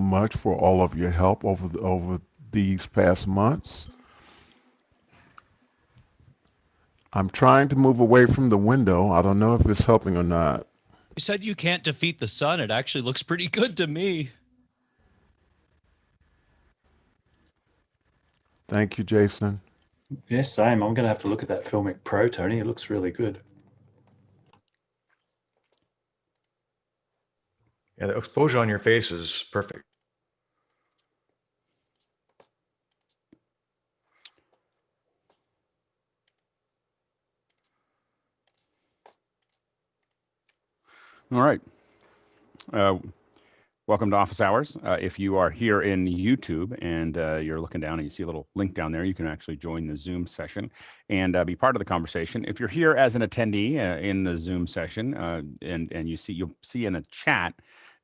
much for all of your help over these past months. I'm trying to move away from the window. I don't know if it's helping or not. You said you can't defeat the sun. It actually looks pretty good to me. Thank you, Jason. Yeah, same. I'm going to have to look at that Filmic Pro, Tony. It looks really good. Yeah, the exposure on your face is perfect. All right. Welcome to Office Hours. If you are here in YouTube and you're looking down and you see a little link down there, you can actually join the Zoom session and be part of the conversation. If you're here as an attendee in the Zoom session and you'll see in the chat,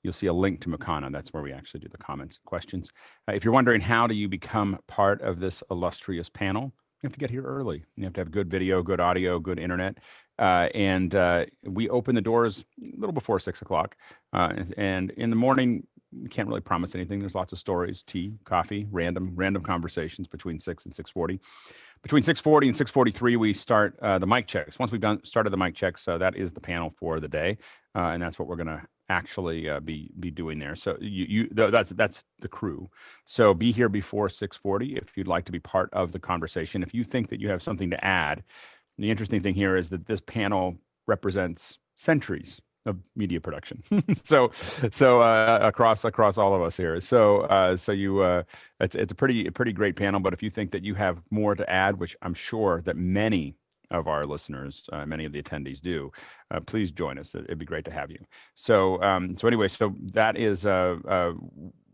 you'll see a link to Makana. That's where we actually do the comments and questions. If you're wondering how do you become part of this illustrious panel, you have to get here early. You have to have good video, good audio, good internet. And we open the doors a little before 6 o'clock. And in the morning, we can't really promise anything. There's lots of stories, tea, coffee, random conversations between 6 and 6:40. Between 6:40 and 6:43, we start the mic checks. Once we've started the mic checks, that is the panel for the day. And that's what we're going to actually be doing there. So that's the crew. So be here before 6:40 if you'd like to be part of the conversation. If you think that you have something to add, the interesting thing here is that this panel represents centuries of media production. so across all of us here. So it's a pretty great panel. But if you think that you have more to add, which I'm sure that many of our listeners, many of the attendees do, please join us. It'd be great to have you. So anyway, so that is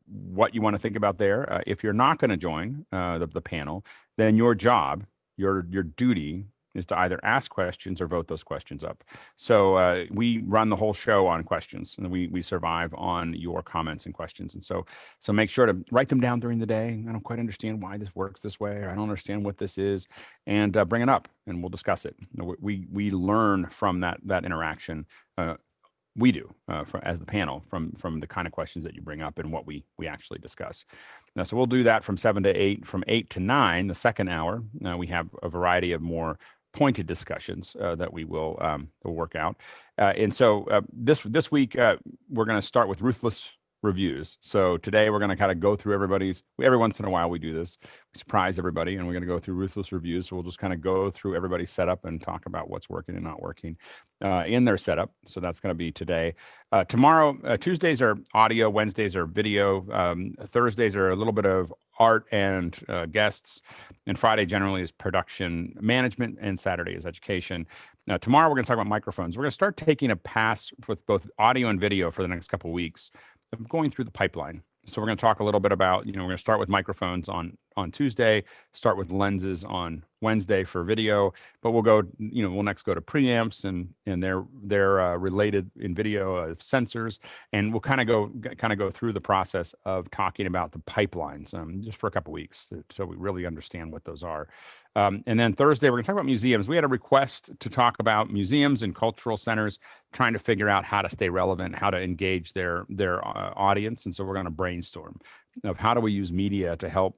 what you want to think about there. If you're not going to join the panel, then your job, your duty is to either ask questions or vote those questions up. So we run the whole show on questions, and we survive on your comments and questions. And so make sure to write them down during the day. I don't quite understand why this works this way, or I don't understand what this is, and bring it up, and we'll discuss it. We learn from that interaction. We do as the panel from the kind of questions that you bring up and what we actually discuss. Now, so we'll do that from 7 to 8. From 8 to 9, the second hour, we have a variety of more pointed discussions that we will work out. And so this week, we're going to start with Ruthless reviews. So today we're going to kind of go through every once in a while we do this, we surprise everybody, and we're going to go through Ruthless reviews. So we'll just kind of go through everybody's setup and talk about what's working and not working in their setup. So that's going to be today. Tomorrow, Tuesdays are audio, Wednesdays are video, Thursdays are a little bit of art and guests, and Friday generally is production management, and Saturday is education. Tomorrow we're going to talk about microphones. We're going to start taking a pass with both audio and video for the next couple of weeks of going through the pipeline. So we're going to talk a little bit about, we're going to start with microphones on Tuesday, start with lenses on Wednesday for video, but we'll go, we'll next go to preamps and their related in video sensors, and we'll kind of go through the process of talking about the pipelines just for a couple weeks, so we really understand what those are. And then Thursday, we're going to talk about museums. We had a request to talk about museums and cultural centers, trying to figure out how to stay relevant, how to engage their audience. And so we're going to brainstorm of how do we use media to help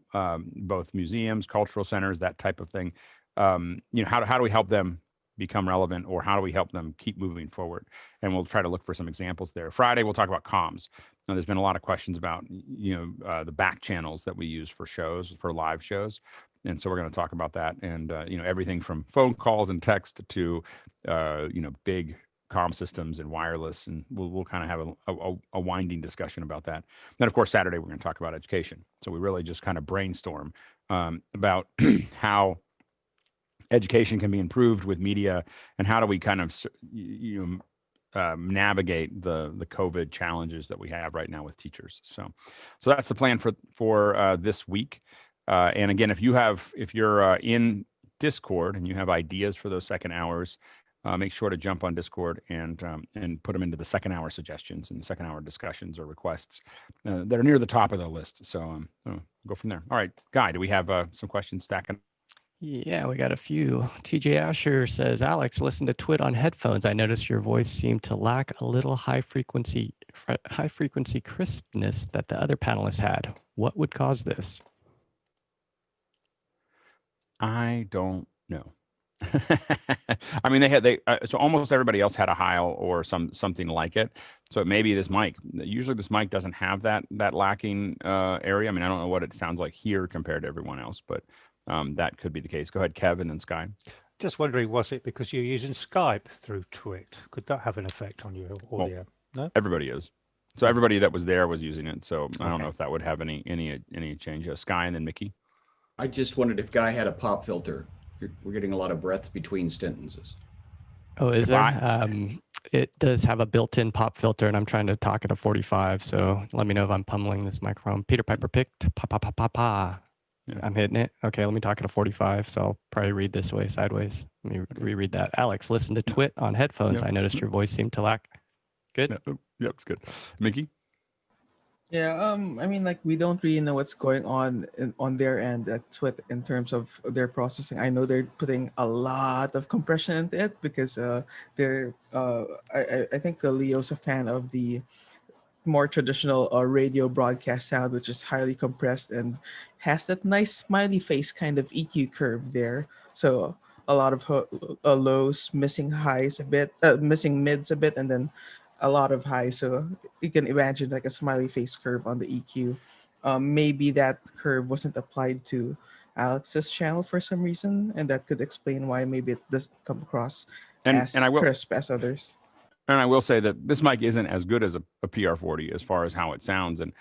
both museums, cultural centers, that type of thing. How do we help them become relevant, or how do we help them keep moving forward? And we'll try to look for some examples there. Friday, we'll talk about comms. Now, there's been a lot of questions about, the back channels that we use for shows, for live shows. And so we're going to talk about that, and everything from phone calls and text to big comm systems and wireless, and we'll kind of have a winding discussion about that. Then, of course, Saturday we're going to talk about education. So we really just kind of brainstorm about how education can be improved with media, and how do we kind of navigate the COVID challenges that we have right now with teachers. So that's the plan for this week. And again, if you're in Discord and you have ideas for those second hours, make sure to jump on Discord and put them into the second hour suggestions and second hour discussions or requests that are near the top of the list. So go from there. All right, Guy, do we have some questions stacking? Yeah, we got a few. TJ Asher says, Alex, listen to TWIT on headphones. I noticed your voice seemed to lack a little high frequency crispness that the other panelists had. What would cause this? I don't know. I mean, so almost everybody else had a Heil or something like it. So maybe this mic. Usually, this mic doesn't have that lacking area. I mean, I don't know what it sounds like here compared to everyone else, but that could be the case. Go ahead, Kev, and then Sky. Just wondering, was it because you're using Skype through TWIT? Could that have an effect on your audio? No. Everybody is. So everybody that was there was using it. So I don't know if that would have any change. Sky and then Mickey. I just wondered if Guy had a pop filter. We're getting a lot of breaths between sentences. Oh, is there? It does have a built-in pop filter, and I'm trying to talk at a 45. So let me know if I'm pummeling this microphone. Peter Piper picked pa pa pa pa pa. Yeah. I'm hitting it. Okay, let me talk at a 45. So I'll probably read this way sideways. Let me reread that. Alex, listen to TWIT on headphones. I noticed your voice seemed to lack. Good. Yep, it's good. Mickey. Yeah, I mean, like, we don't really know what's going on their end at TWIT in terms of their processing. I know they're putting a lot of compression into it because they're. I think Leo's a fan of the more traditional radio broadcast sound, which is highly compressed and has that nice smiley face kind of EQ curve there. So a lot of lows, missing highs a bit, missing mids a bit, and then a lot of highs. So you can imagine like a smiley face curve on the EQ. Maybe that curve wasn't applied to Alex's channel for some reason, and that could explain why maybe it doesn't come across as crisp as others. And I will say that this mic isn't as good as a PR40 as far as how it sounds. And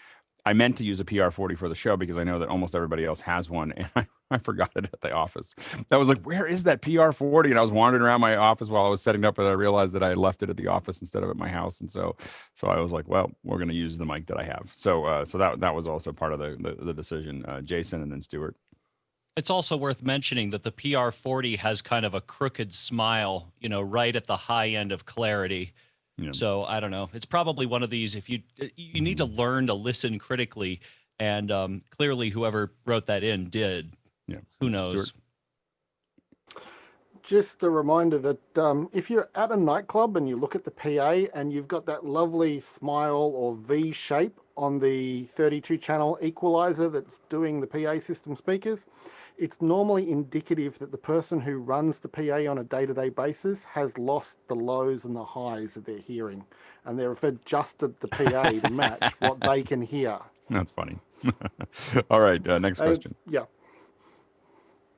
I meant to use a PR40 for the show because I know that almost everybody else has one, and I forgot it at the office. I was like, where is that PR40? And I was wandering around my office while I was setting up, and I realized that I had left it at the office instead of at my house. And so I was like, well, we're going to use the mic that I have. So that was also part of the decision. Jason and then Stuart. It's also worth mentioning that the PR40 has kind of a crooked smile, right at the high end of clarity. Yeah. So I don't know. It's probably one of these. If you need to learn to listen critically, and clearly whoever wrote that in did. Yeah. Who knows? Stuart? Just a reminder that if you're at a nightclub and you look at the PA and you've got that lovely smile or V shape on the 32 channel equalizer that's doing the PA system speakers, it's normally indicative that the person who runs the PA on a day-to-day basis has lost the lows and the highs that they're hearing, and they've adjusted the PA to match what they can hear. That's funny. All right, next question. Yeah.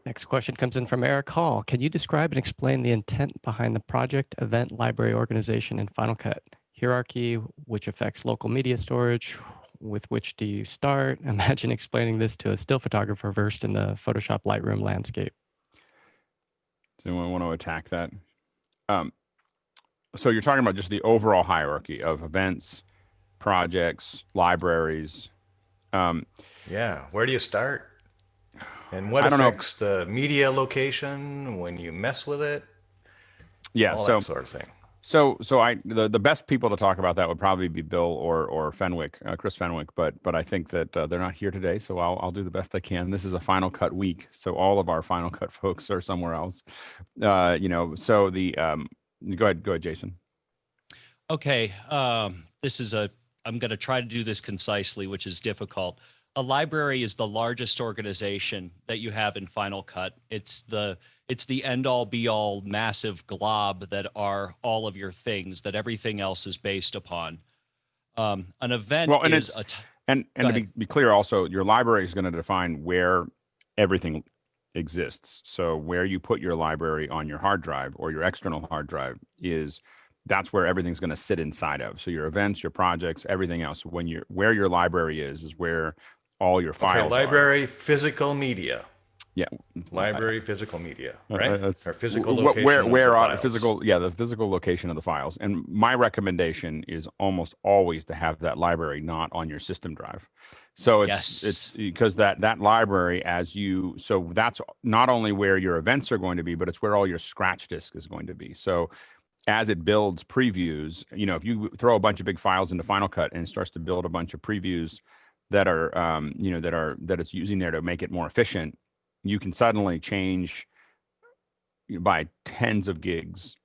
Next question comes in from Eric Hall. Can you describe and explain the intent behind the project, event, library organization, and Final Cut? Hierarchy, which affects local media storage. With which do you start? Imagine explaining this to a still photographer versed in the Photoshop Lightroom landscape. Does anyone want to attack that? So you're talking about just the overall hierarchy of events, projects, libraries. Yeah, where do you start? And what affects the media location when you mess with it? Yeah, all so that sort of thing. So the best people to talk about that would probably be Bill or Fenwick, Chris Fenwick, but I think that they're not here today, so I'll do the best I can. This is a Final Cut week, so all of our Final Cut folks are somewhere else. So the go ahead, Jason. Okay, I'm going to try to do this concisely, which is difficult. A library is the largest organization that you have in Final Cut. It's the end-all, be-all, massive glob that are all of your things that everything else is based upon. An event is and to be clear, also, your library is going to define where everything exists. So where you put your library on your hard drive or your external hard drive that's where everything's going to sit inside of. So your events, your projects, everything else. Where your library is where all your files library, are. Physical media. Yeah, library, physical media, right? Or physical location. Where of the are the physical location of the files? And my recommendation is almost always to have that library not on your system drive. So it's because that library, so that's not only where your events are going to be, but it's where all your scratch disk is going to be. So as it builds previews, if you throw a bunch of big files into Final Cut and it starts to build a bunch of previews that are, that it's using there to make it more efficient, you can suddenly change by tens of gigs,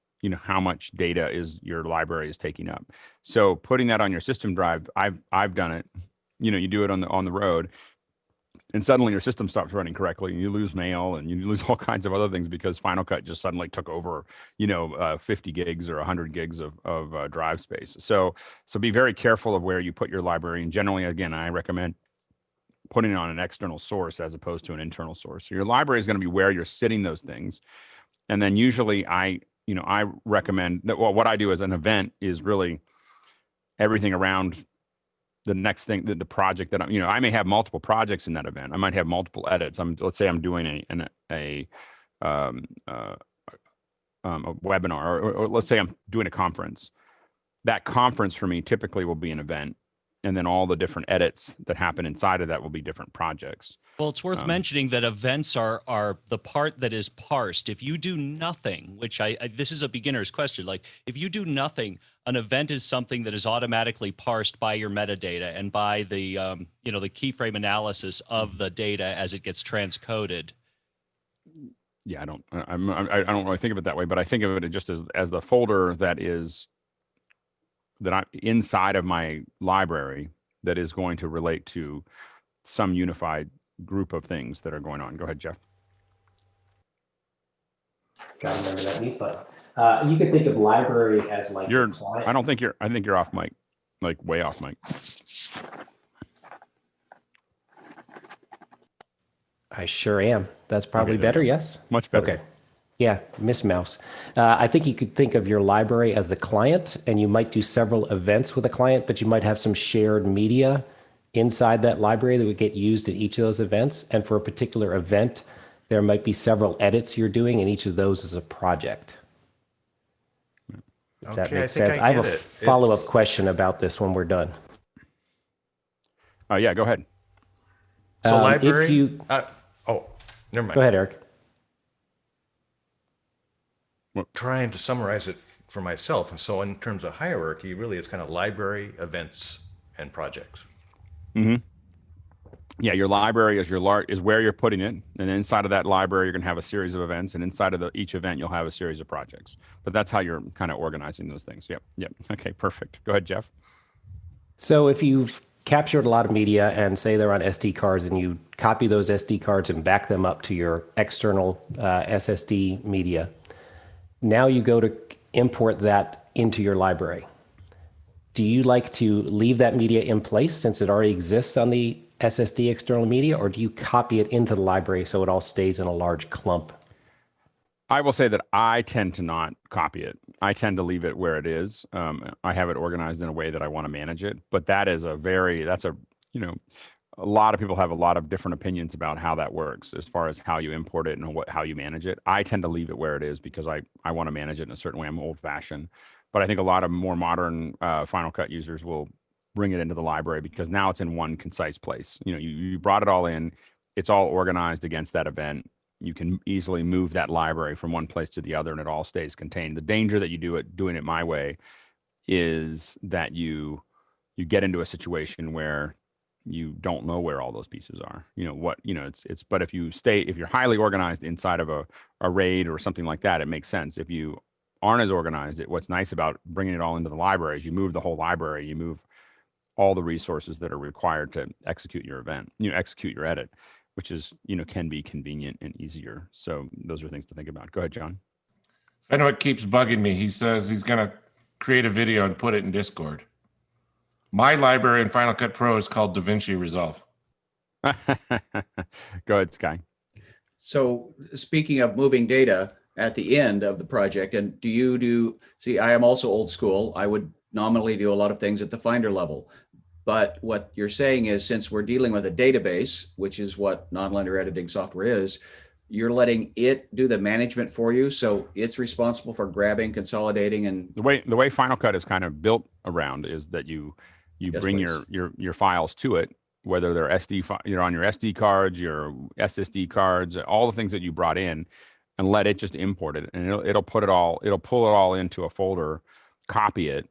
how much data your library is taking up. So putting that on your system drive, I've done it. You do it on the road, and suddenly your system stops running correctly, and you lose mail, and you lose all kinds of other things because Final Cut just suddenly took over, 50 gigs or 100 gigs of drive space. So be very careful of where you put your library. And generally, again, I recommend putting it on an external source as opposed to an internal source. So your library is going to be where you're sitting those things. And then usually I recommend that, well, what I do as an event is really everything around the next thing, the project that I may have multiple projects in that event. I might have multiple edits. Let's say I'm doing a webinar, or let's say I'm doing a conference. That conference for me typically will be an event, and then all the different edits that happen inside of that will be different projects. Well, it's worth mentioning that events are the part that is parsed. If you do nothing, which this is a beginner's question, like if you do nothing, an event is something that is automatically parsed by your metadata and by the the keyframe analysis of the data as it gets transcoded. Yeah, I don't really think of it that way, but I think of it just as the folder that I'm inside of my library that is going to relate to some unified group of things that are going on. Go ahead, Jeff. Gotta remember that mute button. You could think of library as like client. I think you're off mic, like way off mic. I sure am. That's probably better, yes? Much better. Okay. Yeah, Miss Mouse. I think you could think of your library as the client, and you might do several events with a client, but you might have some shared media inside that library that would get used in each of those events. And for a particular event, there might be several edits you're doing, and each of those is a project. If that makes sense. I have a follow-up question about this when we're done. Oh, yeah, go ahead. So library? Never mind. Go ahead, Eric. Trying to summarize it for myself. And so in terms of hierarchy, really it's kind of library, events, and projects. Mm-hmm. Yeah, your library is where you're putting it, and inside of that library, you're going to have a series of events, and inside of each event, you'll have a series of projects. But that's how you're kind of organizing those things. Yep. Okay, perfect. Go ahead, Jeff. So if you've captured a lot of media and say they're on SD cards, and you copy those SD cards and back them up to your external SSD media, now you go to import that into your library. Do you like to leave that media in place since it already exists on the SSD external media, or do you copy it into the library so it all stays in a large clump? I will say that I tend to not copy it. I tend to leave it where it is. I have it organized in a way that I want to manage it, but a lot of people have a lot of different opinions about how that works as far as how you import it and how you manage it. I tend to leave it where it is because I want to manage it in a certain way. I'm old fashioned, but I think a lot of more modern Final Cut users will bring it into the library because now it's in one concise place. You brought it all in, it's all organized against that event. You can easily move that library from one place to the other and it all stays contained. The danger that you doing it my way is that you get into a situation where you don't know where all those pieces are. But if you're highly organized inside of a RAID or something like that, it makes sense. If you aren't as organized, what's nice about bringing it all into the library is you move the whole library, you move all the resources that are required to execute your event, execute your edit, which is, can be convenient and easier. So those are things to think about. Go ahead, John. I know it keeps bugging me. He says he's going to create a video and put it in Discord. My library in Final Cut Pro is called DaVinci Resolve. Go ahead, Sky. So speaking of moving data at the end of the project, and I am also old school. I would nominally do a lot of things at the Finder level. But what you're saying is, since we're dealing with a database, which is what nonlinear editing software is, you're letting it do the management for you. So it's responsible for grabbing, consolidating, and the way Final Cut is kind of built around is that you bring your files to it, whether they're on your SD cards, your SSD cards, all the things that you brought in, and let it just import it, and it'll pull it all into a folder, copy it.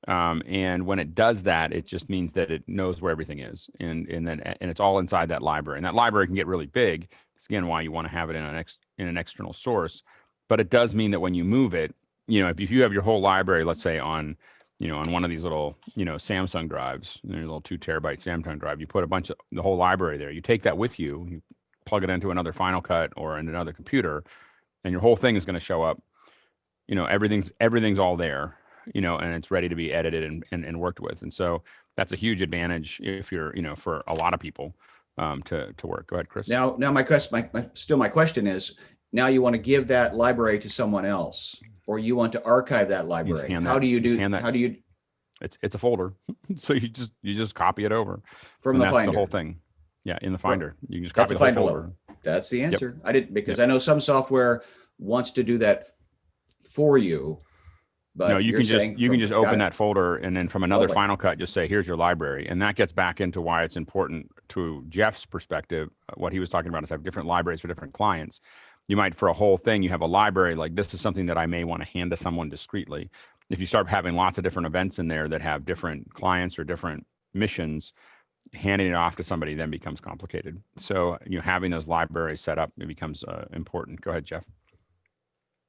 And when it does that, it just means that it knows where everything is, and it's all inside that library. And that library can get really big. It's again why you want to have it in an external source. But it does mean that when you move it, if you have your whole library, let's say on one of these little, Samsung drives, a little 2 terabyte Samsung drive, you put the whole library there. You take that with you, you plug it into another Final Cut or in another computer, and your whole thing is going to show up. Everything's all there, and it's ready to be edited and worked with. And so that's a huge advantage if you're, for a lot of people to work. Go ahead, Chris. Now my question is, now you want to give that library to someone else, or you want to archive that library. How do you do that? How do you? It's a folder, so you just copy it over from the Finder. The whole thing. Yeah, in the Finder, you can just copy the whole folder. Level. That's the answer. Yep. I didn't, because I know some software wants to do that for you. But no, you can just open that folder, and then from another Final Cut, just say, here's your library. And that gets back into why it's important to Jeff's perspective. What he was talking about is have different libraries for different clients. You might, for a whole thing, you have a library, like this is something that I may want to hand to someone discreetly. If you start having lots of different events in there that have different clients or different missions, handing it off to somebody then becomes complicated. So having those libraries set up, it becomes important. Go ahead, Jeff.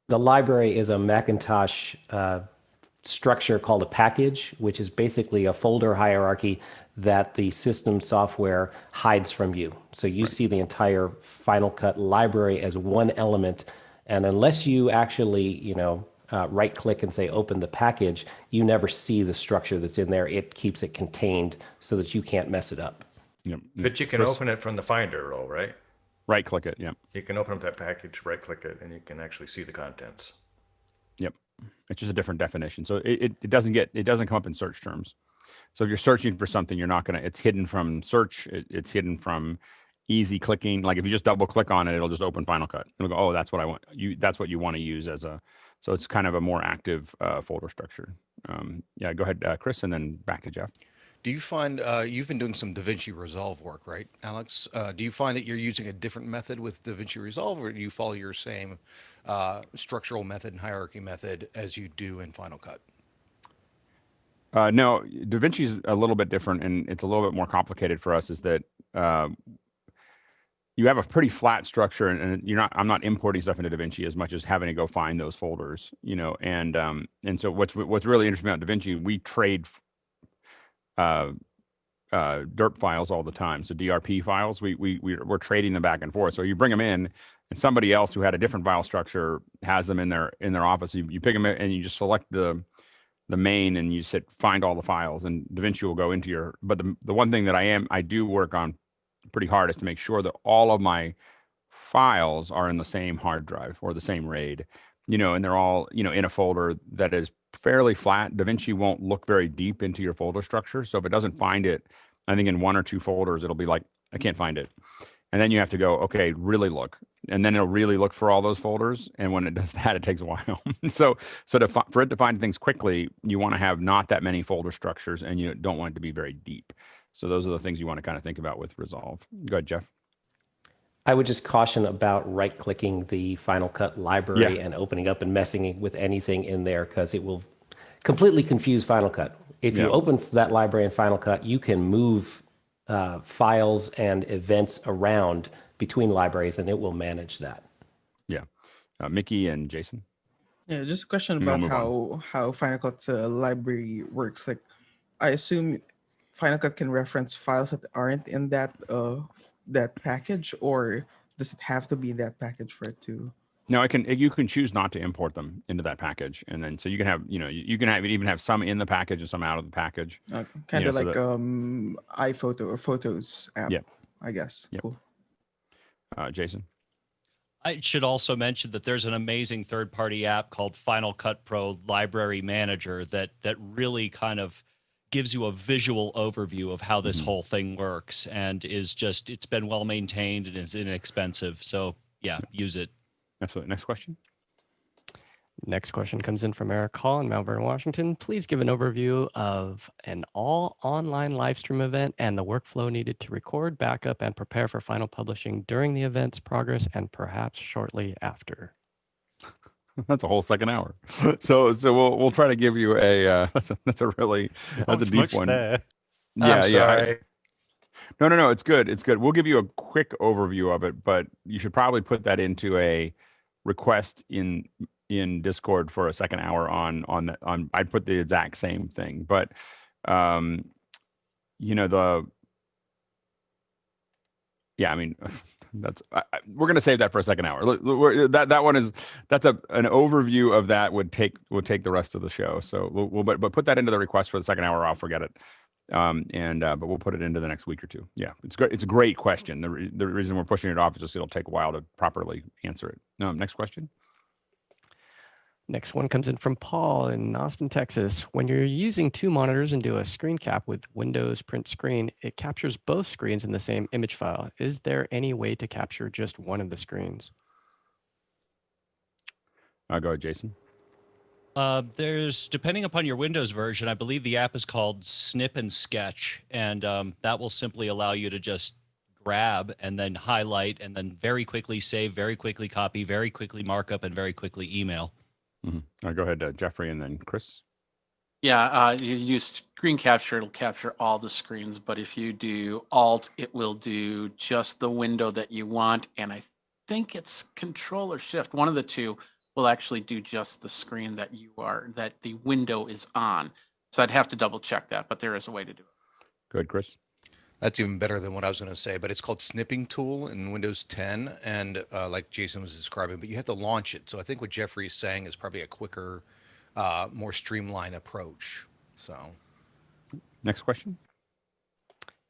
The library is a Macintosh structure called a package, which is basically a folder hierarchy that the system software hides from you. So you see the entire Final Cut library as one element. And unless you actually, right click and say open the package, you never see the structure that's in there. It keeps it contained so that you can't mess it up. Yep. But you can open it from the Finder row, right? Right click it. Yeah. You can open up that package, right click it, and you can actually see the contents. Yep. It's just a different definition. So it doesn't come up in search terms. So if you're searching for something, it's hidden from search. It's hidden from easy clicking. Like if you just double click on it, it'll just open Final Cut. It'll go, oh, that's what I want. That's what you want to use so it's kind of a more active folder structure. Yeah, go ahead, Chris, and then back to Jeff. Do you find you've been doing some DaVinci Resolve work, right, Alex? Do you find that you're using a different method with DaVinci Resolve, or do you follow your same structural method and hierarchy method as you do in Final Cut? No, DaVinci is a little bit different, and it's a little bit more complicated for us. Is that you have a pretty flat structure, and I'm not importing stuff into DaVinci as much as having to go find those folders, and so what's really interesting about DaVinci, we trade DIRP files all the time. So DRP files, we're trading them back and forth. So you bring them in, and somebody else who had a different file structure has them in their office. You pick them and you just select the main, and you sit find all the files, and DaVinci will go into your. But the one thing that I do work on pretty hard is to make sure that all of my files are in the same hard drive or the same RAID, and they're all in a folder that is fairly flat. DaVinci won't look very deep into your folder structure. So if it doesn't find it, I think in 1 or 2 folders, it'll be like, I can't find it. And then you have to go, okay, really look. And then it'll really look for all those folders. And when it does that, it takes a while. so for it to find things quickly, you want to have not that many folder structures, and you don't want it to be very deep. So those are the things you want to kind of think about with Resolve. Go ahead, Jeff. I would just caution about right-clicking the Final Cut library and opening up and messing with anything in there, because it will completely confuse Final Cut. If you open that library in Final Cut, you can move files and events around between libraries, and it will manage that. Yeah. Mickey and Jason? Yeah, just a question about how Final Cut's library works. Like, I assume Final Cut can reference files that aren't in that that package, or does it have to be in that package for it to? No, you can choose not to import them into that package, and then so you can have you can even have some in the package and some out of the package. Kind of like iPhoto or Photos app. Yeah, I guess. Yep. Cool. Jason. I should also mention that there's an amazing third-party app called Final Cut Pro Library Manager that really kind of gives you a visual overview of how this whole thing works, and it's been well maintained and is inexpensive. So yeah, use it. Absolutely. Next question. Next question comes in from Eric Hall in Mount Vernon, Washington. Please give an overview of an all online live stream event and the workflow needed to record, backup, and prepare for final publishing during the event's progress and perhaps shortly after. That's a whole second hour. So we'll try to give you a that's a deep one. There. Yeah, No. It's good. It's good. We'll give you a quick overview of it, but you should probably put that into a request in Discord for a second hour on I'd put the exact same thing, but you know, I mean, that's we're gonna save that for a second hour. That one is an overview of that would take the rest of the show. So but put that into the request for the second hour. I'll forget it. But we'll put it into the next week or two. Yeah, it's great. It's a great question. The reason we're pushing it off is just it'll take a while to properly answer it. Next question. Next one comes in from Paul in Austin, Texas. When you're using two monitors and do a screen cap with Windows print screen, it captures both screens in the same image file. Is there any way to capture just one of the screens? I'll go ahead, Jason. There's, depending upon your Windows version, I believe the app is called Snip and Sketch, and that will simply allow you to just grab and then highlight and then very quickly save, very quickly copy, very quickly markup, and very quickly email. Go ahead, Jeffrey, and then Chris. Yeah, you use screen capture, it'll capture all the screens, but if you do Alt, it will do just the window that you want, and I think it's Control or Shift. One of the two will actually do just the screen that the window is on. So I'd have to double check that, but there is a way to do it. Good, Chris. That's even better than what I was going to say, but it's called Snipping Tool in Windows 10, and like Jason was describing, but you have to launch it. So I think what Jeffrey's saying is probably a quicker, more streamlined approach. So, next question.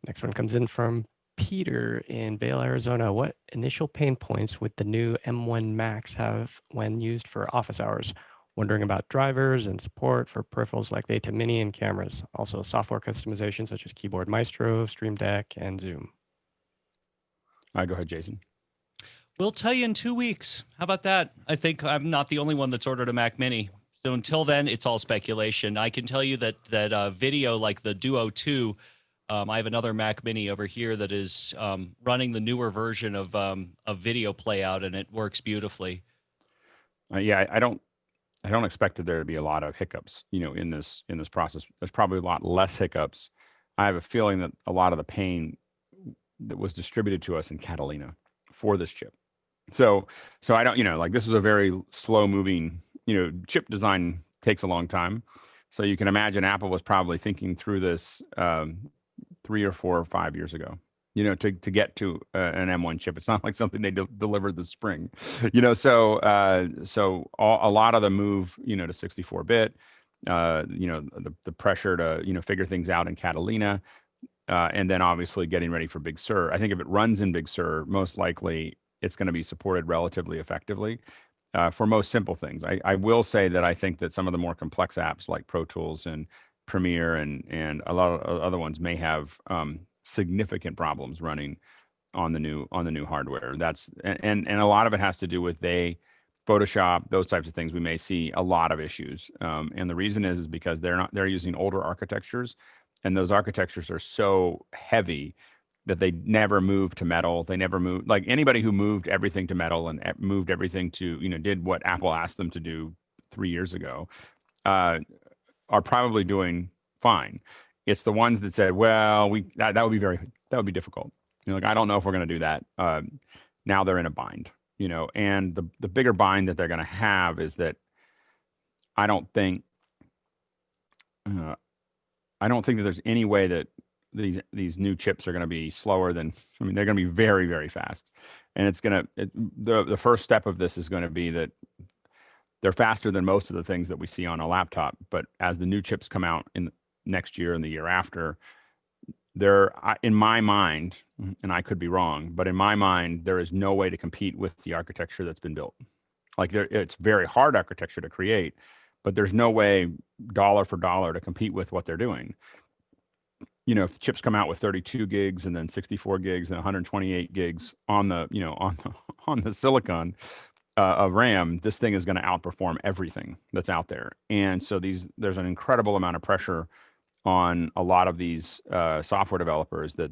Next one comes in from Peter in Vail, Arizona. What initial pain points would the new M1 Max have when used for office hours? Wondering about drivers and support for peripherals like the ATEM Mini and cameras. Also software customization such as Keyboard Maestro, Stream Deck, and Zoom. All right, go ahead, Jason. We'll tell you in 2 weeks. How about that? I think I'm not the only one that's ordered a Mac Mini. So until then, it's all speculation. I can tell you that video like the Duo 2, I have another Mac Mini over here that is running the newer version of video playout, and it works beautifully. Yeah, I don't expect there to be a lot of hiccups, in this process. There's probably a lot less hiccups. I have a feeling that a lot of the pain that was distributed to us in Catalina for this chip. So I don't, this is a very slow moving, chip design takes a long time. So you can imagine Apple was probably thinking through this 3 or 4 or 5 years ago. To get to an M1 chip. It's not like something they delivered this spring, so a lot of the move, to 64-bit, the pressure to, figure things out in Catalina, and then obviously getting ready for Big Sur. I think if it runs in Big Sur, most likely it's going to be supported relatively effectively for most simple things. I will say that I think that some of the more complex apps like Pro Tools and Premiere and a lot of other ones may have significant problems running on the new hardware. That's and a lot of it has to do with Photoshop, those types of things. We may see a lot of issues, and the reason is because they're using older architectures, and those architectures are so heavy that they never moved to metal. They never moved, like anybody who moved everything to metal and moved everything to did what Apple asked them to do 3 years ago, are probably doing fine. It's the ones that said, well, that would be difficult. I don't know if we're going to do that. Now they're in a bind, and the bigger bind that they're going to have is that I don't think that there's any way that these new chips are going to be slower than, they're going to be very, very fast. And the first step of this is going to be that they're faster than most of the things that we see on a laptop. But as the new chips come out in next year and the year after, in my mind, and I could be wrong, but in my mind, there is no way to compete with the architecture that's been built. It's very hard architecture to create, but there's no way dollar for dollar to compete with what they're doing. If the chips come out with 32 gigs and then 64 gigs and 128 gigs on the on the silicon of RAM, this thing is going to outperform everything that's out there. And so there's an incredible amount of pressure on a lot of these software developers that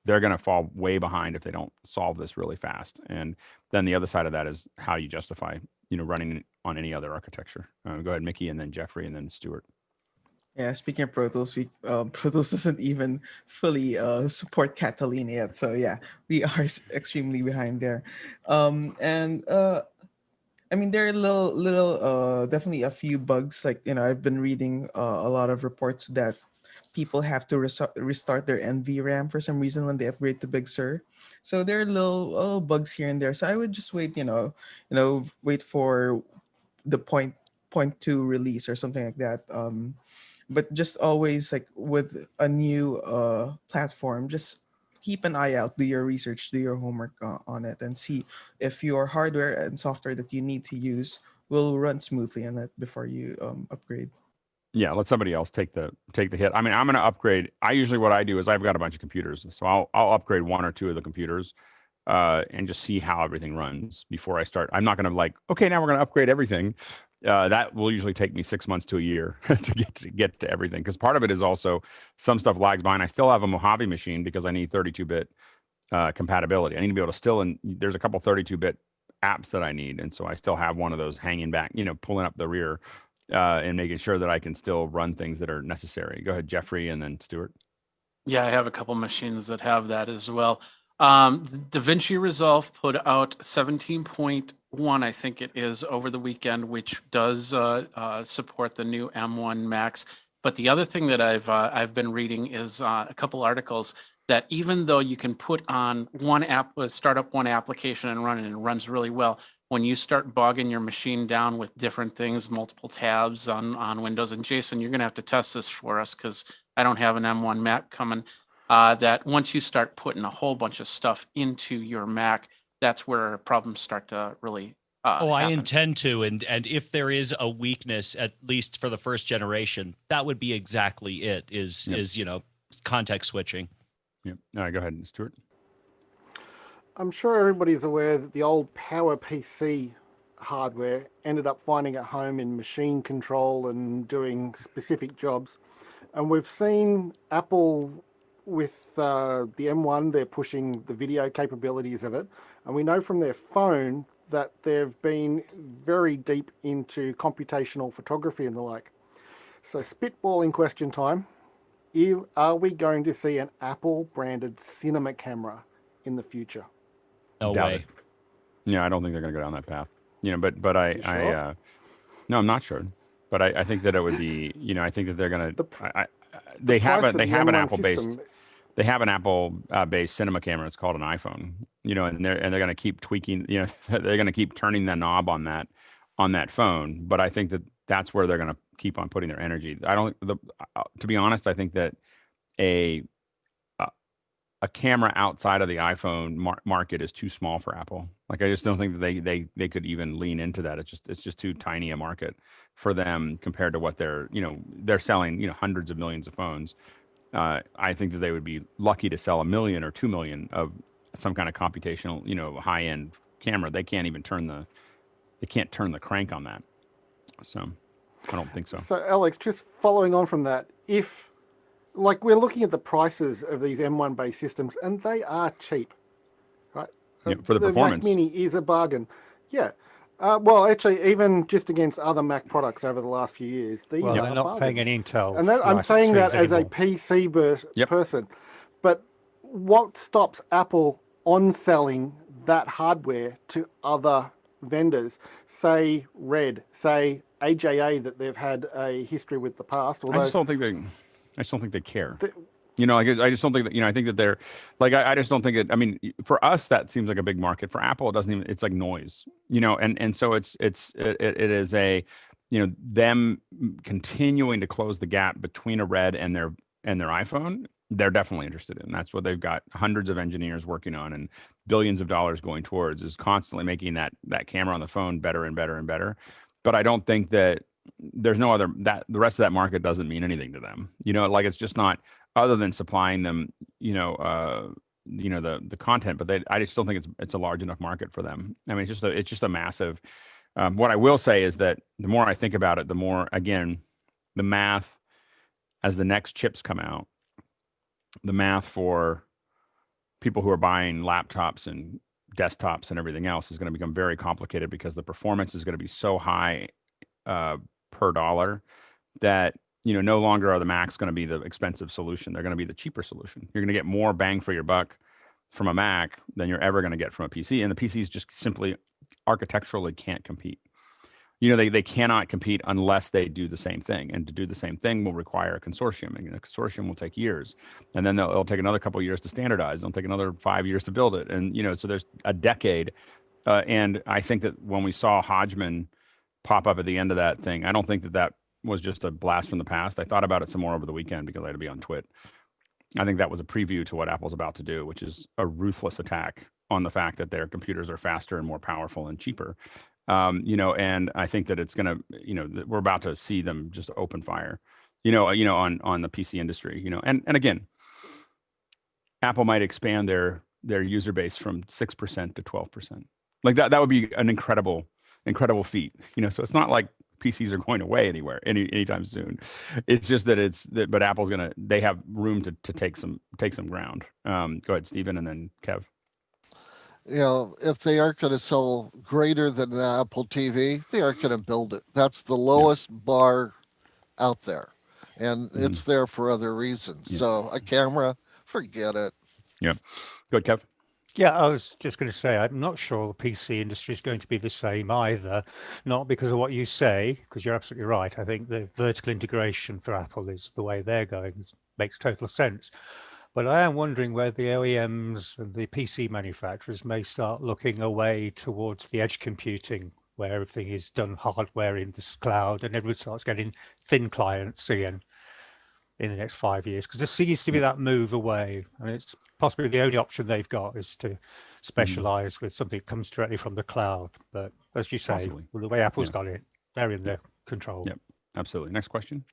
they're going to fall way behind if they don't solve this really fast. And then the other side of that is how you justify, running on any other architecture. Go ahead, Mickey, and then Jeffrey, and then Stuart. Yeah, speaking of Pro Tools, Pro Tools doesn't even fully support Catalina yet. So yeah, we are extremely behind there. I mean, there are definitely a few bugs. Like, I've been reading a lot of reports that people have to restart their NVRAM for some reason when they upgrade to Big Sur. So there are little bugs here and there. So I would just wait, wait for the point two release or something like that. But just always, like, with a new platform, just keep an eye out, do your research, do your homework on it, and see if your hardware and software that you need to use will run smoothly on it before you upgrade. Yeah, let somebody else take the hit. I mean, I'm going to upgrade. What I do is I've got a bunch of computers, so I'll upgrade one or two of the computers and just see how everything runs before I start. I'm not going to okay, now we're going to upgrade everything. That will usually take me 6 months to a year to get to everything, because part of it is also some stuff lags behind. I still have a Mojave machine because I need 32-bit compatibility. I need to be able to there's a couple 32-bit apps that I need, and so I still have one of those hanging back, pulling up the rear and making sure that I can still run things that are necessary. Go ahead, Jeffrey, and then Stuart. Yeah, I have a couple machines that have that as well. DaVinci Resolve put out 17.1, I think it is, over the weekend, which does support the new M1 Max. But the other thing that I've been reading is a couple articles that even though you can put on one app, start up one application and run it, and it runs really well, when you start bogging your machine down with different things, multiple tabs on Windows, and Jason, you're going to have to test this for us because I don't have an M1 Mac coming. That once you start putting a whole bunch of stuff into your Mac, that's where problems start to really I happen. intend to, and if there is a weakness, at least for the first generation, that would be exactly it. Is context switching. Yeah. All right, go ahead, Stuart. I'm sure everybody's aware that the old PowerPC hardware ended up finding a home in machine control and doing specific jobs. And we've seen Apple with the M1, they're pushing the video capabilities of it. And we know from their phone that they've been very deep into computational photography and the like. So spitballing question time. Are we going to see an Apple-branded cinema camera in the future? No way. Yeah, I don't think they're going to go down that path. But I, sure? No, I'm not sure. But I think that it would be, I think that they're going to. They have an Apple-based cinema camera. It's called an iPhone. And they're going to keep tweaking. They're going to keep turning the knob on that phone. But I think that that's where they're going to keep on putting their energy. To be honest, I think that a camera outside of the iPhone market is too small for Apple. Like, I just don't think that they could even lean into that. It's just too tiny a market for them compared to what they're selling, hundreds of millions of phones. I think that they would be lucky to sell 1 million or 2 million of some kind of computational, high-end camera. They can't even turn the crank on that. So I don't think so. So Alex, just following on from that, we're looking at the prices of these M1-based systems, and they are cheap, right? Yeah, for the performance. Mac Mini is a bargain. Yeah. Well, actually, even just against other Mac products over the last few years, these are they're not bargains. paying an Intel. And I'm saying that as anymore. a PC person. But what stops Apple on selling that hardware to other vendors? Say Red, say AJA, that they've had a history with the past. Although I just don't think they care. I just don't think that, I think that they're like, I just don't think it, I mean, for us, that seems like a big market. For Apple, it doesn't even, it's like noise, and so it is them continuing to close the gap between a Red and their iPhone. They're definitely interested in. That's what they've got hundreds of engineers working on and billions of dollars going towards, is constantly making that camera on the phone better and better and better. But I don't think that there's no other, that the rest of that market doesn't mean anything to them. It's just not, other than supplying them, the content. But I just don't think it's a large enough market for them. I mean, it's just a massive. What I will say is that the more I think about it, the more, again, the math, as the next chips come out, the math for people who are buying laptops and desktops and everything else is going to become very complicated, because the performance is going to be so high per dollar that no longer are the Macs going to be the expensive solution. They're going to be the cheaper solution. You're going to get more bang for your buck from a Mac than you're ever going to get from a PC. And the PCs just simply architecturally can't compete. They cannot compete unless they do the same thing. And to do the same thing will require a consortium. And a consortium will take years. And then it'll take another couple of years to standardize. It'll take another 5 years to build it. And, so there's a decade. And I think that when we saw Hodgman pop up at the end of that thing, I don't think that was just a blast from the past. I thought about it some more over the weekend because I had to be on TWIT. I think that was a preview to what Apple's about to do, which is a ruthless attack on the fact that their computers are faster and more powerful and cheaper. And I think that it's going to, we're about to see them just open fire, on the PC industry, and again, Apple might expand their user base from 6% to 12%. Like that would be an incredible feat, so it's not like PCs are going away anywhere anytime soon. It's just that but Apple's they have room to take some ground. Go ahead, Stephen, and then Kev. If they aren't going to sell greater than the Apple TV, they aren't going to build it. That's the lowest bar out there, and it's there for other reasons. So a camera, forget it. Yeah. Go ahead, Kev. Yeah, I was just going to say, I'm not sure the PC industry is going to be the same either. Not because of what you say, because you're absolutely right. I think the vertical integration for Apple is the way they're going. It makes total sense. But I am wondering where the OEMs and the PC manufacturers may start looking away towards the edge computing, where everything is done hardware in this cloud and everyone starts getting thin clients again in the next 5 years. Because there seems to be that move away. And it's possibly the only option they've got is to specialize with something that comes directly from the cloud. But as you say, well, the way Apple's got it, they're in their control. Yep, absolutely. Next question.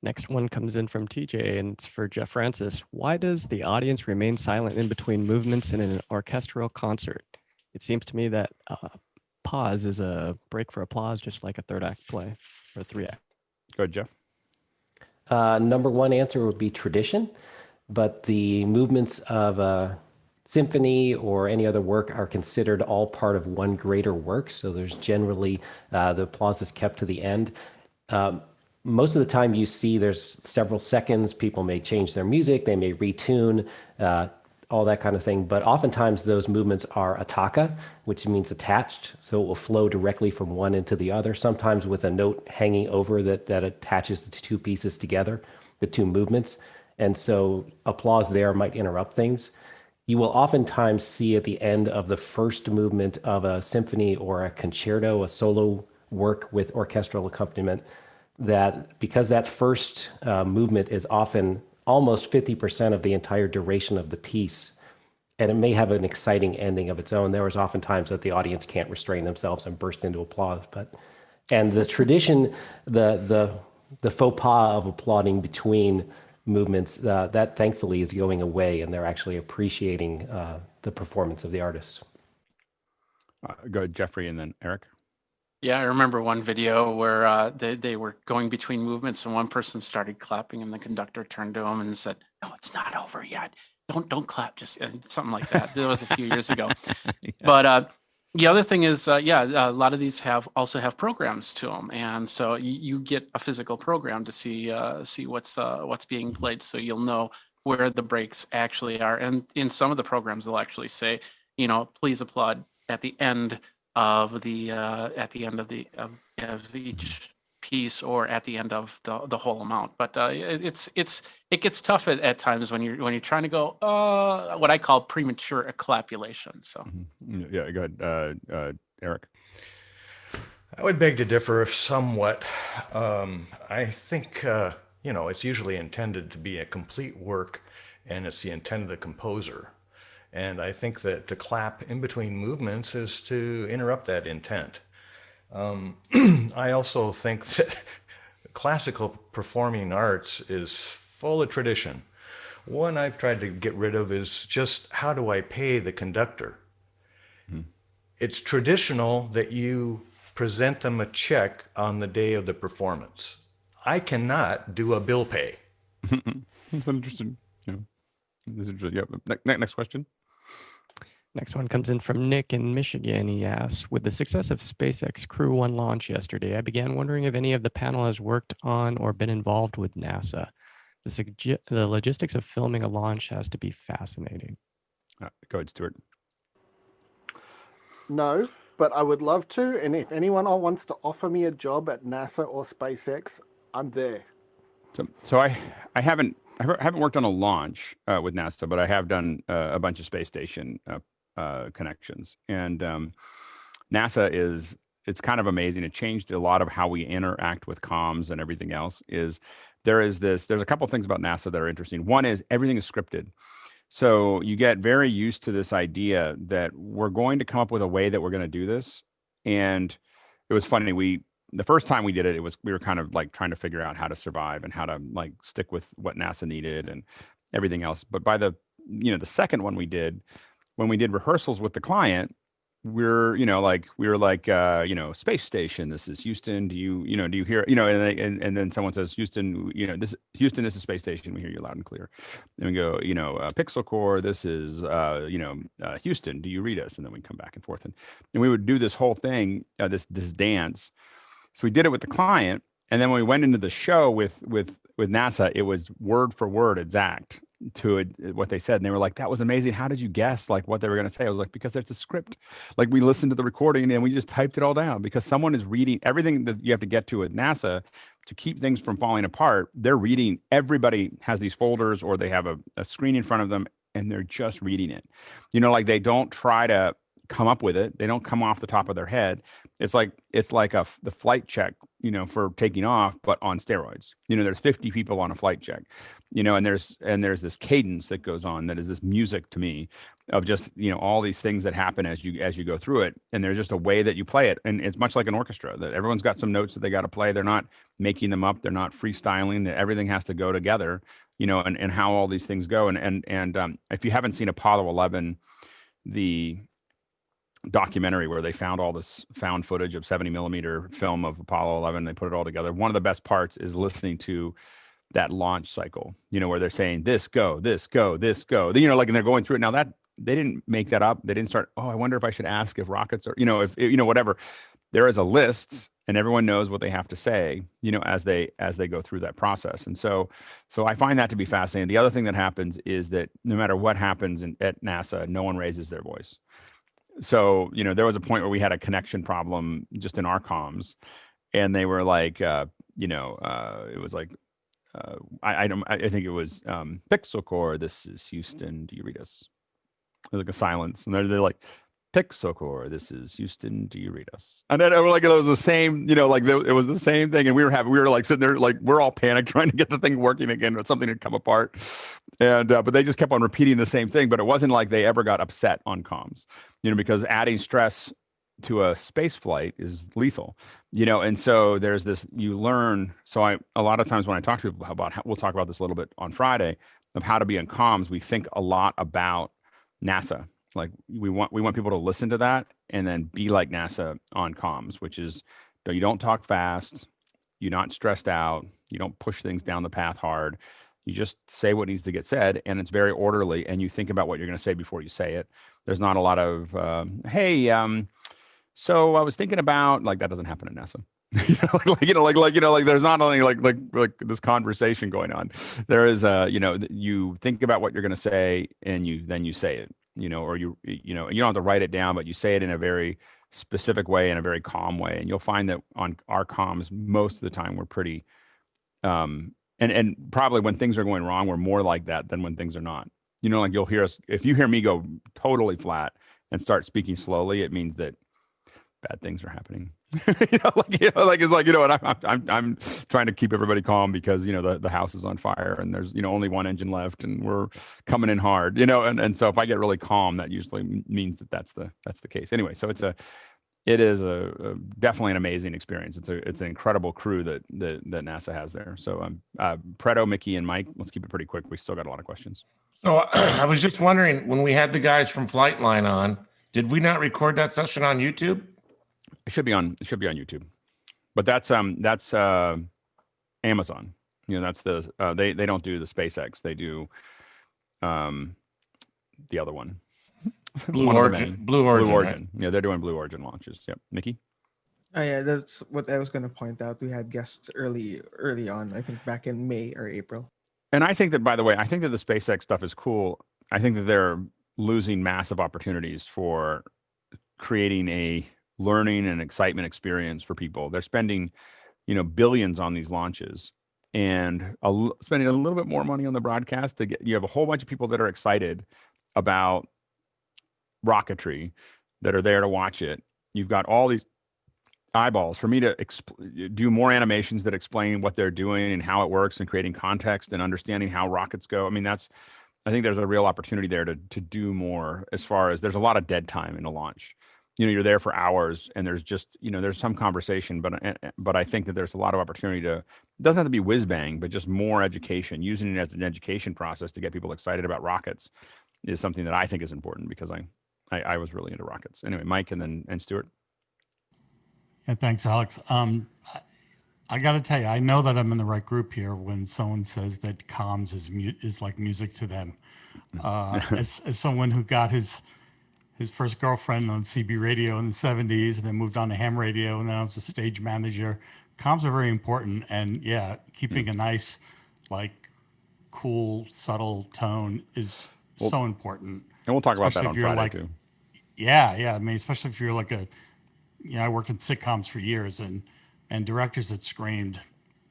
Next one comes in from TJ, and it's for Jeff Francis. Why does the audience remain silent in between movements in an orchestral concert? It seems to me that pause is a break for applause, just like a third act play or a 3-act. Go ahead, Jeff. Number one answer would be tradition, but the movements of a symphony or any other work are considered all part of one greater work. So there's generally the applause is kept to the end. Most of the time you see there's several seconds, people may change their music, they may retune, all that kind of thing. But oftentimes those movements are attacca, which means attached. So it will flow directly from one into the other, sometimes with a note hanging over that attaches the two pieces together, the two movements. And so applause there might interrupt things. You will oftentimes see at the end of the first movement of a symphony or a concerto, a solo work with orchestral accompaniment, that because that first movement is often almost 50% of the entire duration of the piece, and it may have an exciting ending of its own. There was oftentimes that the audience can't restrain themselves and burst into applause. And the tradition, the faux pas of applauding between movements, that thankfully is going away, and they're actually appreciating the performance of the artists. Go ahead, Jeffrey, and then Eric. Yeah, I remember one video where they were going between movements and one person started clapping and the conductor turned to him and said, "No, it's not over yet. Don't clap." Just something like that. It was a few years ago. Yeah. But the other thing is, a lot of these also have programs to them, and so you get a physical program to see what's being played, so you'll know where the breaks actually are. And in some of the programs, they'll actually say, please applaud at the end of each piece or at the end of the whole amount. But it gets tough at times when you're trying to go what I call premature acclapulation. So yeah, go ahead, Eric. I would beg to differ somewhat. I think it's usually intended to be a complete work, and it's the intent of the composer. And I think that to clap in between movements is to interrupt that intent. I also think that classical performing arts is full of tradition. One I've tried to get rid of is just, how do I pay the conductor? It's traditional that you present them a check on the day of the performance. I cannot do a bill pay. That's interesting. Yeah. This is interesting. Yeah. Next question. Next one comes in from Nick in Michigan. He asks, with the success of SpaceX Crew-1 launch yesterday, I began wondering if any of the panelists worked on or been involved with NASA. The logistics of filming a launch has to be fascinating. Go ahead, Stuart. No, but I would love to. And if anyone wants to offer me a job at NASA or SpaceX, I'm there. So I haven't worked on a launch with NASA, but I have done a bunch of space station connections. And NASA it's kind of amazing. It changed a lot of how we interact with comms and everything else. There's a couple of things about NASA that are interesting. One is everything is scripted. So you get very used to this idea that we're going to come up with a way that we're going to do this. And it was funny. The first time we did it, we were kind of like trying to figure out how to survive and how to like stick with what NASA needed and everything else. But by the second one we did, when we did rehearsals with the client, we were like space station, this is Houston, do you hear, and then someone says, Houston, Houston, this is space station, we hear you loud and clear. And we go, pixel core, this is Houston, do you read us? And then we come back and forth, and we would do this whole thing, this dance. So we did it with the client, and then when we went into the show with NASA, it was word for word exact to what they said. And they were like, that was amazing. How did you guess like what they were going to say? I was like, because there's a script. Like we listened to the recording and we just typed it all down because someone is reading everything that you have to get to at NASA to keep things from falling apart. They're reading, everybody has these folders or they have a screen in front of them and they're just reading it. Like they don't try to come up with it. They don't come off the top of their head. It's like the flight check, for taking off, but on steroids. There's 50 people on a flight check, and there's this cadence that goes on that is this music to me of just, all these things that happen as you go through it. And there's just a way that you play it. And it's much like an orchestra that everyone's got some notes that they got to play. They're not making them up. They're not freestyling. That everything has to go together, and how all these things go. And if you haven't seen Apollo 11, the documentary where they found all this found footage of 70 millimeter film of Apollo 11, they put it all together. One of the best parts is listening to that launch cycle, where they're saying this go, this go, this go, and they're going through it. Now that they didn't make that up. They didn't start, I wonder if I should ask if rockets are, if whatever. There is a list and everyone knows what they have to say, as they go through that process. And so I find that to be fascinating. The other thing that happens is that no matter what happens at NASA, no one raises their voice. So, there was a point where we had a connection problem just in our comms, and they were like, it was like, I think it was Pixel Core, this is Houston, do you read us? There's like a silence, and they're like, Pixel Core, this is Houston, do you read us? And then it was the same, it was the same thing, and we were like sitting there, like we're all panicked trying to get the thing working again, but something had come apart, and but they just kept on repeating the same thing. But it wasn't like they ever got upset on comms, because adding stress to a space flight is lethal, and so there's this, you learn. So a lot of times when I talk to people about we'll talk about this a little bit on Friday of how to be in comms, we think a lot about NASA. Like we want people to listen to that and then be like NASA on comms, which is you don't talk fast, you're not stressed out, you don't push things down the path hard. You just say what needs to get said, and it's very orderly, and you think about what you're going to say before you say it. There's not a lot of, hey, so I was thinking about, like, that doesn't happen at NASA. There's not only like this conversation going on. There is you think about what you're going to say, and then you say it, or you don't have to write it down, but you say it in a very specific way, in a very calm way. And you'll find that on our comms, most of the time we're pretty, and probably when things are going wrong, we're more like that than when things are not. Like you'll hear us, if you hear me go totally flat and start speaking slowly, it means that bad things are happening. And I'm trying to keep everybody calm because the house is on fire and there's only one engine left and we're coming in hard. And so if I get really calm, that usually means that that's the case. Anyway, so it is a definitely an amazing experience. It's an incredible crew that NASA has there. So Preto, Mickey, and Mike, let's keep it pretty quick. We still got a lot of questions. So I was just wondering, when we had the guys from Flightline on, did we not record that session on YouTube? It should be on YouTube, but that's Amazon. That's the they don't do the SpaceX. They do the other one. Blue One of the Origin. many. Blue Origin. Right? Origin. Yeah, they're doing Blue Origin launches. Yep. Nikki? Oh yeah, that's what I was going to point out. We had guests early on, I think back in May or April. And I think that, by the way, I think that the SpaceX stuff is cool. I think that they're losing massive opportunities for creating a learning and excitement experience for people. They're spending, billions on these launches and spending a little bit more money on the broadcast to get. You have a whole bunch of people that are excited about rocketry that are there to watch it. You've got all these eyeballs for me to do more animations that explain what they're doing and how it works and creating context and understanding how rockets go. I mean, I think there's a real opportunity there to do more, as far as there's a lot of dead time in a launch. You're there for hours and there's just, there's some conversation, but I think that there's a lot of opportunity it doesn't have to be whiz bang, but just more education, using it as an education process to get people excited about rockets is something that I think is important, because I was really into rockets. Anyway, Mike and Stuart. Yeah, thanks, Alex. I got to tell you, I know that I'm in the right group here when someone says that comms is like music to them. As someone who got his first girlfriend on CB radio in the 70s, and then moved on to ham radio, and then I was a stage manager. Comms are very important, and yeah, keeping a nice, cool, subtle tone is so important. And we'll talk about that on Friday too. Yeah. I mean, especially if you're I worked in sitcoms for years, and directors that screamed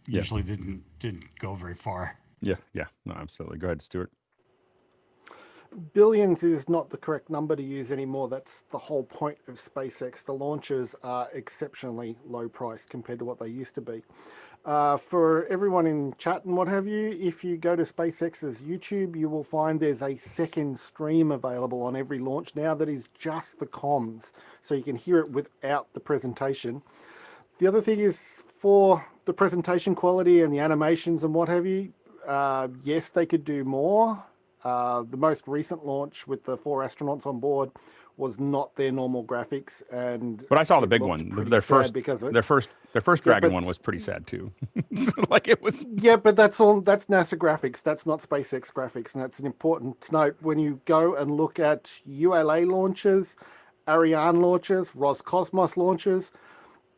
usually didn't go very far. Yeah, no, absolutely. Go ahead, Stuart. Billions is not the correct number to use anymore. That's the whole point of SpaceX. The launches are exceptionally low price compared to what they used to be. For everyone in chat and what have you, if you go to SpaceX's YouTube, you will find there's a second stream available on every launch now that is just the comms, so you can hear it without the presentation. The other thing is, for the presentation quality and the animations and what have you, yes, they could do more. The most recent launch with the 4 astronauts on board was not their normal graphics, but I saw the big one. Their first Dragon one was pretty sad too. It was. Yeah, but that's NASA graphics. That's not SpaceX graphics, and that's an important note when you go and look at ULA launches, Ariane launches, Roscosmos launches.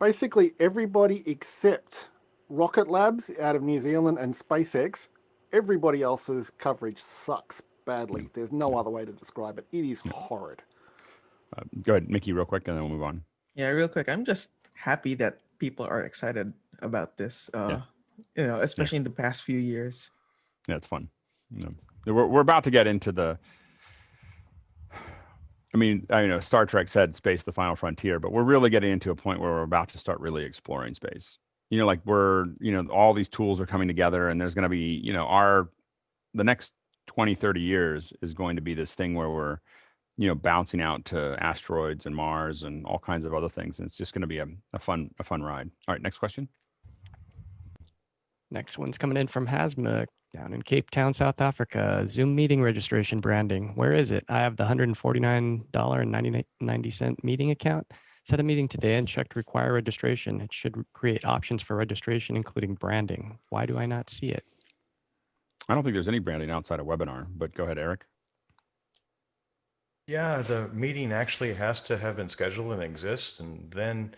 Basically, everybody except Rocket Labs out of New Zealand and SpaceX, everybody else's coverage sucks badly. There's no other way to describe it. It is horrid. Go ahead, Mickey, real quick, and then we'll move on. Yeah, real quick. I'm just happy that people are excited about this, especially in the past few years. Yeah, it's fun. We're about to get into the... Star Trek said space the final frontier, but we're really getting into a point where we're about to start really exploring space. All these tools are coming together, and there's going to be, the next 20, 30 years is going to be this thing where we're, bouncing out to asteroids and Mars and all kinds of other things. And it's just going to be a fun ride. All right, next question. Next one's coming in from Hasma down in Cape Town, South Africa. Zoom meeting registration branding. Where is it? I have the $149.90 meeting account. Set a meeting today and checked require registration. It should create options for registration, including branding. Why do I not see it? I don't think there's any branding outside of webinar, but go ahead, Eric. Yeah, the meeting actually has to have been scheduled and exist, and then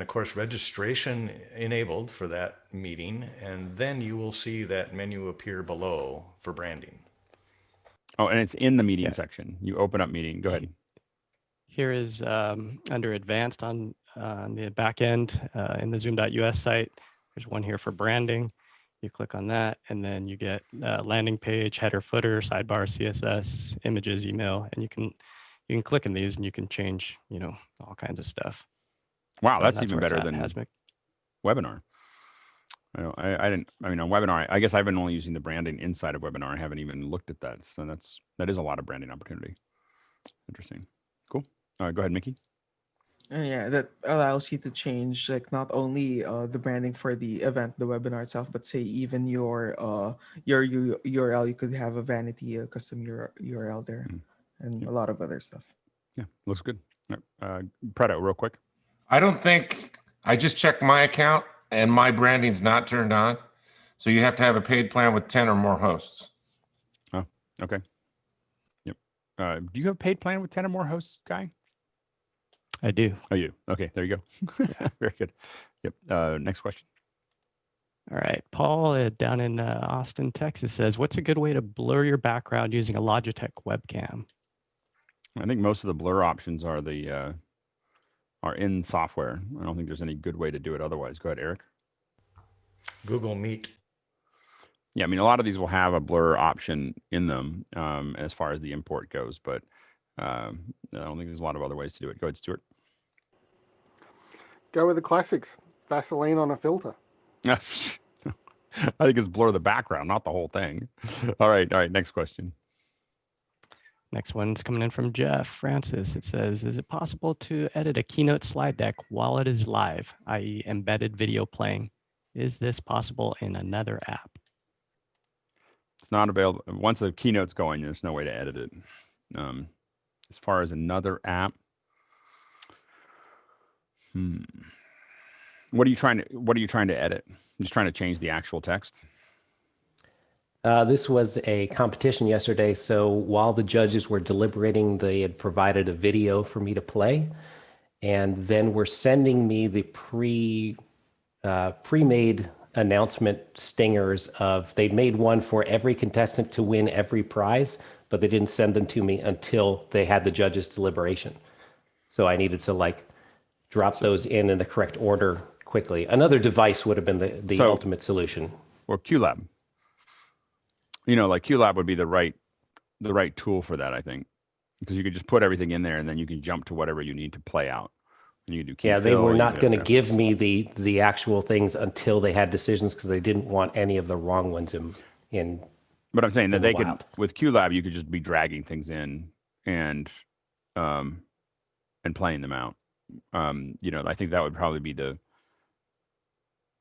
of course registration enabled for that meeting, and then you will see that menu appear below for branding. Oh, and it's in the meeting section. You open up meeting. Go ahead. Here is under advanced on the back end in the zoom.us site. There's one here for branding. You click on that, and then you get landing page, header, footer, sidebar, CSS, images, email, and you can click in these and you can change, all kinds of stuff. Wow, that's even better than webinar. On webinar, I guess I've been only using the branding inside of webinar. I haven't even looked at that. So that is a lot of branding opportunity. Interesting. Cool. All right, go ahead, Mickey. Yeah, that allows you to change not only the branding for the event, the webinar itself, but say even your URL. You could have a vanity, custom URL there, and a lot of other stuff. Yeah, looks good. All right. Preto, real quick. I don't think, I just checked my account and my branding's not turned on. So you have to have a paid plan with 10 or more hosts. Oh, okay. Yep. Do you have a paid plan with 10 or more hosts, Guy? I do. Oh, you do? Okay, there you go. Very good. Yep. Next question. All right. Paul down in Austin, Texas says, what's a good way to blur your background using a Logitech webcam? I think most of the blur options are are in software. I don't think there's any good way to do it otherwise. Go ahead, Eric. Google Meet. Yeah, I mean, a lot of these will have a blur option in them as far as the import goes, but I don't think there's a lot of other ways to do it. Go ahead, Stuart. Go with the classics. Vaseline on a filter. I think it's blur the background, not the whole thing. All right. Next question. Next one's coming in from Jeff Francis. It says, is it possible to edit a Keynote slide deck while it is live, i.e. embedded video playing? Is this possible in another app? It's not available. Once the Keynote's going, there's no way to edit it. As far as another app, what are you trying to edit? Just trying to change the actual text? This was a competition yesterday, so while the judges were deliberating, they had provided a video for me to play, and then were sending me the pre-made announcement stingers of, they'd made one for every contestant to win every prize, but they didn't send them to me until they had the judges' deliberation. So I needed to drop those in the correct order quickly. Another device would have been the ultimate solution. Or QLab. QLab would be the right tool for that, I think, because you could just put everything in there and then you can jump to whatever you need to play out. And you do they were not going to give me the actual things until they had decisions, because they didn't want any of the wrong ones in. But I'm saying that they could, with QLab, you could just be dragging things in and playing them out. I think that would probably be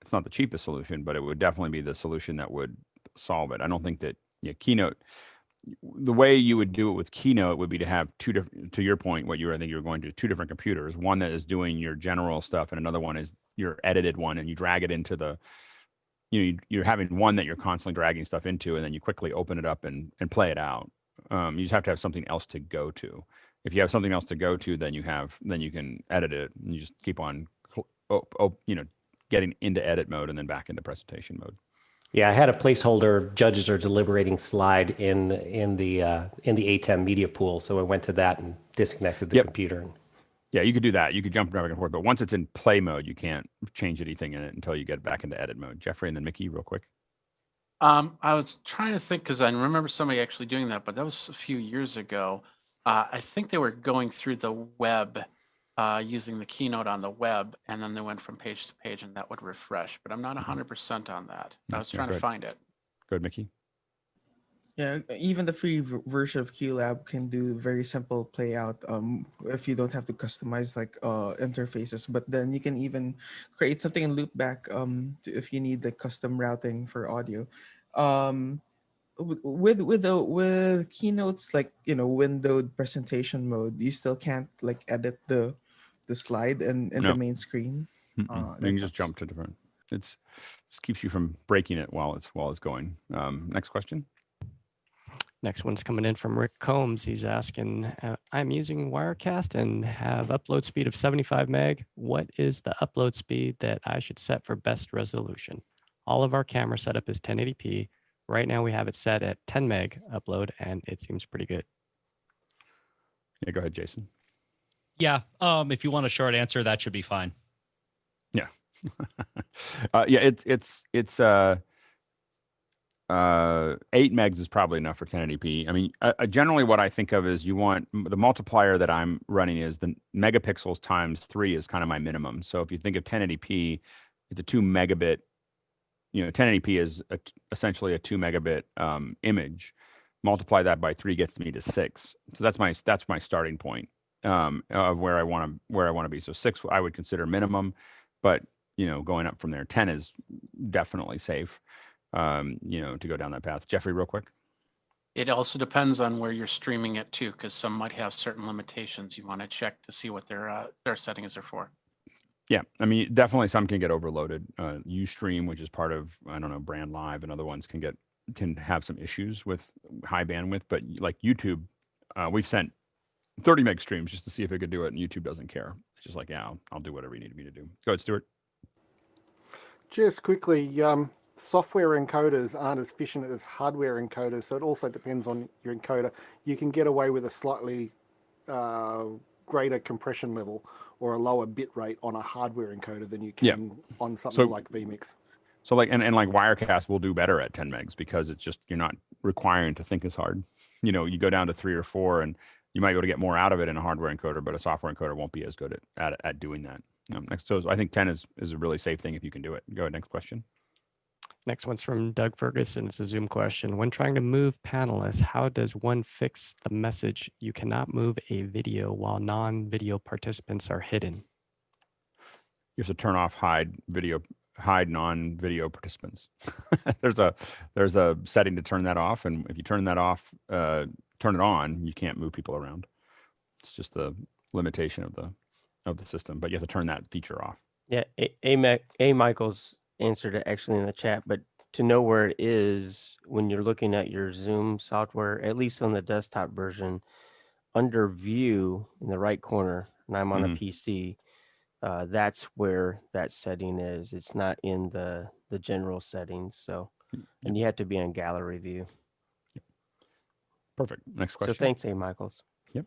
it's not the cheapest solution, but it would definitely be the solution that would solve it. I don't think that Keynote, the way you would do it with Keynote would be to have two different, to your point, I think you were going to two different computers, one that is doing your general stuff and another one is your edited one, and you drag it into you're having one that you're constantly dragging stuff into, and then you quickly open it up and play it out. You just have to have something else to go to. If you have something else to go to, then you can edit it, and you just keep on, getting into edit mode and then back into presentation mode. Yeah, I had a placeholder. Judges are deliberating slide in the ATEM media pool, so I went to that and disconnected the computer. Yeah, you could do that. You could jump back and forth, but once it's in play mode, you can't change anything in it until you get back into edit mode. Jeffrey and then Mickey, real quick. I was trying to think, because I remember somebody actually doing that, but that was a few years ago. I think they were going through the web, using the Keynote on the web, and then they went from page to page, and that would refresh. But I'm not 100% on that. I was trying to find it. Good, Mickey. Yeah, even the free version of QLab can do very simple playout if you don't have to customize interfaces. But then you can even create something in loopback if you need the custom routing for audio. With Keynotes, windowed presentation mode, you still can't edit the slide in the main screen. You can just jump to different. Just keeps you from breaking it while it's going. Next question. Next one's coming in from Rick Combs. He's asking, I'm using Wirecast and have upload speed of 75 meg. What is the upload speed that I should set for best resolution? All of our camera setup is 1080p. Right now we have it set at 10 meg upload, and it seems pretty good. Yeah, go ahead, Jason. Yeah, if you want a short answer, that should be fine. Yeah. It's 8 megs is probably enough for 1080p. I mean, generally what I think of is you want the multiplier that I'm running is the megapixels times 3 is kind of my minimum. So if you think of 1080p, it's a 2 megabit. 1080p is essentially a 2 megabit image. Multiply that by 3 gets me to 6. So that's my starting point of where I want to be. So 6 I would consider minimum, but going up from there, 10 is definitely safe. To go down that path. Jeffrey, real quick. It also depends on where you're streaming it to, because some might have certain limitations. You want to check to see what their settings are for. Yeah, I mean, definitely some can get overloaded. Ustream, which is part of, Brand Live, and other ones can have some issues with high bandwidth. But like YouTube, we've sent 30 meg streams just to see if it could do it, and YouTube doesn't care. It's just like, yeah, I'll do whatever you need me to do. Go ahead, Stuart. Just quickly, software encoders aren't as efficient as hardware encoders, so it also depends on your encoder. You can get away with a slightly greater compression level or a lower bit rate on a hardware encoder than you can on something like vMix. So like, and like Wirecast will do better at 10 megs because it's just, you're not requiring to think as hard. You know, you go down to 3 or 4 and you might be able to get more out of it in a hardware encoder, but a software encoder won't be as good at doing that. Next, so I think 10 is a really safe thing if you can do it. Go ahead, next question. Next one's from Doug Ferguson. It's a Zoom question. When trying to move panelists, how does one fix the message you cannot move a video while non-video participants are hidden? You have to turn off hide non-video participants. there's a setting to turn that off, and if you turn that off, turn it on, you can't move people around. It's just the limitation of the system, but you have to turn that feature off. Yeah, A. Michaels answered it actually in the chat, but to know where it is when you're looking at your Zoom software, at least on the desktop version, under View in the right corner, and I'm on a PC, that's where that setting is. It's not in the general settings. So, and you have to be in Gallery View. Perfect. Next question. So thanks, A. Michaels. Yep.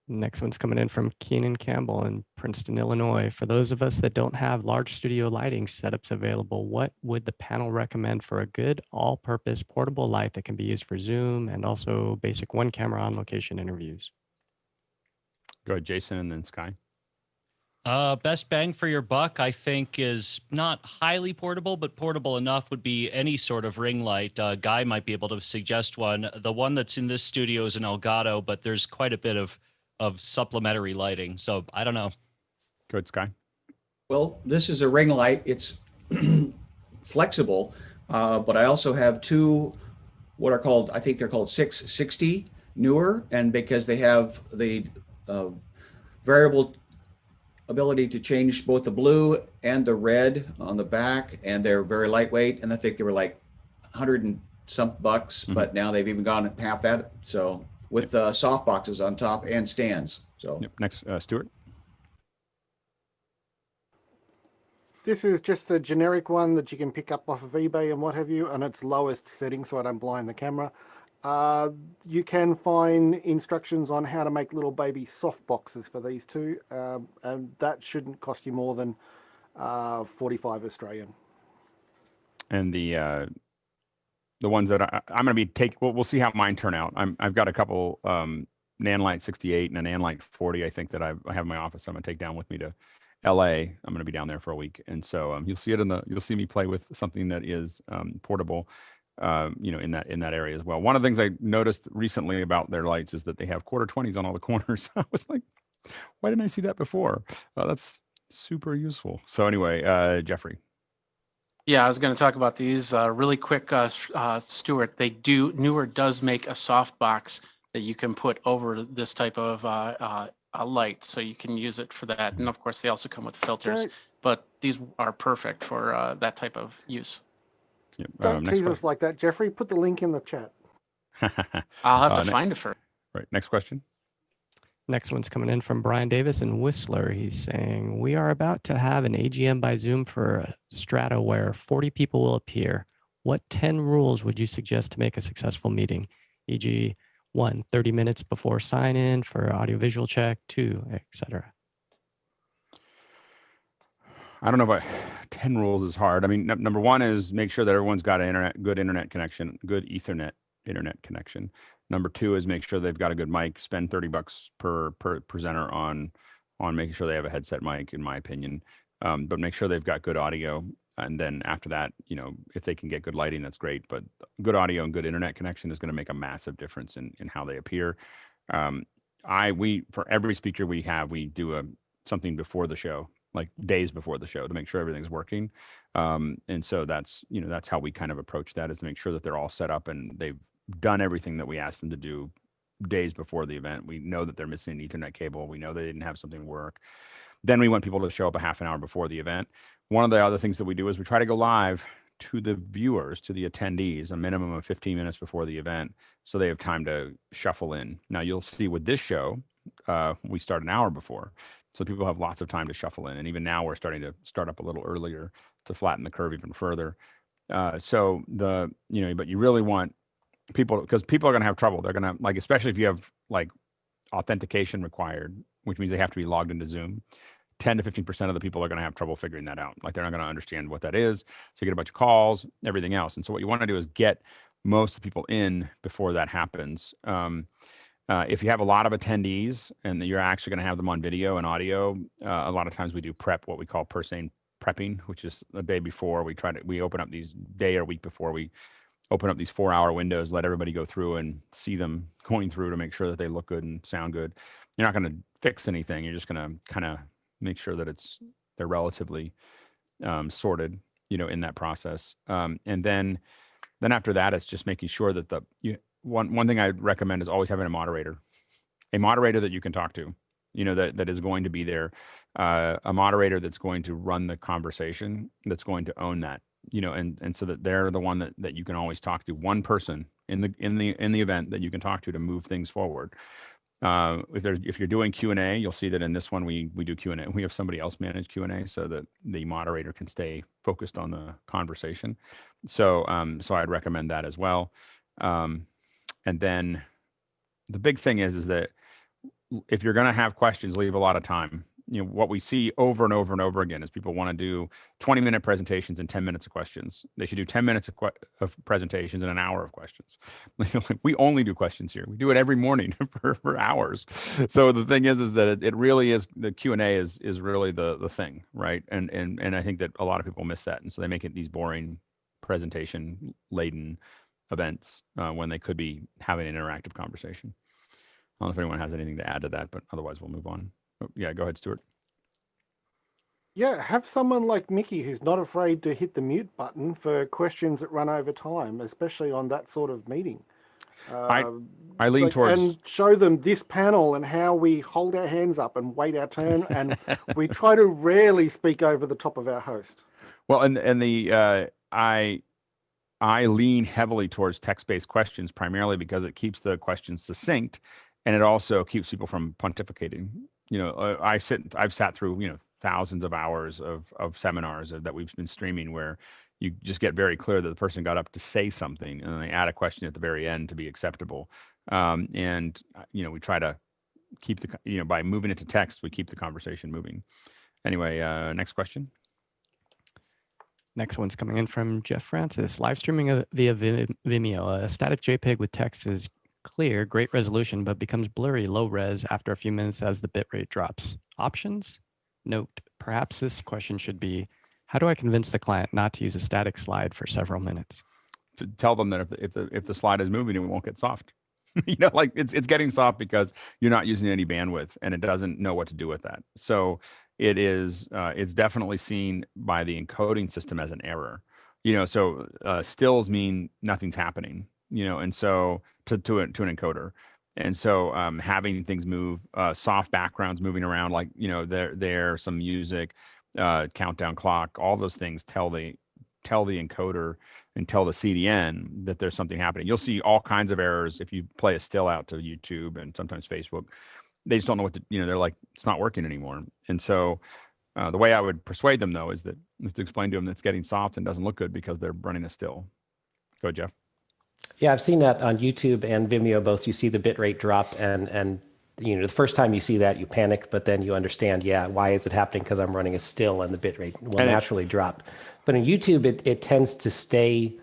Next one's coming in from Keenan Campbell in Princeton, Illinois. For those of us that don't have large studio lighting setups available, what would the panel recommend for a good all-purpose portable light that can be used for Zoom and also basic one camera on location interviews? Go ahead, Jason, and then Sky. Best bang for your buck, I think, is not highly portable, but portable enough would be any sort of ring light. Guy might be able to suggest one. The one that's in this studio is an Elgato, but there's quite a bit of supplementary lighting. So I don't know. Go ahead, Sky. Well, this is a ring light. It's flexible, but I also have two, what are called, I think they're called 660 newer, and because they have the variable ability to change both the blue and the red on the back, and they're very lightweight, and I think they were like 100 and some bucks, but now they've even gone half that. So with soft boxes on top and stands. So next, Stuart. This is just a generic one that you can pick up off of eBay and what have you, and it's lowest setting so I don't blind the camera. You can find instructions on how to make little baby soft boxes for these two, and that shouldn't cost you more than 45 Australian. And the ones that I'm going to be we'll see how mine turn out. I've got a couple Nanlite 68 and a Nanlite 40, I think, that I have in my office. I'm going to take down with me to LA. I'm going to be down there for a week, and so you'll see me play with something that is portable. You know, in that area as well. One of the things I noticed recently about their lights is that they have quarter 20s on all the corners. I was like, why didn't I see that before? That's super useful. So anyway, Jeffrey. Yeah, I was going to talk about these really quick, Stuart. Newer does make a soft box that you can put over this type of a light, so you can use it for that. And of course, they also come with filters, but these are perfect for that type of use. Yep. Don't tease us like that, Jeffrey. Put the link in the chat. I'll have to find it for. Right. Next question. Next one's coming in from Brian Davis in Whistler. He's saying, we are about to have an AGM by Zoom for Strata where 40 people will appear. What 10 rules would you suggest to make a successful meeting? E.g., 1, 30 minutes before sign-in for audiovisual check, 2, etc. I don't know about 10 rules is hard. I mean, number one is make sure that everyone's got an good internet connection, good Ethernet internet connection. Number 2 is make sure they've got a good mic. Spend $30 per presenter on making sure they have a headset mic, in my opinion. But make sure they've got good audio. And then after that, you know, if they can get good lighting, that's great. But good audio and good internet connection is going to make a massive difference in how they appear. For every speaker we have, we do something before the show, like days before the show, to make sure everything's working. And so that's how we kind of approach that, is to make sure that they're all set up and they've done everything that we asked them to do days before the event. We know that they're missing an Ethernet cable. We know they didn't have something work. Then we want people to show up a half an hour before the event. One of the other things that we do is we try to go live to the viewers, to the attendees, a minimum of 15 minutes before the event, so they have time to shuffle in. Now you'll see with this show, we start an hour before, so people have lots of time to shuffle in. And even now we're starting to start up a little earlier to flatten the curve even further. So but you really want people, because people are going to have trouble. They're going to, like, especially if you have like authentication required, which means they have to be logged into Zoom. 10 to 15% of the people are going to have trouble figuring that out. Like, they're not going to understand what that is. So you get a bunch of calls, everything else. And so what you want to do is get most of the people in before that happens. If you have a lot of attendees and you're actually going to have them on video and audio, a lot of times we do prep, what we call per se prepping, which is the day before. We open up these day or week before, we open up these 4-hour windows, let everybody go through and see them going through to make sure that they look good and sound good. You're not going to fix anything. You're just going to kind of make sure that they're relatively sorted, in that process. And then after that, it's just making sure that one thing I recommend is always having a moderator that you can talk to, that is going to be there, a moderator that's going to run the conversation, that's going to own that, and so that they're the one that you can always talk to, one person in the event that you can talk to move things forward. If you're doing Q&A, you'll see that in this one we do Q&A. We have somebody else manage Q&A so that the moderator can stay focused on the conversation. So I'd recommend that as well. And then the big thing is that if you're going to have questions, leave a lot of time. What we see over and over and over again is people want to do 20-minute presentations and 10 minutes of questions. They should do 10 minutes of presentations and an hour of questions. We only do questions here. We do it every morning for hours. So the thing is that it really is, the Q&A is really the thing, right? And I think that a lot of people miss that. And so they make it these boring presentation laden events when they could be having an interactive conversation. I don't know if anyone has anything to add to that, but otherwise we'll move on. Oh, yeah, go ahead, Stuart. Yeah, have someone like Mickey who's not afraid to hit the mute button for questions that run over time, especially on that sort of meeting. I lean towards... And show them this panel and how we hold our hands up and wait our turn, and we try to rarely speak over the top of our host. Well, I lean heavily towards text-based questions, primarily because it keeps the questions succinct, and it also keeps people from pontificating. I've sat through, thousands of hours of seminars that we've been streaming where you just get very clear that the person got up to say something and then they add a question at the very end to be acceptable. We try to keep by moving it to text, we keep the conversation moving. Anyway, next question. Next one's coming in from Jeff Francis. Live streaming via Vimeo. A static JPEG with text is clear, great resolution, but becomes blurry, low res after a few minutes as the bitrate drops. Options? Note, perhaps this question should be, how do I convince the client not to use a static slide for several minutes? To tell them that if the slide is moving, it won't get soft. It's getting soft because you're not using any bandwidth and it doesn't know what to do with that. So it's definitely seen by the encoding system as an error. So stills mean nothing's happening, and so to an encoder. And so having things move, soft backgrounds moving around, like, there some music, countdown clock, all those things tell the encoder and tell the CDN that there's something happening. You'll see all kinds of errors if you play a still out to YouTube and sometimes Facebook. They just don't know what to, they're like, it's not working anymore. And so the way I would persuade them, though, is to explain to them that it's getting soft and doesn't look good because they're running a still. Go ahead, Jeff. Yeah, I've seen that on YouTube and Vimeo both. You see the bitrate drop, and the first time you see that, you panic, but then you understand, why is it happening? Because I'm running a still and the bitrate will naturally drop. But in YouTube, it tends to stay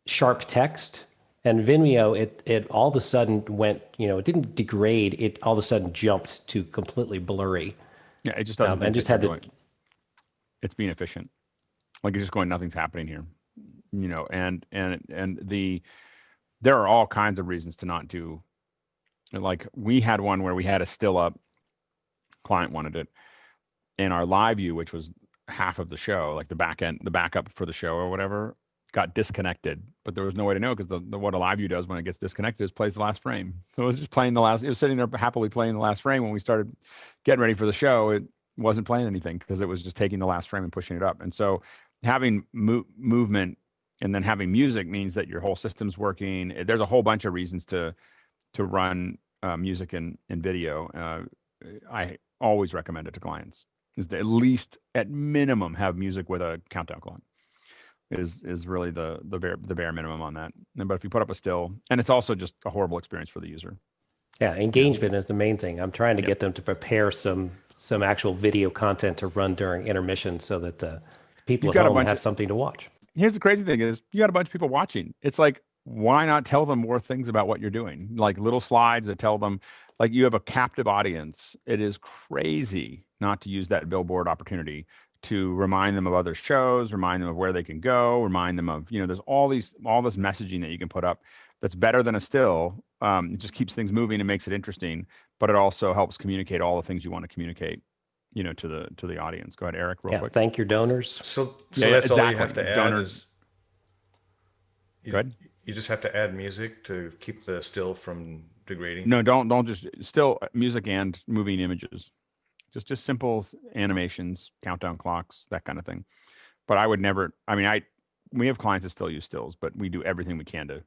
sharp text, and Vimeo, it all of a sudden went, it didn't degrade, it all of a sudden jumped to completely blurry. Yeah, it just doesn't. And just had to. It's being efficient. Like, it's just going, nothing's happening here. There are all kinds of reasons to not do. Like, we had one where we had a still up, client wanted it, and our live view, which was half of the show, like the backup for the show or whatever, got disconnected. But there was no way to know, because what a live view does when it gets disconnected is plays the last frame. So it was just playing it was sitting there happily playing the last frame. When we started getting ready for the show, it wasn't playing anything because it was just taking the last frame and pushing it up. And so having movement and then having music means that your whole system's working. There's a whole bunch of reasons to run music in video. I always recommend it to clients, is to at least at minimum have music with a countdown clock. Is really the bare minimum on that. But if you put up a still, and it's also just a horrible experience for the user. Yeah, engagement is the main thing. I'm trying to get them to prepare some actual video content to run during intermission so that the people at home have something to watch. Here's the crazy thing is you got a bunch of people watching. It's like, why not tell them more things about what you're doing? Like little slides that tell them, like, you have a captive audience. It is crazy not to use that billboard opportunity to remind them of other shows, remind them of where they can go, remind them of, there's all this messaging that you can put up that's better than a still. It just keeps things moving and makes it interesting, but it also helps communicate all the things you want to communicate, to the audience. Go ahead, Eric, real quick. Thank your donors. So yeah, that's exactly. all you have to add. Donors. Go ahead. You just have to add music to keep the still from degrading. No, don't just still music and moving images. Just simple animations, countdown clocks, that kind of thing. But I would never. I mean, we have clients that still use stills, but we do everything we can to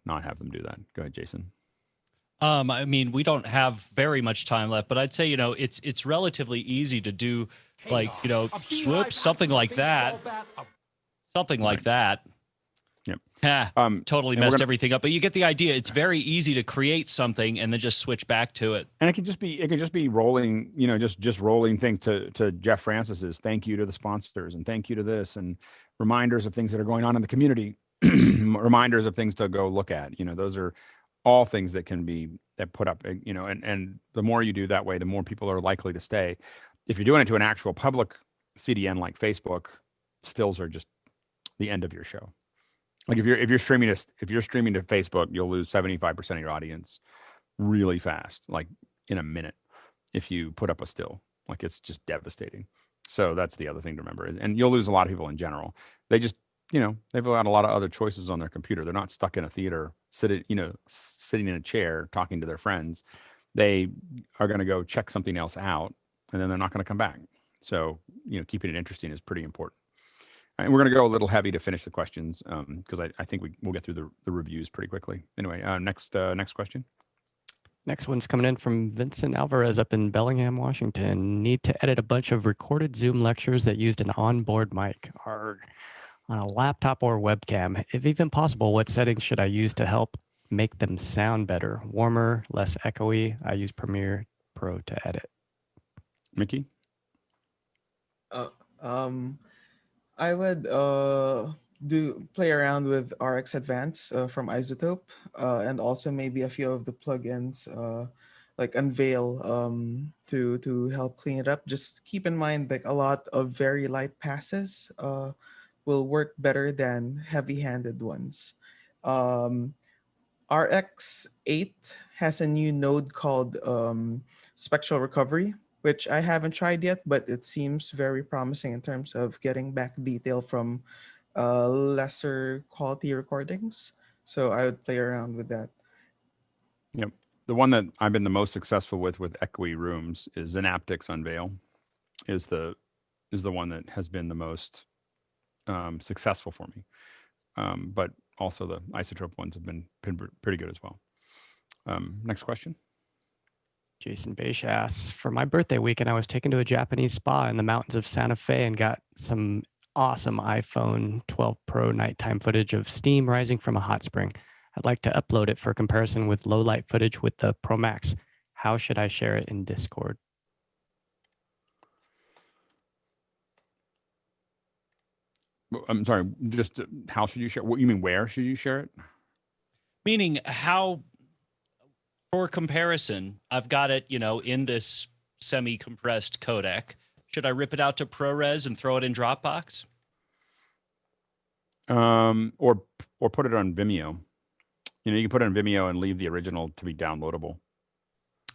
not have them do that. Go ahead, Jason. I mean, we don't have very much time left, but I'd say, it's relatively easy to do, like, swoop, something like that. Something like that. Yep. Totally messed everything up, but you get the idea. It's very easy to create something and then just switch back to it. And it can just be rolling, just rolling things to Jeff Francis's thank you to the sponsors and thank you to this, and reminders of things that are going on in the community, reminders of things to go look at. Those are all things that can be put up, and the more you do that way, the more people are likely to stay. If you're doing it to an actual public CDN like Facebook, stills are just the end of your show. Like if you're streaming to Facebook, you'll lose 75% of your audience really fast, like in a minute, if you put up a still. Like, it's just devastating. So that's the other thing to remember. And you'll lose a lot of people in general. They just, they've got a lot of other choices on their computer. They're not stuck in a theater, sitting in a chair talking to their friends. They are going to go check something else out, and then they're not going to come back. So, keeping it interesting is pretty important. And we're going to go a little heavy to finish the questions, because I think we'll get through the reviews pretty quickly. Anyway, next question. Next one's coming in from Vincent Alvarez up in Bellingham, Washington. Need to edit a bunch of recorded Zoom lectures that used an onboard mic on a laptop or webcam. If even possible, what settings should I use to help make them sound better? Warmer, less echoey? I use Premiere Pro to edit. Mickey? I would play around with RX Advance from Isotope, and also maybe a few of the plugins like Unveil to help clean it up. Just keep in mind, like, a lot of very light passes will work better than heavy-handed ones. RX 8 has a new node called Spectral Recovery, which I haven't tried yet, but it seems very promising in terms of getting back detail from lesser quality recordings. So I would play around with that. Yep. The one that I've been the most successful with echoey rooms is Synaptics Unveil, is the one that has been the most successful for me. But also the Isotope ones have been pretty good as well. Next question. Jason Beish asks, for my birthday weekend, I was taken to a Japanese spa in the mountains of Santa Fe and got some awesome iPhone 12 Pro nighttime footage of steam rising from a hot spring. I'd like to upload it for comparison with low light footage with the Pro Max. How should I share it in Discord? I'm sorry, just how should you share? What you mean, where should you share it? Meaning how, for comparison, I've got it, in this semi-compressed codec. Should I rip it out to ProRes and throw it in Dropbox? Or put it on Vimeo. You can put it on Vimeo and leave the original to be downloadable.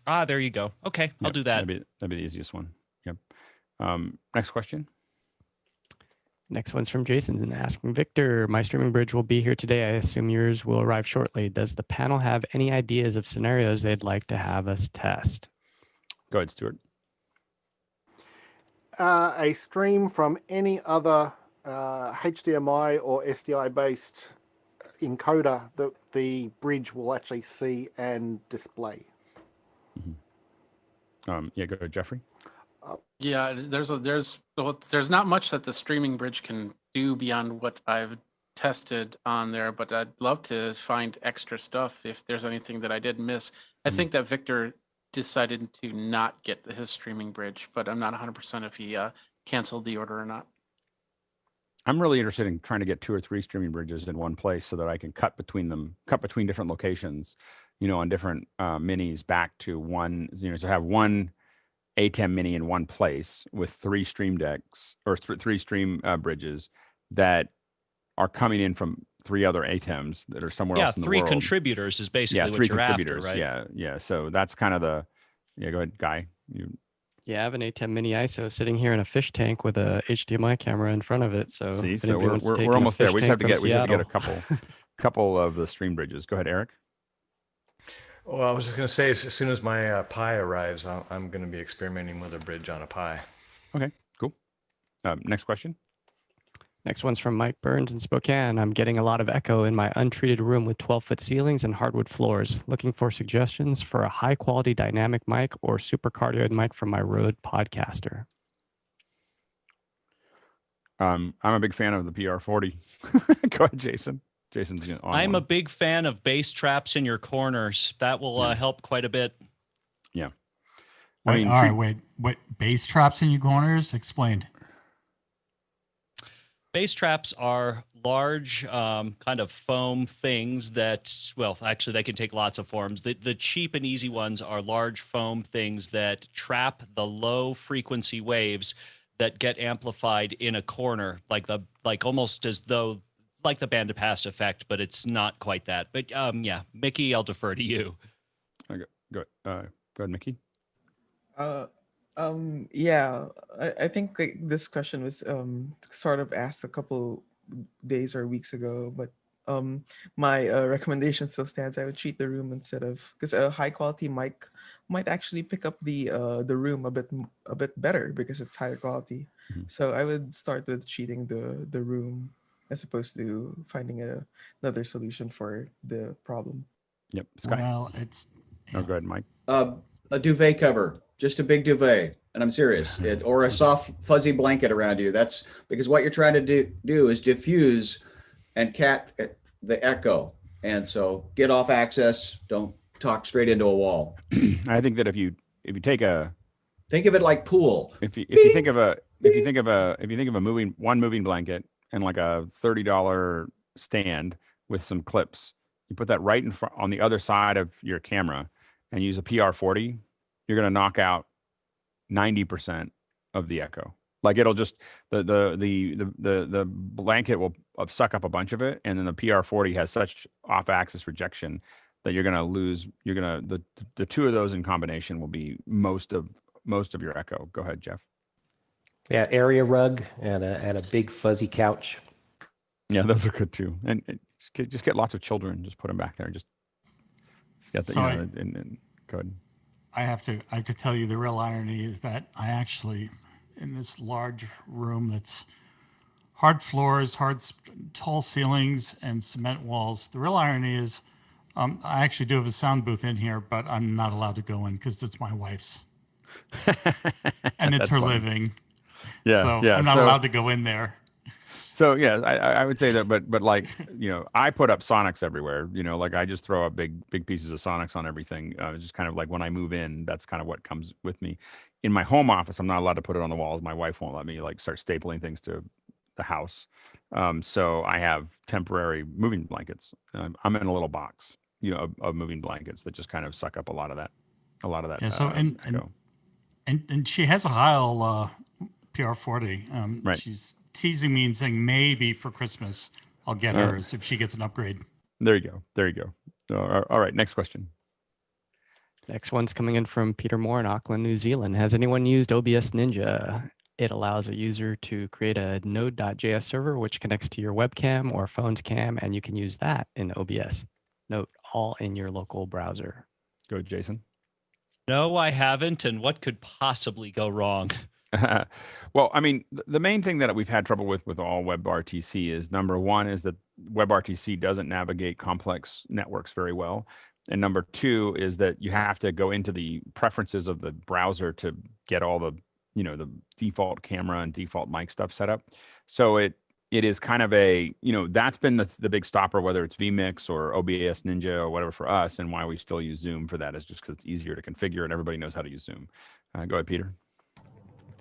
Ah, there you go. Okay, I'll do that. That'd be the easiest one. Yep. Next question. Next one's from Jason and asking, Victor, my streaming bridge will be here today. I assume yours will arrive shortly. Does the panel have any ideas of scenarios they'd like to have us test? Go ahead, Stuart. a stream from any other HDMI or SDI based encoder that the bridge will actually see and display. Yeah, go to Jeffrey. Yeah, there's not much that the streaming bridge can do beyond what I've tested on there, but I'd love to find extra stuff if there's anything that I did miss. I think that Victor decided to not get his streaming bridge, but I'm not 100% if he canceled the order or not. I'm really interested in trying to get 2 or 3 streaming bridges in one place so that I can cut between different locations, on different minis back to one, so have one ATEM mini in one place with 3 stream decks or 3 stream bridges that are coming in from 3 other ATEMs that are somewhere else in the world. 3 contributors is basically what 3 you're contributors, after, right? Yeah. So that's kind of the, go ahead, Guy. Yeah, I have an ATEM mini ISO sitting here in a fish tank with a HDMI camera in front of it. So see, if so anybody wants to take we're in a almost there. fish We just have tank to get from a couple of the stream bridges. Go ahead, Eric. Well, I was just going to say, as soon as my Pi arrives, I'm going to be experimenting with a bridge on a Pi. Okay, cool. Next question. Next one's from Mike Burns in Spokane. I'm getting a lot of echo in my untreated room with 12-foot ceilings and hardwood floors. Looking for suggestions for a high-quality dynamic mic or super-cardioid mic from my Rode Podcaster. I'm a big fan of the PR40. Go ahead, Jason. Jason's on I'm one. a big fan of bass traps in your corners. That will help quite a bit. Yeah. Wait, all right, wait. Bass traps in your corners? Explained. Bass traps are large kind of foam things that, well, actually they can take lots of forms. The cheap and easy ones are large foam things that trap the low frequency waves that get amplified in a corner, like almost as though like the band pass effect, but it's not quite that. But yeah, Mickey, I'll defer to you. Okay, go ahead, Mickey. Yeah, I think like this question was sort of asked a couple days or weeks ago, but my recommendation still stands. I would treat the room instead of, because a high quality mic might actually pick up the room a bit better because it's higher quality. So I would start with treating the room as opposed to finding another solution for the problem. Yep, Sky. Well, it's. Oh, go ahead, Mike. A duvet cover, just a big duvet, and I'm serious, or a soft fuzzy blanket around you. That's because what you're trying to do is diffuse and cap the echo. And so get off access, don't talk straight into a wall. I think that if you think of it like pool. If you think of a moving blanket and like a $30 stand with some clips, you put that right in front on the other side of your camera and use a PR40, you're going to knock out 90% of the echo. Like it'll just the blanket will suck up a bunch of it, and then the PR40 has such off-axis rejection that you're going to lose. The two of those in combination will be most of your echo. Go ahead, Jeff. Yeah, area rug and a big fuzzy couch. Yeah, those are good too. And just get lots of children. Just put them back there. Just get the, and go ahead. I have to tell you, the real irony is that I actually, in this large room that's hard floors, tall ceilings, and cement walls, the real irony is I actually do have a sound booth in here, but I'm not allowed to go in because it's my wife's. And it's her living. Yeah, so yeah. I'm not allowed to go in there. So yeah, I would say that, but like, I put up Sonics everywhere, like I just throw up big pieces of Sonics on everything. It's just kind of like when I move in, that's kind of what comes with me. In my home office, I'm not allowed to put it on the walls. My wife won't let me like start stapling things to the house. So I have temporary moving blankets. I'm in a little box, of moving blankets that just kind of suck up a lot of that. Yeah. So and she has a Heil PR40. Right. She's teasing me and saying maybe for Christmas I'll get hers if she gets an upgrade. There you go. All right, next question. Next one's coming in from Peter Moore in Auckland, New Zealand. Has anyone used OBS Ninja? It allows a user to create a node.js server which connects to your webcam or phone's cam, and you can use that in OBS. Note, all in your local browser. Go, Jason. No, I haven't. And what could possibly go wrong? Well, I mean, the main thing that we've had trouble with all WebRTC is, number one, is that WebRTC doesn't navigate complex networks very well. And number two is that you have to go into the preferences of the browser to get all the, the default camera and default mic stuff set up. So it is kind of a, that's been the big stopper, whether it's vMix or OBS Ninja or whatever for us, and why we still use Zoom for that is just because it's easier to configure and everybody knows how to use Zoom. Go ahead, Peter.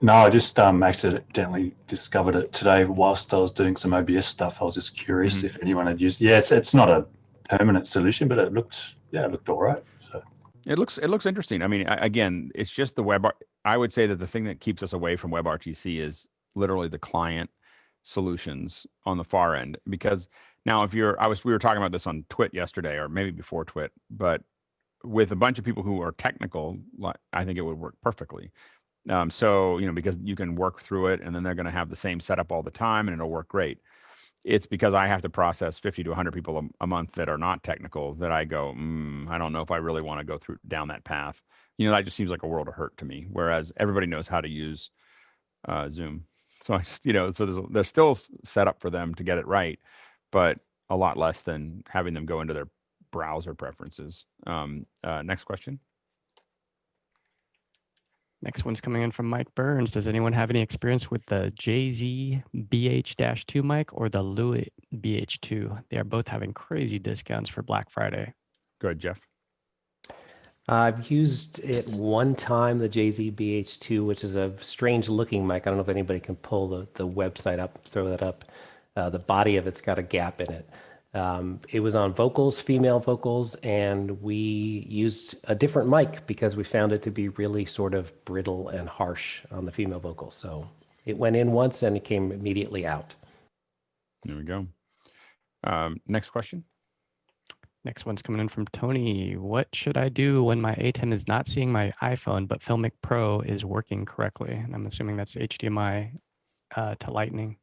No, I just accidentally discovered it today whilst I was doing some OBS stuff. I was just curious if anyone had used. Yeah, it's not a permanent solution, but it looked all right. So it looks interesting. I mean, again, it's just the web. I would say that the thing that keeps us away from WebRTC is literally the client solutions on the far end. Because now, we were talking about this on TWIT yesterday, or maybe before TWIT, but with a bunch of people who are technical, I think it would work perfectly. So, because you can work through it and then they're going to have the same setup all the time and it'll work great. It's because I have to process 50 to 100 people a month that are not technical that I go, I don't know if I really want to go down that path. That just seems like a world of hurt to me. Whereas everybody knows how to use Zoom. So I just, so there's still set up for them to get it right, but a lot less than having them go into their browser preferences. Next question. Next one's coming in from Mike Burns. Does anyone have any experience with the JZ BH-2 mic or the Lewitt BH-2? They are both having crazy discounts for Black Friday. Go ahead, Jeff. I've used it one time, the JZ BH-2, which is a strange looking mic. I don't know if anybody can pull the website up, throw that up. The body of it's got a gap in it. It was on vocals, female vocals, and we used a different mic because we found it to be really sort of brittle and harsh on the female vocals. So it went in once and it came immediately out. There we go. Next question. Next one's coming in from Tony. What should I do when my ATEM is not seeing my iPhone, but Filmic Pro is working correctly? And I'm assuming that's HDMI to Lightning.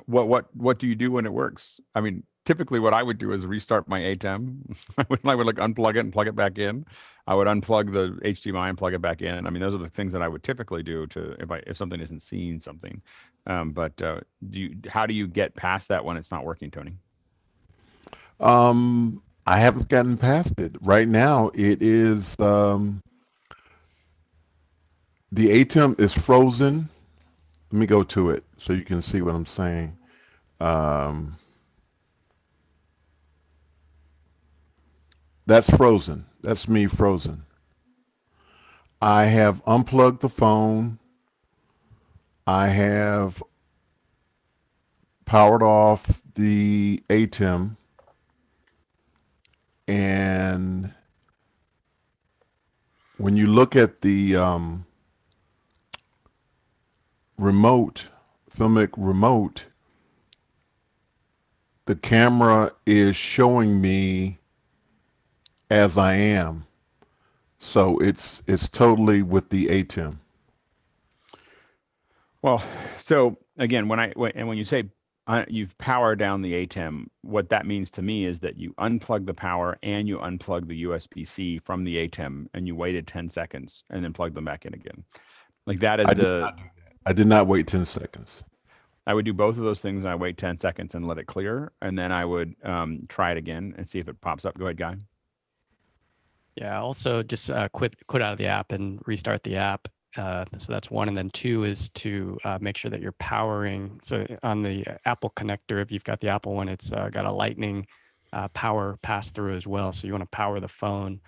What do you do when it works? I mean, typically what I would do is restart my ATEM. I would like unplug it and plug it back in. I would unplug the HDMI and plug it back in. I mean, those are the things that I would typically do if something isn't seeing something. But how do you get past that when it's not working, Tony? I haven't gotten past it. Right now, it is the ATEM is frozen. Let me go to it so you can see what I'm saying. That's frozen. That's me frozen. I have unplugged the phone. I have powered off the ATEM. And when you look at the remote, Filmic remote, the camera is showing me as I am. So it's totally with the ATEM. Well, so again, when you say you've powered down the ATEM, what that means to me is that you unplug the power and you unplug the USB-C from the ATEM and you waited 10 seconds and then plug them back in again. Like that is I did not wait 10 seconds. I would do both of those things. And I wait 10 seconds and let it clear. And then I would try it again and see if it pops up. Go ahead, Guy. Yeah, also just quit out of the app and restart the app. So that's one. And then two is to make sure that you're powering. So on the Apple connector, if you've got the Apple one, it's got a lightning power pass through as well. So you want to power the phone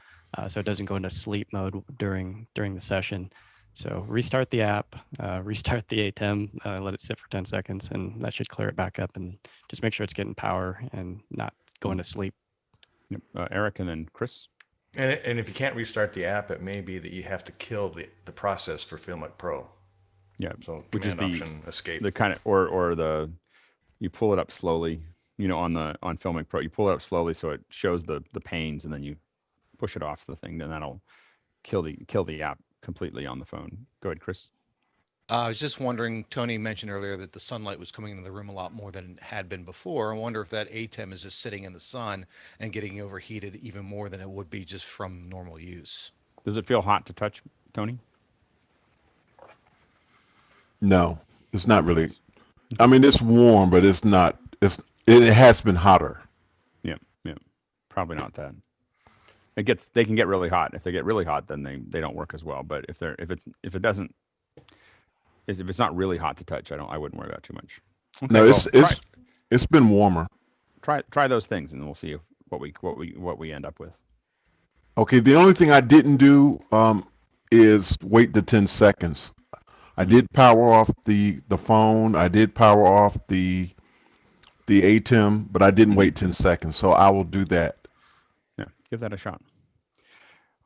so it doesn't go into sleep mode during the session. So restart the app, restart the ATEM, let it sit for 10 seconds, and that should clear it back up. And just make sure it's getting power and not going to sleep. Yep. Eric and then Chris. And if you can't restart the app, it may be that you have to kill the process for Filmic Pro. Yeah, so which is option escape. The kind of or you pull it up slowly. On Filmic Pro, you pull it up slowly so it shows the panes, and then you push it off the thing. Then that'll kill the app completely on the phone. Go ahead, Chris. I was just wondering, Tony mentioned earlier that the sunlight was coming into the room a lot more than it had been before. I wonder if that ATEM is just sitting in the sun and getting overheated even more than it would be just from normal use. Does it feel hot to touch, Tony? No, it's not really. I mean, it's warm, but it's not. It has been hotter. Yeah, probably not that. They can get really hot. If they get really hot, then they don't work as well. But if it's not really hot to touch, I wouldn't worry about it too much. Okay, no, it's been warmer. Try those things, and we'll see what we end up with. Okay, the only thing I didn't do is wait the 10 seconds. I did power off the phone. I did power off the ATEM, but I didn't wait 10 seconds. So I will do that. Yeah, give that a shot.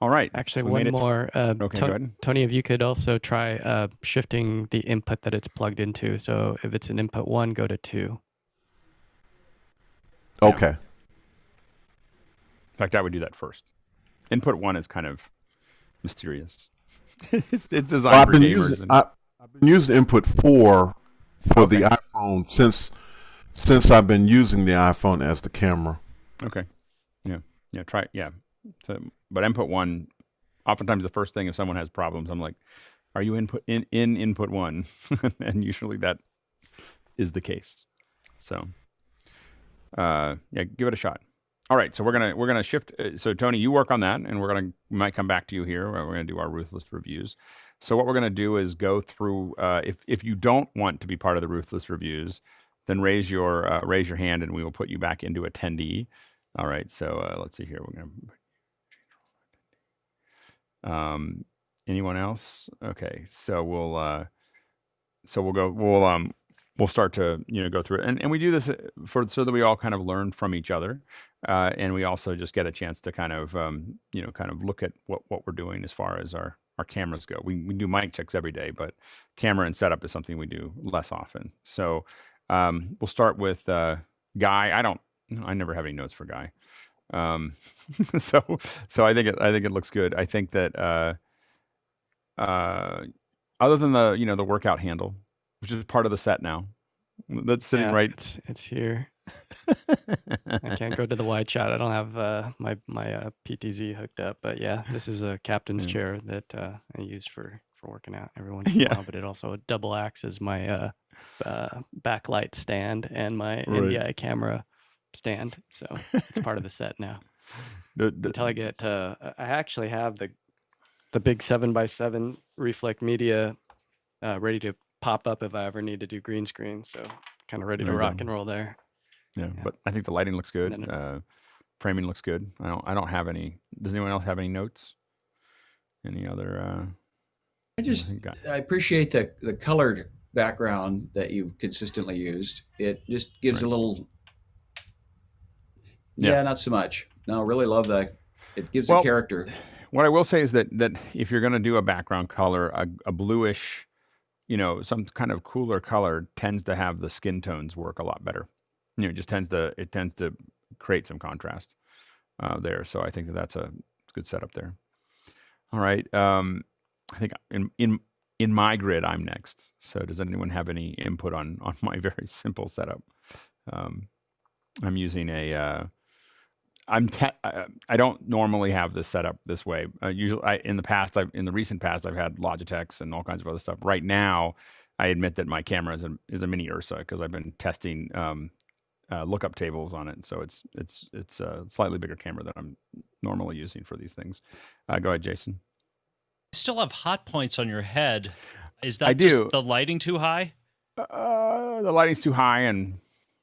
All right. Actually, so one more. Okay, go ahead. Tony, if you could also try shifting the input that it's plugged into. So if it's an input 1, go to 2. Okay. Yeah. In fact, I would do that first. Input 1 is kind of mysterious. it's designed for gamers. I've been using input 4 for the iPhone since I've been using the iPhone as the camera. Okay. Yeah. Try. Yeah. So, but input 1, oftentimes the first thing if someone has problems, I'm like, "Are you in input 1?" And usually that is the case. So, yeah, give it a shot. All right, so we're gonna shift. So Tony, you work on that, and might come back to you here. We're gonna do our Ruthless reviews. So what we're gonna do is go through. If you don't want to be part of the Ruthless reviews, then raise your hand, and we will put you back into attendee. All right. So let's see here. We're gonna. Anyone else? Okay. So we'll start to go through it, and we do this so that we all kind of learn from each other, and we also just get a chance to kind of look at what we're doing as far as our cameras go. We do mic checks every day, but camera and setup is something we do less often. So we'll start with Guy. I never have any notes for Guy. So I think it looks good. I think that other than the workout handle, which is part of the set now, that's sitting right. It's here. I can't go to the wide shot. I don't have my PTZ hooked up, but yeah, this is a captain's chair that I use for working out every once in a while. But it also double acts as my backlight stand and my NDI camera stand. So it's part of the set now. Until I get I actually have the big 7x7 Reflect Media ready to pop up if I ever need to do green screen. So kind of ready to rock and roll there. Yeah, but I think the lighting looks good. Framing looks good. I don't have any. Does anyone else have any notes? Any other? I appreciate the colored background that you've consistently used. It just gives a little. Yeah, not so much. No, really love that. It gives a character. What I will say is that if you're going to do a background color, a bluish, some kind of cooler color tends to have the skin tones work a lot better. It just tends to create some contrast there. So I think that's a good setup there. All right. I think in my grid, I'm next. So does anyone have any input on my very simple setup? I'm using I don't normally have this set up this way. Usually, in the recent past, I've had Logitechs and all kinds of other stuff. Right now, I admit that my camera is a mini Ursa because I've been testing lookup tables on it. So it's a slightly bigger camera than I'm normally using for these things. Go ahead, Jason. You still have hot points on your head. Is that just the lighting too high? The lighting's too high and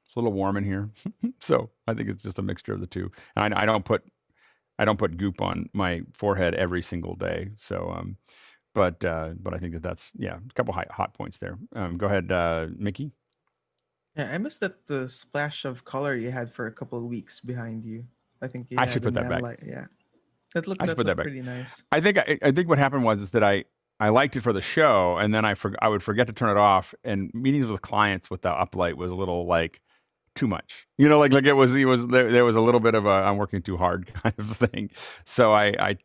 it's a little warm in here. So I think it's just a mixture of the two. And I don't put goop on my forehead every single day. So, but I think that's a couple hot points there. Go ahead, Mickey. Yeah, I missed the splash of color you had for a couple of weeks behind you. I think you I should put that back. Yeah, that looked pretty nice. I think what happened was that I liked it for the show, and then I would forget to turn it off. And meetings with clients with the uplight was a little like too much, like it was there was a little bit of a I'm working too hard kind of thing. So I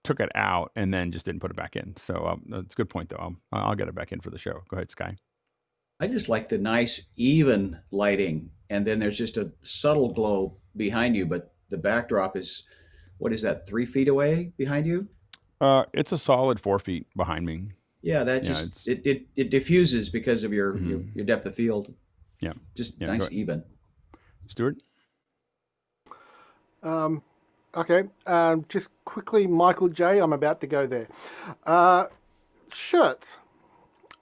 took it out and then just didn't put it back in. So it's a good point though. I'll get it back in for the show. Go ahead, Sky. I just like the nice even lighting, and then there's just a subtle glow behind you, but the backdrop is, what is that, 3 feet away behind you? It's a solid 4 feet behind me. Yeah, that just it diffuses because of your depth of field. Yeah, just nice even. Stuart. Okay, just quickly, Michael J. I'm about to go there. Shirts.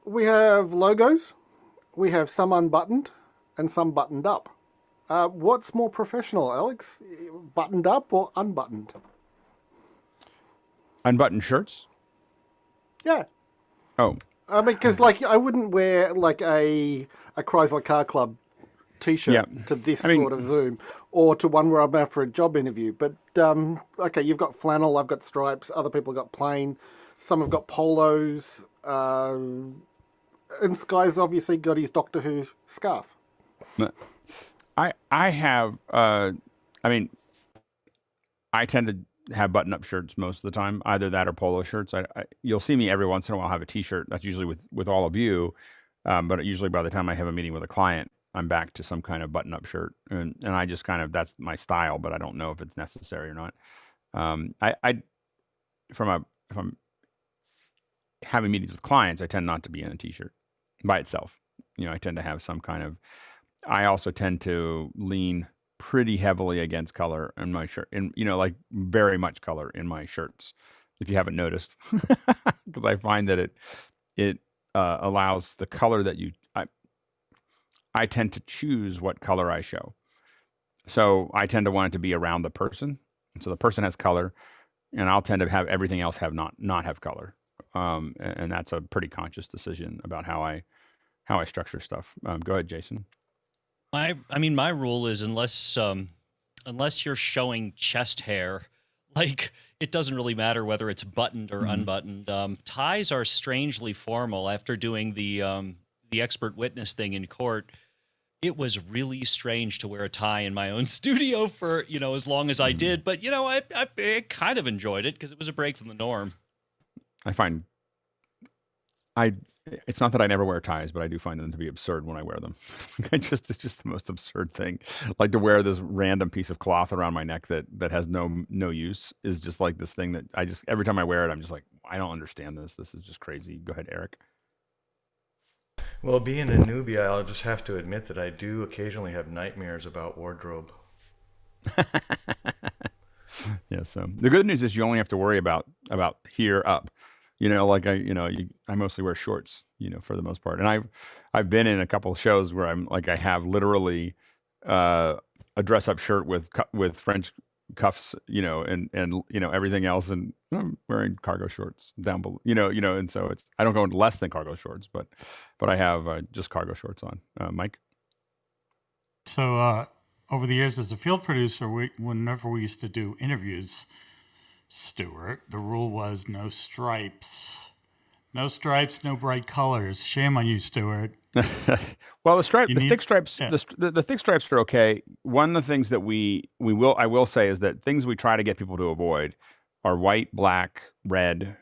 We have logos. We have some unbuttoned and some buttoned up. What's more professional, Alex? Buttoned up or unbuttoned? Unbuttoned shirts? Yeah. Oh. I mean, because like I wouldn't wear like a Chrysler Car Club T-shirt to this sort of Zoom, or to one where I'm out for a job interview. But okay, you've got flannel, I've got stripes, other people have got plain, some have got polos, and Sky's obviously got his Doctor Who scarf. I have I mean, I tend to have button-up shirts most of the time, either that or polo shirts. You'll see me every once in a while have a T-shirt. That's usually with all of you, but usually by the time I have a meeting with a client, I'm back to some kind of button-up shirt, and I just kind of, that's my style, but I don't know if it's necessary or not. If I'm having meetings with clients, I tend not to be in a T-shirt by itself. You know, I tend to have some kind of. I also tend to lean pretty heavily against color in my shirt, and like very much color in my shirts. If you haven't noticed, because I find that it allows the color that I tend to choose what color I show. So I tend to want it to be around the person. And so the person has color, and I'll tend to have everything else have not have color. And that's a pretty conscious decision about how I structure stuff. Go ahead, Jason. I mean, my rule is unless you're showing chest hair, like it doesn't really matter whether it's buttoned or unbuttoned. Ties are strangely formal. After doing the expert witness thing in court, it was really strange to wear a tie in my own studio for as long as I did. But I kind of enjoyed it because it was a break from the norm. It's not that I never wear ties, but I do find them to be absurd when I wear them. It's just the most absurd thing. Like to wear this random piece of cloth around my neck that has no use is just like this thing that I just, every time I wear it, I'm just like, I don't understand this. This is just crazy. Go ahead, Eric. Well, being a newbie, I'll just have to admit that I do occasionally have nightmares about wardrobe. Yeah. So the good news is you only have to worry about here up. Like I mostly wear shorts, for the most part. And I've been in a couple of shows where I'm like, I have literally a dress up shirt with French cuffs, and everything else. And I'm wearing cargo shorts down below, and so I don't go into less than cargo shorts, but I have just cargo shorts on. Mike. So over the years as a field producer, whenever we used to do interviews, Stuart, the rule was no stripes. No stripes, no bright colors. Shame on you, Stuart. Well, the thick stripes, yeah. the thick stripes are okay. One of the things that I will say is that things we try to get people to avoid are white, black, red,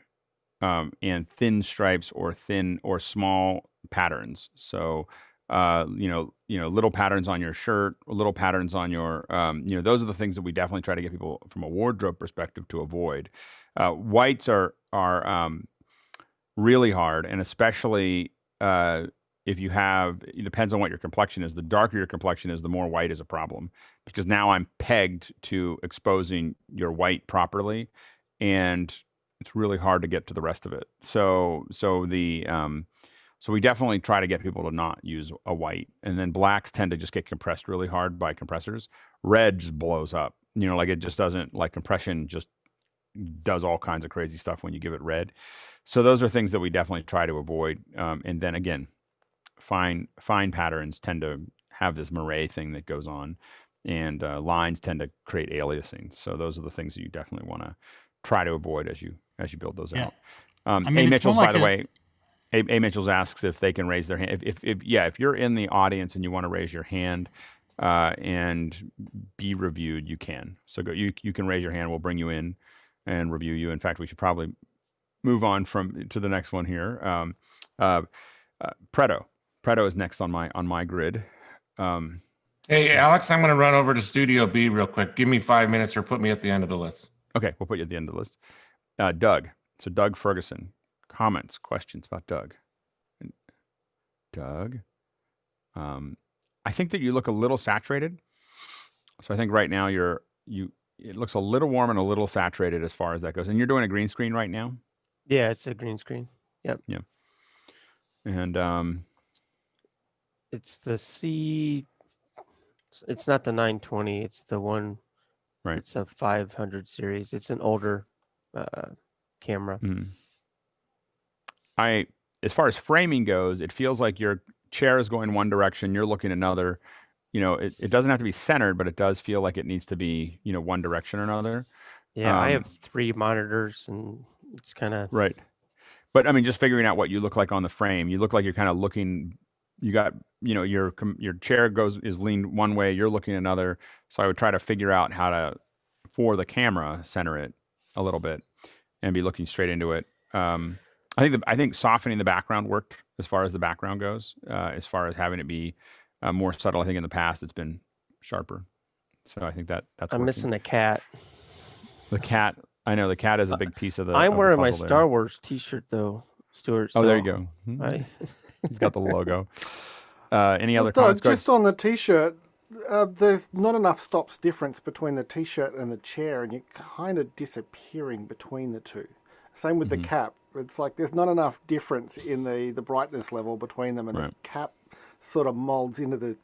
and thin stripes or small patterns. So, little patterns on your shirt, little patterns on your, those are the things that we definitely try to get people from a wardrobe perspective to avoid. Whites are really hard, and especially if you have, it depends on what your complexion is. The darker your complexion is, the more white is a problem, because now I'm pegged to exposing your white properly, and it's really hard to get to the rest of it. So we definitely try to get people to not use a white, and then blacks tend to just get compressed really hard by compressors. Red just blows up, like it just doesn't, like compression just does all kinds of crazy stuff when you give it red. So those are things that we definitely try to avoid. And then again, fine patterns tend to have this moire thing that goes on, and lines tend to create aliasing. So those are the things that you definitely want to try to avoid as you build those out. A. Mitchell's, by the way. A. Mitchell's asks if they can raise their hand. If you're in the audience and you want to raise your hand and be reviewed, you can. So you can raise your hand. We'll bring you in and review you. In fact, we should probably move on to the next one here. Preto is next on my grid. Hey, Alex, I'm going to run over to Studio B real quick. Give me 5 minutes or put me at the end of the list. Okay, we'll put you at the end of the list. Doug. So Doug Ferguson, comments, questions about Doug. Doug, I think that you look a little saturated. So I think right now it looks a little warm and a little saturated as far as that goes. And you're doing a green screen right now? Yeah, it's a green screen. Yep. Yeah. And it's the C. It's not the 920. It's the one. Right. It's a 500 series. It's an older camera. As far as framing goes, it feels like your chair is going one direction, you're looking another. You know, it doesn't have to be centered, but it does feel like it needs to be, you know, one direction or another. Yeah, I have 3 monitors, and it's kind of right. But I mean, just figuring out what you look like on the frame, you look like you're kind of looking. You got, you know, your chair is leaned one way, you're looking another. So I would try to figure out how to, for the camera, center it a little bit and be looking straight into it. I think softening the background worked as far as the background goes. As far as having it be more subtle, I think in the past it's been sharper. So I think that's. I'm working. missing a cat. The cat, I know the cat is a big piece of the. I'm wearing my there. Star Wars T-shirt though, Stuart. Oh, there you go. He's got the logo. Any other Doug, comments? just on the T-shirt, there's not enough stops difference between the T-shirt and the chair, and you're kind of disappearing between the two. Same with the cap. It's like there's not enough difference in the brightness level between them, and the cap sort of molds into the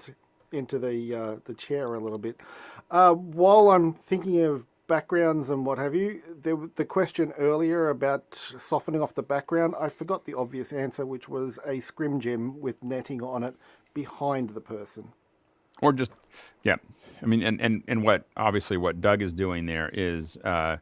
chair a little bit. While I'm thinking of backgrounds and what have you, the question earlier about softening off the background, I forgot the obvious answer, which was a scrim gem with netting on it behind the person. Or just, yeah. I mean, and what Doug is doing there is, what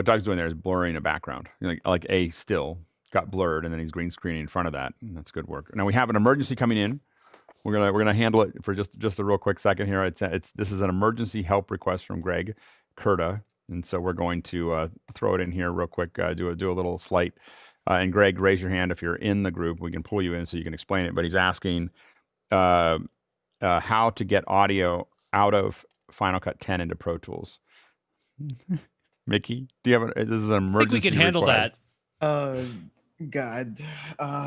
Doug's doing there is blurring a background, like a still got blurred, and then he's green screening in front of that, and that's good work. Now we have an emergency coming in. We're gonna handle it for just a real quick second here. This is an emergency help request from Greg Kurta, and so we're going to throw it in here real quick. Do a little slight. And Greg, raise your hand if you're in the group. We can pull you in so you can explain it. But he's asking how to get audio out of Final Cut 10 into Pro Tools. Mickey, do you have this is an emergency? I think we can handle request. that. God,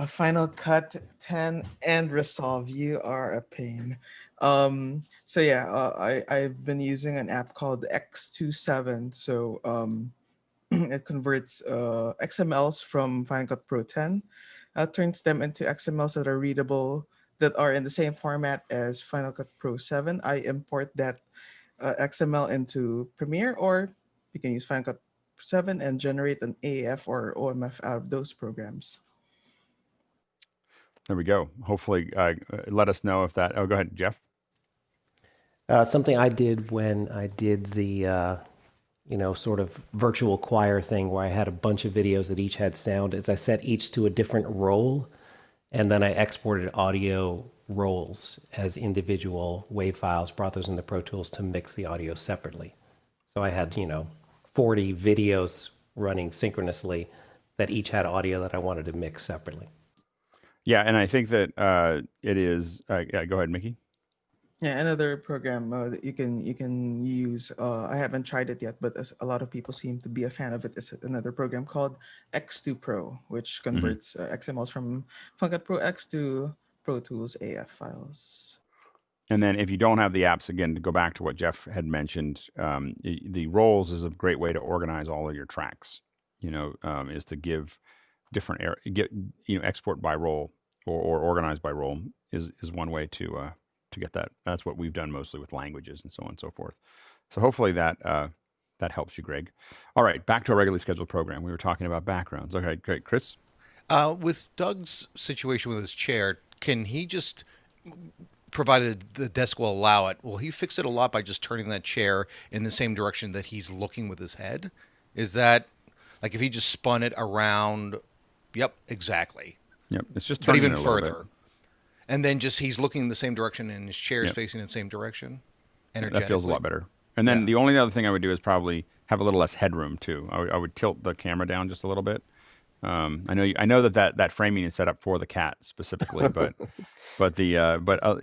Final Cut 10 and Resolve View are a pain. So yeah, I've been using an app called X27. So it converts XMLs from Final Cut Pro 10, turns them into XMLs that are readable, that are in the same format as Final Cut Pro 7. I import that XML into Premiere, or you can use Final Cut 7 and generate an AF or OMF out of those programs. There we go. Hopefully, let us know if that. Oh, go ahead, Jeff. Something I did when I did the, sort of virtual choir thing where I had a bunch of videos that each had sound, is I set each to a different role, and then I exported audio roles as individual WAV files, brought those into Pro Tools to mix the audio separately. So I had, 40 videos running synchronously that each had audio that I wanted to mix separately. Yeah, and I think that it is. Yeah, go ahead, Mickey. Yeah, another program that you can use. I haven't tried it yet, but a lot of people seem to be a fan of it. Is another program called X2 Pro, which converts XMLs from Final Cut Pro X to Pro Tools AF files. And then if you don't have the apps, again, to go back to what Jeff had mentioned, the roles is a great way to organize all of your tracks. Is to give different export by role or organize by role is one way to get that. That's what we've done mostly with languages and so on and so forth. So hopefully that helps you, Greg. All right, back to our regularly scheduled program. We were talking about backgrounds. Okay, great. Chris? With Doug's situation with his chair, can he just, provided the desk will allow it, will he fix it a lot by just turning that chair in the same direction that he's looking with his head? Is that, like if he just spun it around? Yep, exactly. Yep, it's just but turning even it a little further. bit. And then just he's looking in the same direction and his chair is facing in the same direction? Energetically. That feels a lot better. And then the only other thing I would do is probably have a little less headroom too. I would tilt the camera down just a little bit. I know that framing is set up for the cat specifically, but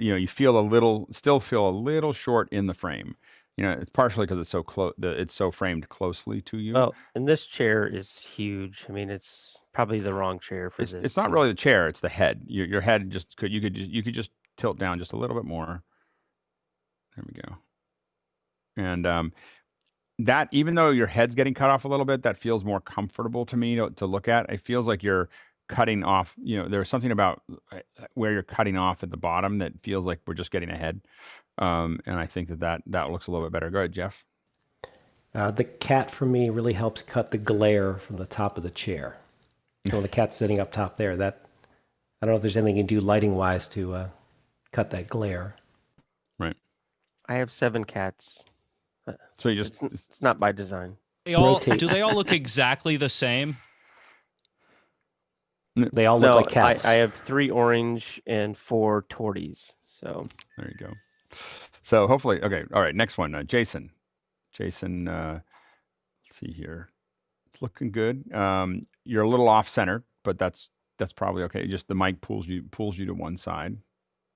you still feel a little short in the frame. You know, it's partially because it's so close. It's so framed closely to you. Well, and this chair is huge. I mean, it's probably the wrong chair for this. It's not really the chair; it's the head. Your head just you could just tilt down just a little bit more. There we go. And that, even though your head's getting cut off a little bit, that feels more comfortable to me to look at. It feels like you're cutting off. You know, there's something about where you're cutting off at the bottom that feels like we're just getting ahead. And I think that looks a little bit better. Go ahead, Jeff. The cat for me really helps cut the glare from the top of the chair. So the cat's sitting up top there. That, I don't know if there's anything you can do lighting wise to cut that glare. Right. I have 7 cats. So you just it's not by design. Do they all look exactly the same? They all look like cats. I have 3 orange and 4 torties. So there you go. So hopefully, okay, all right. Next one, Jason. Jason, let's see here. It's looking good. You're a little off center, but that's probably okay. Just the mic pulls you to one side.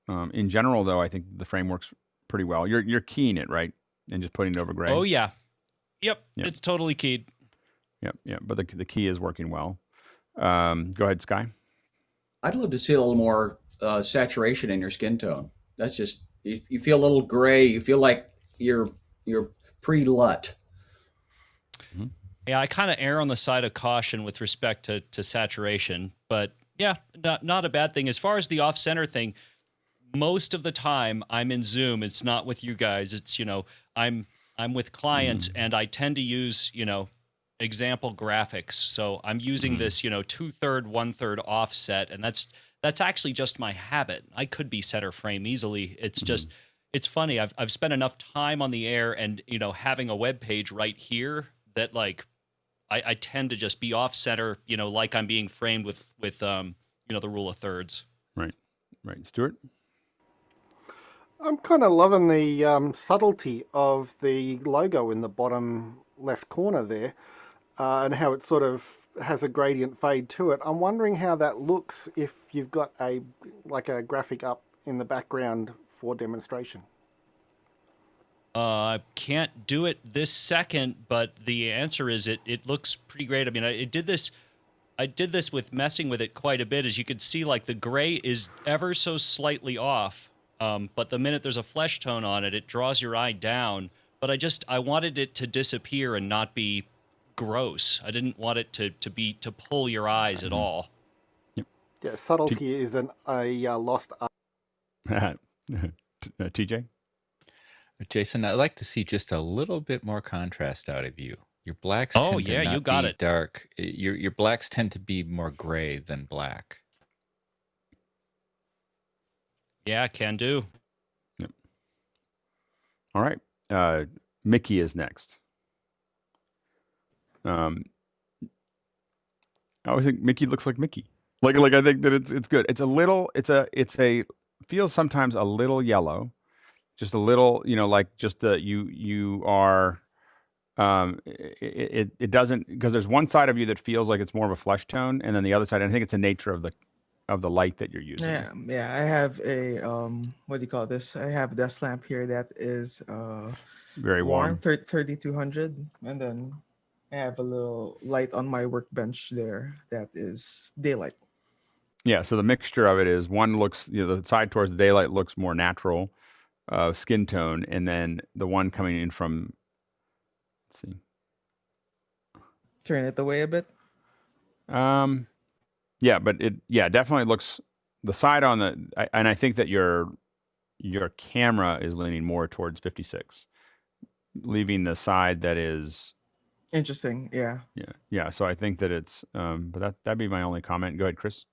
In general, though, I think the frame works pretty well. You're keying it, right? And just putting it over gray. Oh yeah. Yep. It's totally keyed. Yep. But the key is working well. Go ahead, Sky. I'd love to see a little more saturation in your skin tone. That's just, you feel a little gray. You feel like you're pre-LUT. Mm-hmm. Yeah, I kind of err on the side of caution with respect to saturation, but yeah, not a bad thing. As far as the off-center thing, most of the time I'm in Zoom. It's not with you guys. It's, I'm with clients and I tend to use, example graphics. So I'm using this, 2/3, 1/3 offset, and that's actually just my habit. I could be center frame easily. It's just, it's funny. I've spent enough time on the air and, having a web page right here that like, I tend to just be off center, like I'm being framed with the rule of thirds. Right. Stuart? I'm kind of loving the subtlety of the logo in the bottom left corner there, and how it sort of has a gradient fade to it. I'm wondering how that looks if you've got a graphic up in the background for demonstration. I can't do it this second, but the answer is it looks pretty great. I mean, I did this with messing with it quite a bit. As you can see, like the gray is ever so slightly off. But the minute there's a flesh tone on it, it draws your eye down. But I wanted it to disappear and not be gross. I didn't want it to pull your eyes at all. Yep. Yeah, subtlety is a lost art. TJ? Jason, I'd like to see just a little bit more contrast out of you. Your blacks tend to not you got be it. dark. Your blacks tend to be more gray than black. Yeah, can do. Yep. All right. Mickey is next. I always think Mickey looks like Mickey. Like I think that it's good. It's a little, feels sometimes a little yellow. Just a little, like just you are, it doesn't, because there's one side of you that feels like it's more of a flesh tone, and then the other side, and I think it's the nature of the light that you're using. Yeah. I have a what do you call this? I have a desk lamp here that is very warm, 3200, and then I have a little light on my workbench there that is daylight. Yeah, so the mixture of it is one looks, the side towards the daylight looks more natural skin tone, and then the one coming in from, let's see, turn it away a bit. Yeah, but it definitely looks, the side on and I think that your camera is leaning more towards 56, leaving the side that is interesting. Yeah. So I think that it's but that'd be my only comment. Go ahead, Chris.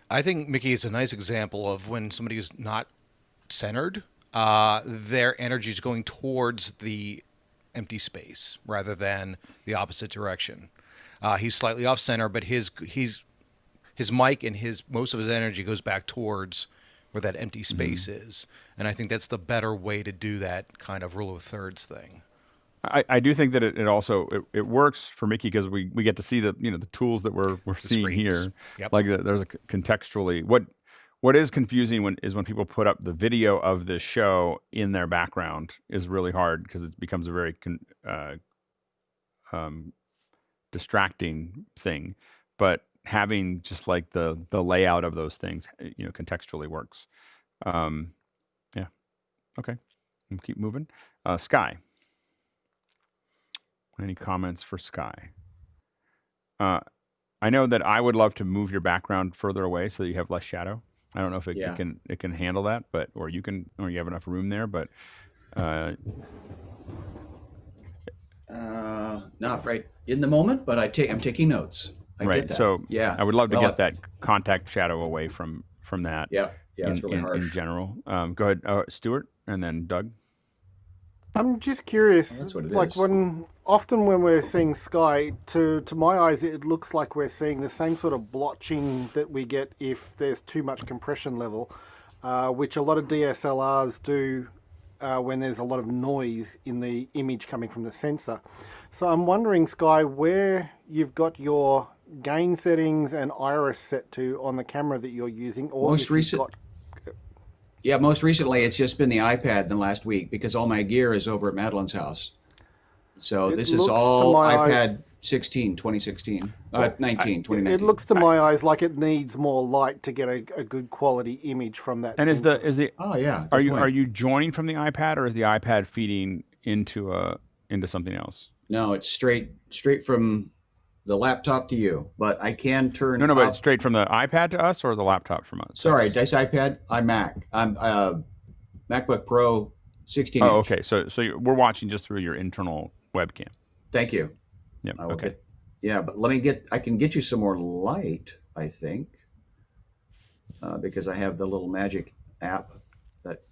I think Mickey is a nice example of when somebody is not centered, their energy is going towards the empty space rather than the opposite direction. He's slightly off center, but his mic and most of his energy goes back towards where that empty space is. And I think that's the better way to do that kind of rule of thirds thing. I do think that it also works for Mickey because we get to see the tools that we're seeing screens. here. Yep. Like there's contextually What is confusing is when people put up the video of the show in their background is really hard because it becomes a very distracting thing. But having just like the layout of those things, contextually works. Yeah. Okay. We'll keep moving. Sky. Any comments for Sky? I know that I would love to move your background further away so that you have less shadow. I don't know if it can handle that, or you have enough room there, but not right in the moment, but I'm taking notes. I right. get that. So yeah, I would love to get that contact shadow away from that. Yeah, it's really harsh in general. Go ahead, Stuart, and then Doug. I'm just curious, that's what it like is. Often when we're seeing Sky, to my eyes, it looks like we're seeing the same sort of blotching that we get if there's too much compression level, which a lot of DSLRs do when there's a lot of noise in the image coming from the sensor. So I'm wondering, Sky, where you've got your gain settings and iris set to on the camera that you're using, or most recently it's just been the iPad in the last week because all my gear is over at Madeline's house. So this is all iPad 16, 2016, 2019. It looks to my eyes like it needs more light to get a good quality image from that. And sensor. is the oh yeah? Are you joining from the iPad, or is the iPad feeding into something else? No, it's straight from the laptop to you, but I can turn. No, but it's straight from the iPad to us or the laptop from us? Sorry, did I say iPad? I'm Mac. I'm MacBook Pro 16 Oh, inch. okay. So we're watching just through your internal webcam. Thank you. Yep. Okay. But I can get you some more light, I think, because I have the little magic app that.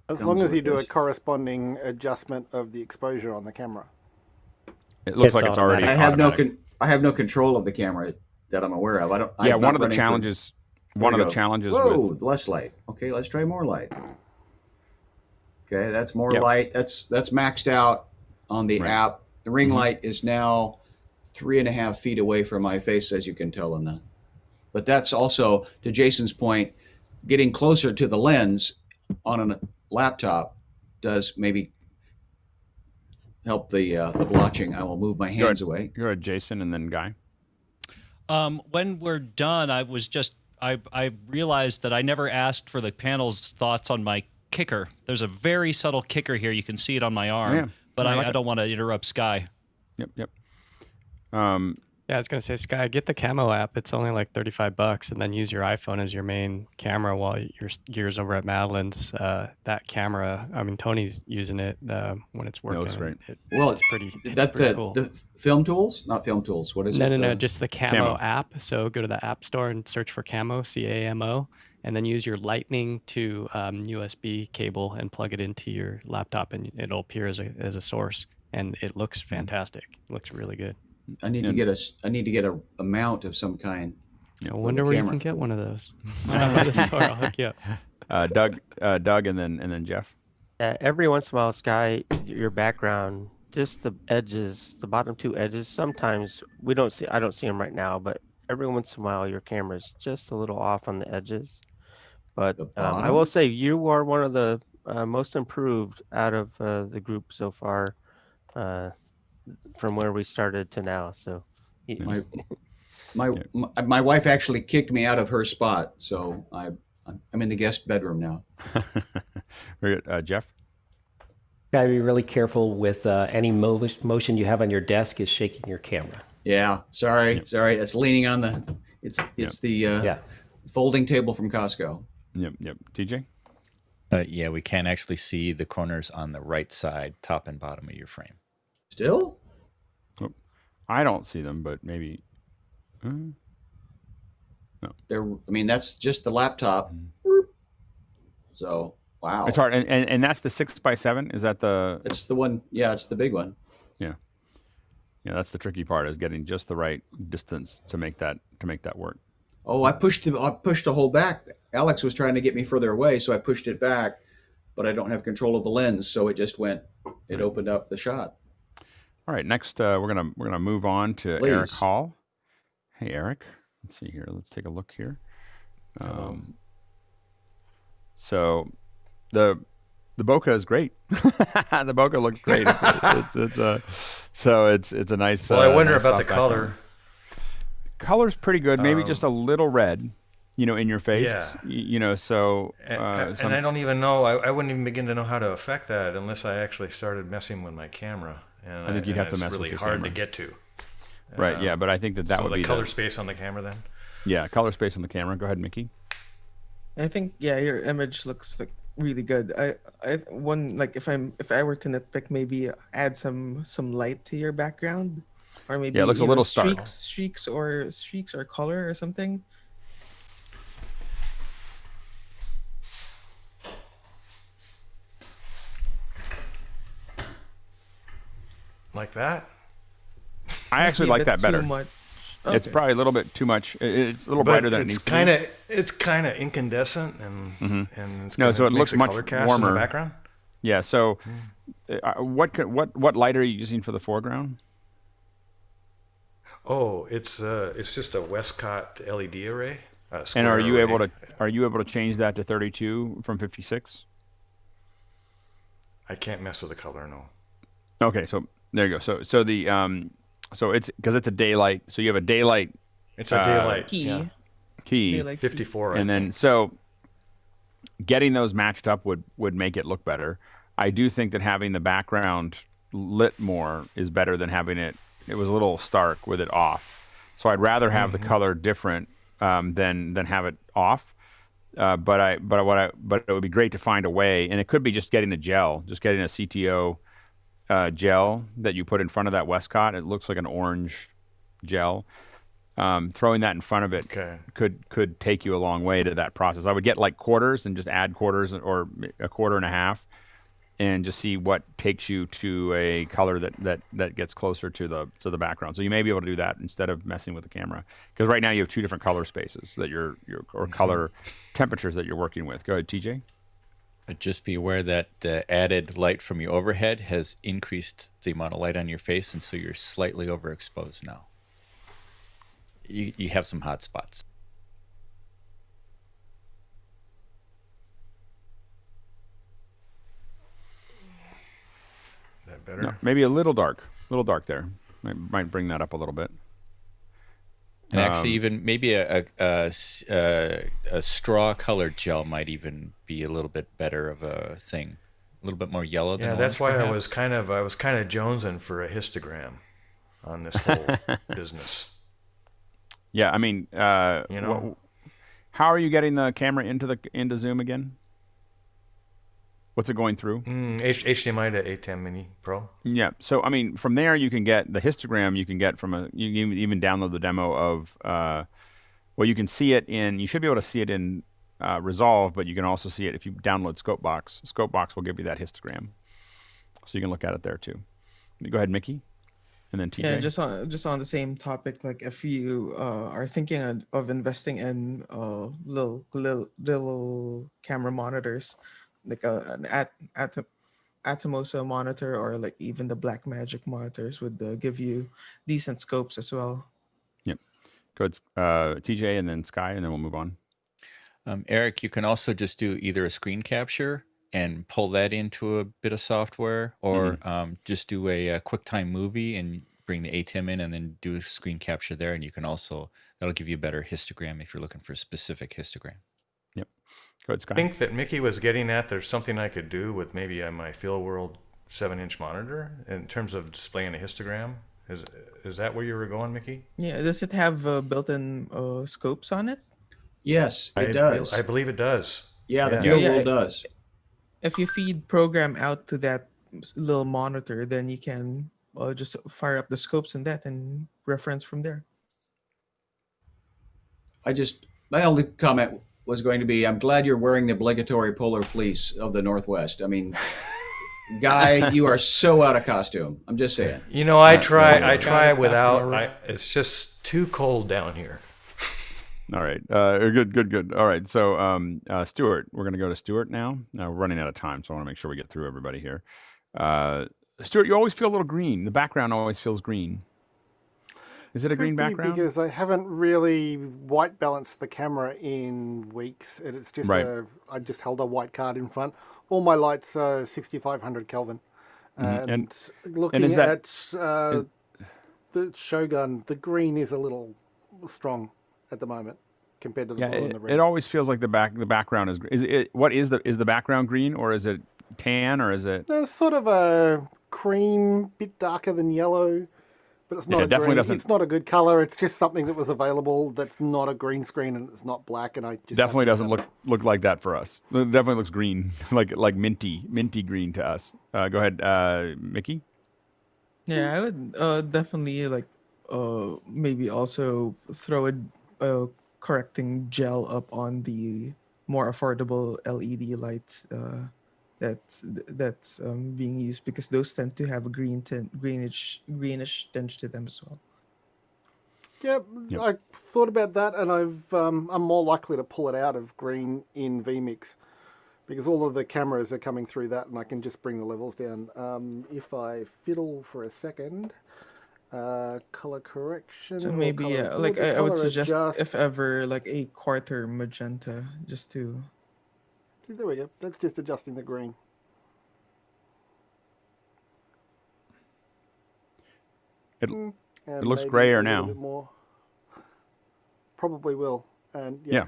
As long as you do a corresponding adjustment of the exposure on the camera. It looks like it's already. I have no control of the camera that I'm aware of. One of the challenges. Whoa, less light. Okay, let's try more light. Okay, that's more light. That's maxed out on the app. The ring light is now 3.5 feet away from my face, as you can tell in the. But that's also, to Jason's point, getting closer to the lens on a laptop does maybe help the blotching. I will move my hands away. Go ahead, Jason, and then Guy. When we're done, I realized that I never asked for the panel's thoughts on my kicker. There's a very subtle kicker here. You can see it on my arm, but I don't want to interrupt Sky. Yep. Yeah, I was gonna say, Sky, get the Camo app. It's only like $35, and then use your iPhone as your main camera while your gear's over at Madeline's. That camera, I mean, Tony's using it when it's working. No, it's great. It's pretty. That's pretty cool. The film tools, not film tools. What is it? No, just the Camo app. So go to the App Store and search for Camo, CAMO, and then use your Lightning to USB cable and plug it into your laptop, and it'll appear as a source, and it looks fantastic. It looks really good. I need to get a mount of some kind. I wonder where you can get one of those. I'll hook you up. Doug, and then Jeff. Every once in a while, Sky, your background, just the edges, the bottom two edges. Sometimes I don't see them right now, but every once in a while, your camera's just a little off on the edges. But I will say you are one of the most improved out of the group so far. From where we started to now, so my wife actually kicked me out of her spot, so I'm in the guest bedroom now. Very good. Jeff? Gotta be really careful with any motion you have on your desk is shaking your camera. Yeah, sorry. It's leaning on the. It's the folding table from Costco. Yep. TJ? Yeah, we can actually see the corners on the right side, top and bottom of your frame. Still? I don't see them, but maybe. No. That's just the laptop. So, wow. It's hard, and that's the 6x7. Is that the? It's the one. Yeah, it's the big one. Yeah. That's the tricky part, is getting just the right distance to make that work. Oh, I pushed the hole back. Alex was trying to get me further away, so I pushed it back, but I don't have control of the lens, so it just went. It opened up the shot. All right, next we're gonna move on to Eric Hall. Hey, Eric. Let's see here. Let's take a look here. So the bokeh is great. The bokeh looks great. It's a nice. Well, I wonder nice about the soft background. color. Color's pretty good. Maybe just a little red, in your face. Yeah. So. And I don't even know. I wouldn't even begin to know how to affect that unless I actually started messing with my camera. And I think you'd have to mess with really your hard camera. to get to. Right. Yeah, but I think that would be the color space on the camera then. Yeah, color space on the camera. Go ahead, Mickey. I think your image looks like really good. If I were to nitpick, maybe add some light to your background, or maybe it looks a little stark. streaks or color or something. Like that. I actually like that better. Too much. It's Okay. probably a little bit too much. It's a little But brighter than it needs to be. It's kind of incandescent and it's No, so it makes looks a much color cast warmer. in the background. Yeah. So, what light are you using for the foreground? Oh, it's just a Westcott LED array. And are you able to change that to 32 from 56? I can't mess with the color, no. Okay, so there you go. So the so it's because it's a daylight. So you have a daylight. It's a daylight key. Yeah. Key. Daylight 54. And then so getting those matched up would make it look better. I do think that having the background lit more is better than having it was a little stark with it off. So I'd rather have the color different than have it off. But it would be great to find a way, and it could be just getting a CTO gel that you put in front of that Westcott. It looks like an orange gel. Throwing that in front of it could take you a long way to that process. I would get like quarters and just add quarters or a quarter and a half, and just see what takes you to a color that gets closer to the background. So you may be able to do that instead of messing with the camera, because right now you have two different color spaces that or color temperatures that you're working with. Go ahead, TJ. Just be aware that added light from your overhead has increased the amount of light on your face, and so you're slightly overexposed now. You have some hot spots. That better? No, maybe a little dark there. Might bring that up a little bit. And actually, even maybe a straw colored gel might even be a little bit better of a thing, a little bit more yellow than yeah. orange, That's why perhaps. I was kind of jonesing for a histogram on this whole business. Yeah, I mean, how are you getting the camera into Zoom again? What's it going through? HDMI to A10 Mini Pro. Yeah. So I mean, from there you can get the histogram. You can get you can even download the demo of. You can see it in. You should be able to see it in Resolve, but you can also see it if you download Scopebox. Scopebox will give you that histogram, so you can look at it there too. Go ahead, Mickey, and then TJ. Yeah, just on the same topic. Like if you are thinking of investing in little camera monitors, like an Atomos monitor, or like even the Blackmagic monitors would give you decent scopes as well. Yep. Go ahead, TJ, and then Sky, and then we'll move on. Eric, you can also just do either a screen capture and pull that into a bit of software, or just do a QuickTime movie and bring the ATEM in and then do a screen capture there. And you can also, that'll give you a better histogram if you're looking for a specific histogram. Yep. Go ahead, Sky. I think that Mickey was getting at there's something I could do with maybe my FieldWorld 7-inch monitor in terms of displaying a histogram. Is that where you were going, Mickey? Yeah. Does it have built-in scopes on it? Yes, it does. I believe it does. Yeah, the FieldWorld does. If you feed program out to that little monitor, then you can just fire up the scopes in that and reference from there. My only comment was going to be, I'm glad you're wearing the obligatory polar fleece of the Northwest. I mean, Guy, you are so out of costume. I'm just saying. I try without. It's just too cold down here. All right. Good. All right. So, Stuart, we're going to go to Stuart now. We're running out of time, so I want to make sure we get through everybody here. Stuart, you always feel a little green. The background always feels green. Is it a green background? Because I haven't really white balanced the camera in weeks. And it's just I just held a white card in front. All my lights are 6500 Kelvin. And looking at the Shogun, the green is a little strong at the moment compared to the blue and the red. It always feels like the background is what is the background green, or is it tan, or is it? There's sort of a cream, bit darker than yellow, but it's not a green. It's not a good color. It's just something that was available that's not a green screen and it's not black. And I just definitely doesn't look like that for us. It definitely looks green, like minty green to us. Go ahead, Mickey. Yeah, I would definitely maybe also throw a correcting gel up on the more affordable LED lights that's being used, because those tend to have a greenish tinge to them as well. Yeah, yep. I thought about that, and I'm more likely to pull it out of green in vMix, because all of the cameras are coming through that, and I can just bring the levels down. If I fiddle for a second, color correction. So maybe I would suggest if ever a quarter magenta, just to. See, there we go. That's just adjusting the green. It looks grayer now. More. Probably will. And yeah,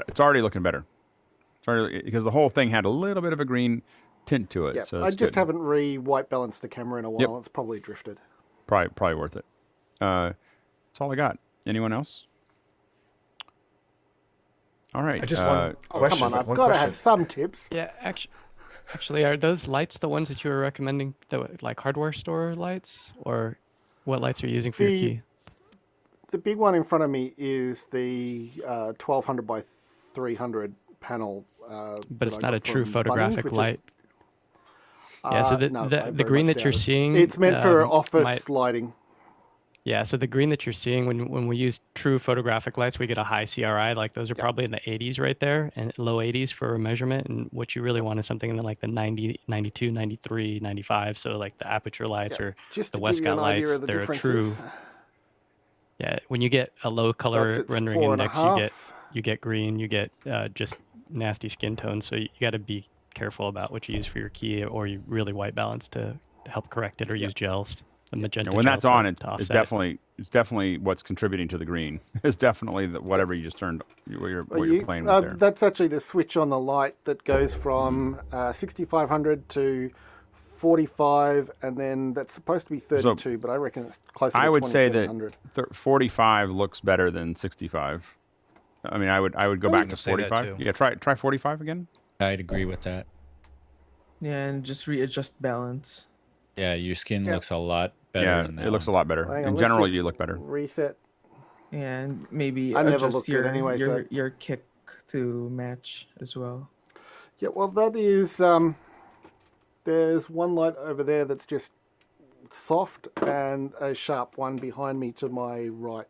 it's already looking better. It's already, because the whole thing had a little bit of a green tint to it. Yeah, so I just haven't white balanced the camera in a while. Yep. It's probably drifted. Probably worth it. That's all I got. Anyone else? All right. I just want come on, I've got to have some tips. Yeah, actually, are those lights the ones that you were recommending, like hardware store lights, or what lights are you using for your key? The big one in front of me is the 1200 by 300 panel. But it's not a true photographic light. Yeah, so the green that you're seeing, it's meant for office lighting. Yeah, so the green that you're seeing when we use true photographic lights, we get a high CRI. Like those are probably in the 80s right there, and low 80s for measurement. And what you really want is something in the 90, 92, 93, 95. So like the aperture lights or the Westcott lights, they're true. Yeah, when you get a low color rendering index, you get green, you get just nasty skin tones. So you got to be careful about what you use for your key, or you really white balance to help correct it, or use gels. The magenta when that's on, it's definitely what's contributing to the green. It's definitely whatever you just turned, what you're playing with there. That's actually the switch on the light that goes from 6500 to 45, and then that's supposed to be 32, but I reckon it's closer to 2700. I would say that 45 looks better than 65. I mean, I would go back to 45. Yeah, try 45 again. I'd agree with that. Yeah, and just readjust balance. Yeah, your skin looks a lot better. Yeah, it looks a lot better. In general, you look better. Reset. And maybe I never adjust looked at it anyway, your kick to match as well. Yeah, well, that is. There's one light over there that's just soft, and a sharp one behind me to my right.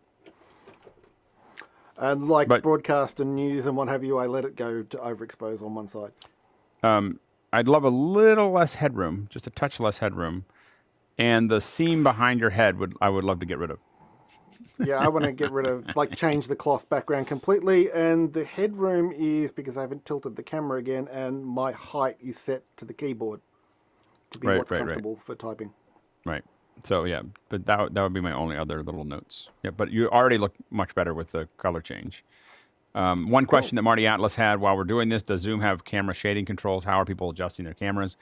And broadcast and news and what have you, I let it go to overexpose on one side. I'd love a little less headroom, just a touch less headroom, and the seam behind your head I would love to get rid of. Yeah, I want to get rid of, change the cloth background completely, and the headroom is because I haven't tilted the camera again, and my height is set to the keyboard to be what's comfortable for typing. Right. So yeah, but that would be my only other little notes. Yeah, but you already look much better with the color change. One question that Marty Atlas had while we're doing this: does Zoom have camera shading controls? How are people adjusting their cameras?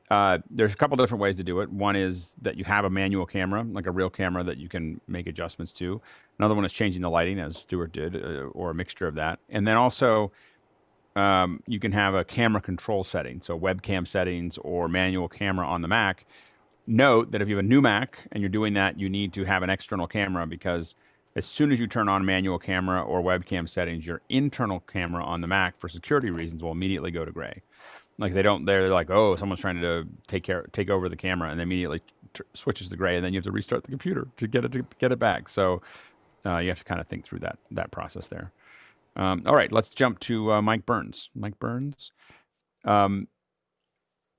There's a couple different ways to do it. One is that you have a manual camera, like a real camera that you can make adjustments to. Another one is changing the lighting, as Stuart did, or a mixture of that. And then also, you can have a camera control setting, so webcam settings or manual camera on the Mac. Note that if you have a new Mac and you're doing that, you need to have an external camera, because as soon as you turn on manual camera or webcam settings, your internal camera on the Mac, for security reasons, will immediately go to gray. They're like, oh, someone's trying to take over the camera, and immediately switches to gray, and then you have to restart the computer to get it back. So you have to kind of think through that process there. All right, let's jump to Mike Burns. Mike Burns.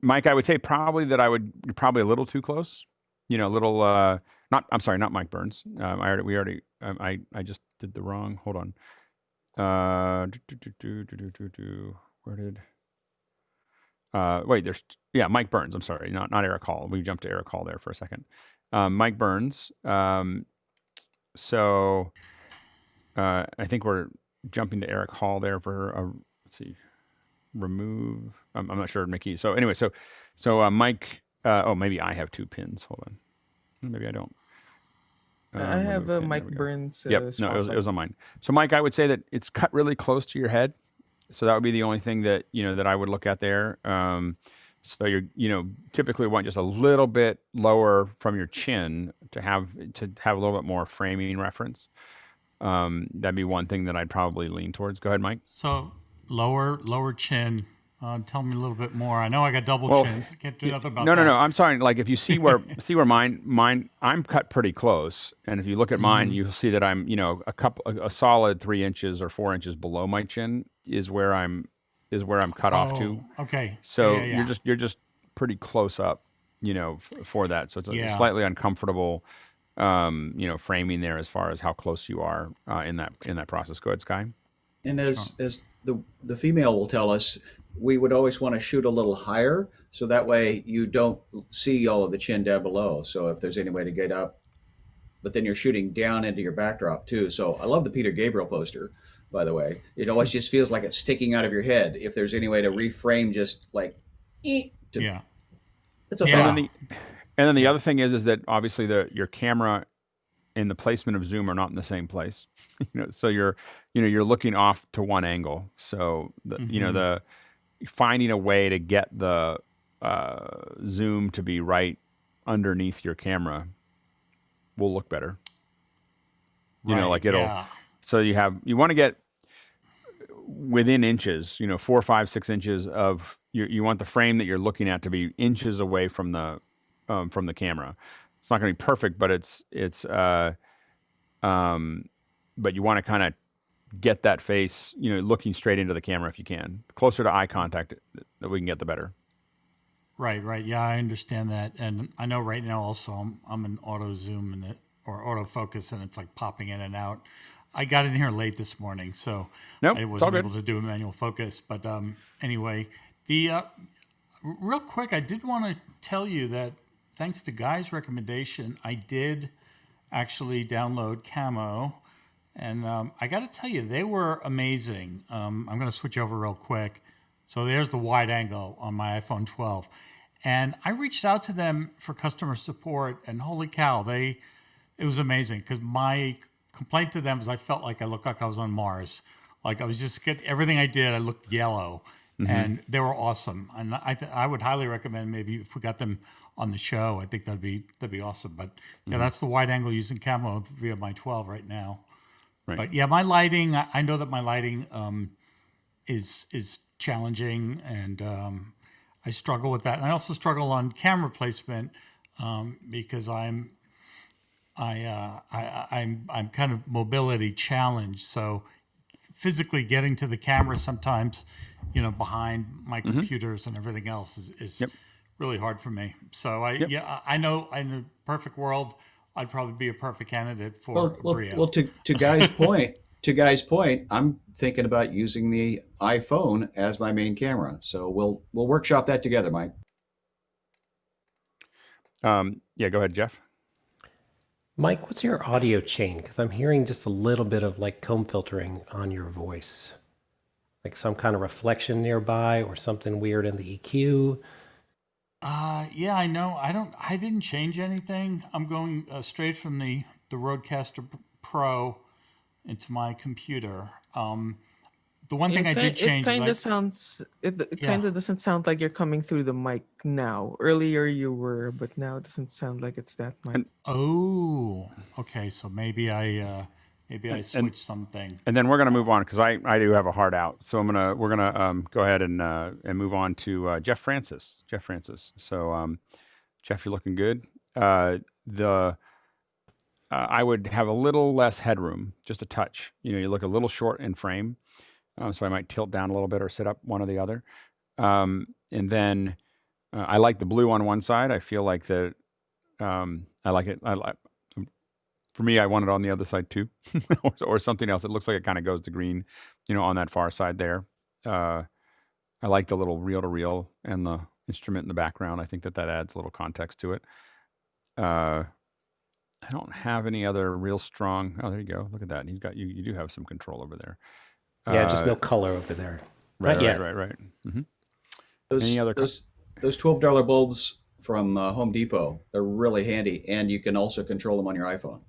Mike, I would say probably that you're probably a little too close. A little I'm sorry, not Mike Burns. I just did the wrong. Hold on. Where did? Wait, Mike Burns. I'm sorry, not Eric Hall. We jumped to Eric Hall there for a second. Mike Burns. So I think we're jumping to Eric Hall there for let's see, remove. I'm not sure, Mickey. So anyway, so Mike. Oh, maybe I have 2 pins. Hold on. Maybe I don't. I have remove a pin. There Mike we go. Burns. Yep. No, it spotlight. was on mine. So Mike, I would say that it's cut really close to your head. So that would be the only thing that that I would look at there. So you're typically want just a little bit lower from your chin to have a little bit more framing reference. That'd be one thing that I'd probably lean towards. Go ahead, Mike. So lower chin. Tell me a little bit more. I know I got double chins. I can't do nothing about no, that. No. I'm sorry. Like if you see where mine, I'm cut pretty close, and if you look at mine, you'll see that I'm a solid 3 inches or 4 inches below my chin is where I'm cut off to. Okay. So Yeah. you're just pretty close up, for that. So it's a slightly uncomfortable, framing there as far as how close you are in that process. Go ahead, Sky. And as the female will tell us, we would always want to shoot a little higher, so that way you don't see all of the chin down below. So if there's any way to get up, but then you're shooting down into your backdrop too. So I love the Peter Gabriel poster, by the way. It always just feels like it's sticking out of your head. If there's any way to reframe, just like, it's a thought. And then the other thing is that obviously your camera and the placement of zoom are not in the same place. So you're looking off to one angle. So the finding a way to get the zoom to be right underneath your camera will look better. So you want to get within inches, 4, 5, 6 inches of you want the frame that you're looking at to be inches away from the camera. It's not going to be perfect, but but you want to kind of get that face, looking straight into the camera if you can. The closer to eye contact that we can get, the better. Right. Yeah, I understand that, and I know right now also I'm in auto zoom or autofocus, and it's like popping in and out. I got in here late this morning, so I wasn't able to do a manual focus. But anyway, real quick, I did want to tell you that thanks to Guy's recommendation, I did actually download Camo. And I got to tell you, they were amazing. I'm going to switch over real quick. So there's the wide angle on my iPhone 12. And I reached out to them for customer support, and holy cow, it was amazing. Because my complaint to them was I felt like I looked like I was on Mars. Like I was just everything I did, I looked yellow. Mm-hmm. And they were awesome. And I would highly recommend maybe if we got them on the show, I think that'd be awesome. But yeah, that's the wide angle using Camo via my 12 right now. Right. But yeah, my lighting, I know that my lighting is challenging, and I struggle with that. And I also struggle on camera placement because I'm kind of mobility challenged. So physically getting to the camera sometimes, behind my computers and everything else is really hard for me. So I know in a perfect world, I'd probably be a perfect candidate for Brio. Well, to Guy's point, I'm thinking about using the iPhone as my main camera. So we'll workshop that together, Mike. Go ahead, Jeff. Mike, what's your audio chain? Because I'm hearing just a little bit of like comb filtering on your voice, like some kind of reflection nearby or something weird in the EQ. Yeah, I know. I didn't change anything. I'm going straight from the Rodecaster Pro into my computer. The one thing I did change. It kind of sounds. It kind of doesn't sound like you're coming through the mic now. Earlier you were, but now it doesn't sound like it's that mic. Okay. So maybe I switched something. And then we're gonna move on because I do have a hard out. So we're gonna go ahead and move on to Jeff Francis. So Jeff, you're looking good. I would have a little less headroom, just a touch. You look a little short in frame. So I might tilt down a little bit or sit up one or the other. And then I like the blue on one side. I feel like I like it. For me, I want it on the other side too, or something else. It looks like it kind of goes to green, on that far side there. I like the little reel-to-reel and the instrument in the background. I think that adds a little context to it. I don't have any other real strong. Oh, there you go. Look at that. He's got you. You do have some control over there. Yeah, just no color over there. Right. Mm-hmm. Any other? Those $12 bulbs from Home Depot, they're really handy, and you can also control them on your iPhone.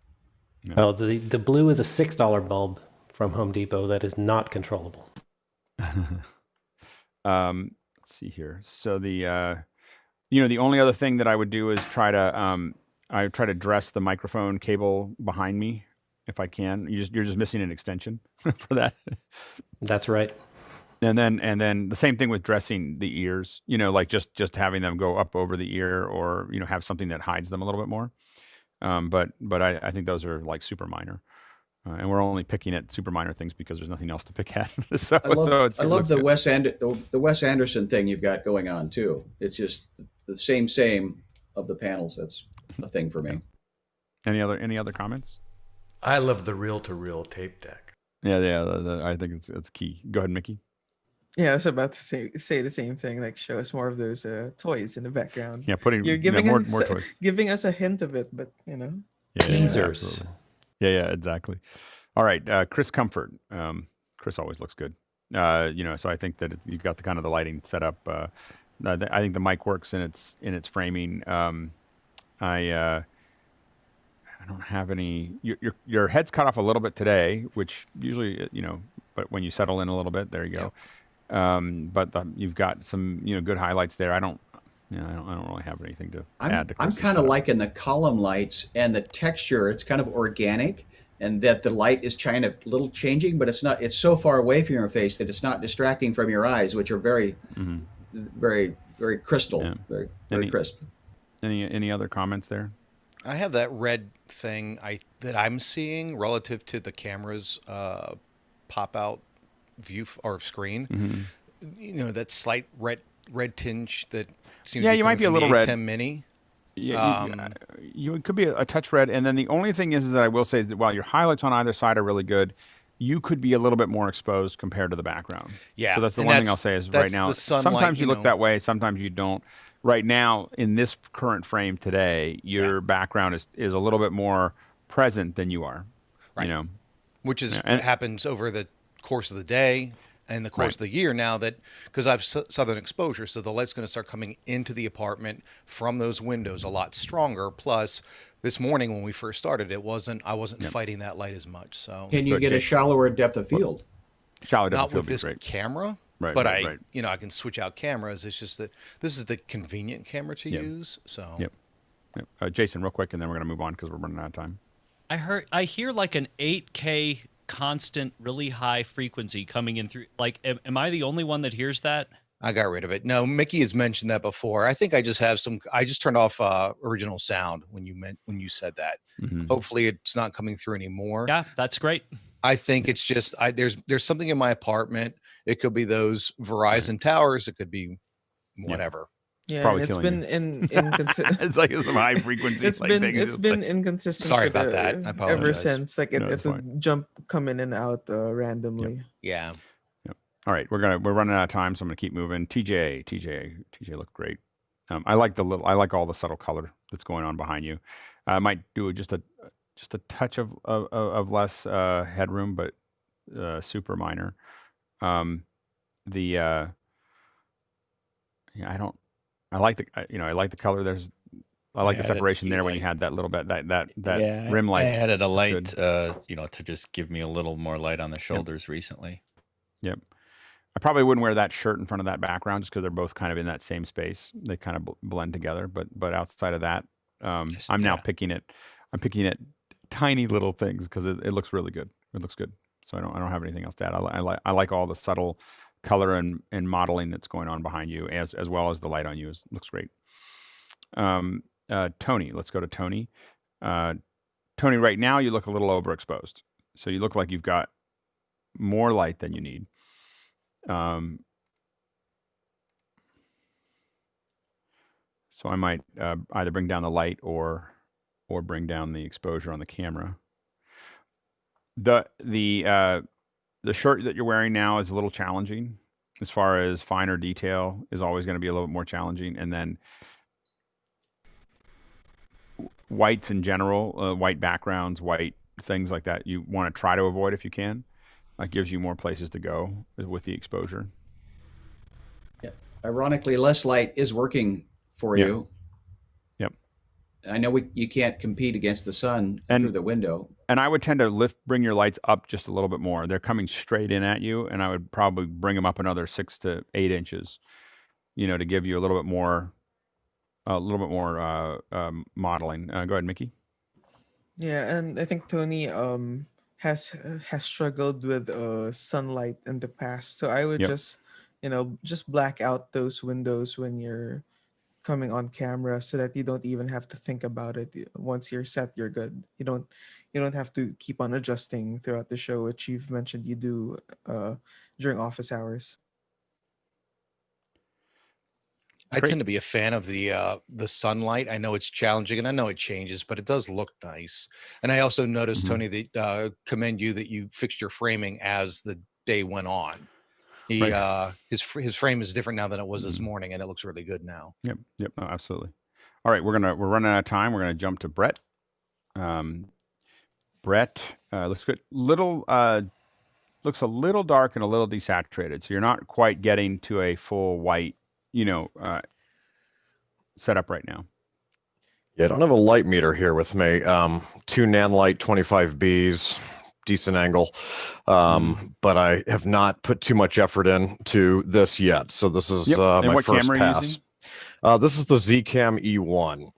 Yeah. Oh, the blue is a $6 bulb from Home Depot that is not controllable. Let's see here. So the the only other thing that I would do is try to dress the microphone cable behind me if I can. You're just missing an extension for that. That's right. And then the same thing with dressing the ears, like just having them go up over the ear, or have something that hides them a little bit more. But I think those are like super minor, and we're only picking at super minor things because there's nothing else to pick at. I love the Wes Anderson thing you've got going on too. It's just the same of the panels. That's a thing for me. Any other comments? I love the reel-to-reel tape deck. Yeah. I think it's key. Go ahead, Mickey. Yeah, I was about to say the same thing. Like, show us more of those toys in the background. Yeah, you're giving more us, toys, giving us a hint of it, but teasers. Yeah, exactly. All right, Chris Comfort. Chris always looks good. So I think that you've got the lighting set up. I think the mic works in its framing. I don't have any. Your head's cut off a little bit today, which usually but when you settle in a little bit, there you go. But you've got some good highlights there. I don't really have anything to add to I'm Chris's kind of stuff. liking the column lights and the texture. It's kind of organic, and that the light is kind of little changing, but it's not. It's so far away from your face that it's not distracting from your eyes, which are very, very, very crystal, very crisp. Any other comments there? I have that red thing that I'm seeing relative to the camera's pop out view or screen. That slight red tinge that seems to be you might be a from little the red. A10 Mini. Yeah, you could be a touch red, and then the only thing is that I will say is that while your highlights on either side are really good, you could be a little bit more exposed compared to the background. Yeah, so that's the one thing I'll say is right now. Sometimes you look that way, sometimes you don't. Right now, in this current frame today, your background is a little bit more present than you are. Right. Which is what happens over the course of the day and the course of the year now, that because I have southern exposure, so the light's going to start coming into the apartment from those windows a lot stronger. Plus, this morning when we first started, I wasn't fighting that light as much. So can you get a shallower depth of field? Shallow depth Not of field with this camera. But I can switch out cameras. It's just that this is the convenient camera to use. So Jason, real quick, and then we're going to move on because we're running out of time. I hear like an 8K constant, really high frequency coming in through. Like, am I the only one that hears that? I got rid of it. No, Mickey has mentioned that before. I think I just have I just turned off original sound when you said that. Hopefully, it's not coming through anymore. Yeah, that's great. I think it's just there's something in my apartment. It could be those Verizon towers. It could be whatever. Yeah, Probably and it's killing been it's like some high frequency. It's been inconsistent. Sorry about that. I apologize. Ever since, like it would jump, come in and out randomly. Yeah. All right, we're running out of time, so I'm gonna keep moving. TJ looked great. I like all the subtle color that's going on behind you. I might do just a touch of less headroom, but super minor. I like the color. I like the separation there when you had that little bit that rim light. I added a light, to just give me a little more light on the shoulders recently. Yep. I probably wouldn't wear that shirt in front of that background just because they're both kind of in that same space. They kind of blend together. But outside of that, I'm now picking at tiny little things because it looks really good. It looks good. So I don't have anything else to add. I like all the subtle color and modeling that's going on behind you as well as the light on you. Looks great. Tony, let's go to Tony. Tony, right now you look a little overexposed. So you look like you've got more light than you need. So I might either bring down the light or or bring down the exposure on the camera. The shirt that you're wearing now is a little challenging as far as finer detail is always going to be a little bit more challenging. And then whites in general, white backgrounds, white things like that, you want to try to avoid if you can. That gives you more places to go with the exposure. Yeah. Ironically, less light is working for you. Yep. I know you can't compete against the sun through the window. And I would tend to bring your lights up just a little bit more. They're coming straight in at you, and I would probably bring them up another 6 to 8 inches, to give you a little bit more modeling. Go ahead, Mickey. Yeah, and I think Tony has struggled with sunlight in the past. So I would just black out those windows when you're coming on camera, so that you don't even have to think about it. Once you're set, you're good. You don't have to keep on adjusting throughout the show, which you've mentioned you do during office hours. I tend to be a fan of the sunlight. I know it's challenging and I know it changes, but it does look nice. And I also noticed, Tony, that commend you that you fixed your framing as the day went on. His frame is different now than it was this morning, and it looks really good now. Yep, no, absolutely. All right, we're running out of time. We're gonna jump to Brett. Brett looks good. Looks a little dark and a little desaturated, so you're not quite getting to a full white, setup right now. Yeah, I don't have a light meter here with me. 2 Nanlite 25Bs. Decent angle, but I have not put too much effort into this yet. So this is my first pass. This is the Zcam E1.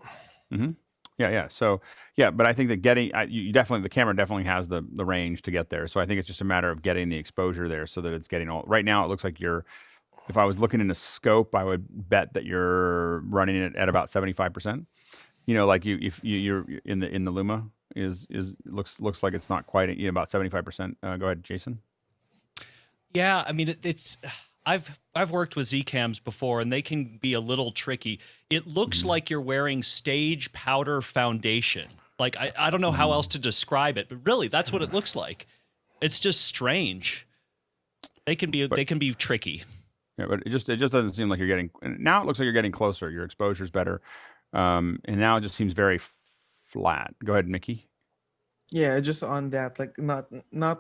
Yeah. So but I think that the camera definitely has the range to get there. So I think it's just a matter of getting the exposure there so that it's getting all. Right now, it looks like if I was looking in a scope, I would bet that you're running it at about 75%. Like if you're in the Luma. Looks like it's not quite about 75%. Go ahead, Jason. Yeah, I mean it's I've worked with Zcams before, and they can be a little tricky. It looks like you're wearing stage powder foundation. Like I don't know how else to describe it, but really that's what it looks like. It's just strange. They can be tricky. Yeah, but it just doesn't seem like you're getting. Now it looks like you're getting closer. Your exposure's better, and now it just seems very flat. Go ahead, Mickey. Yeah, just on that, like not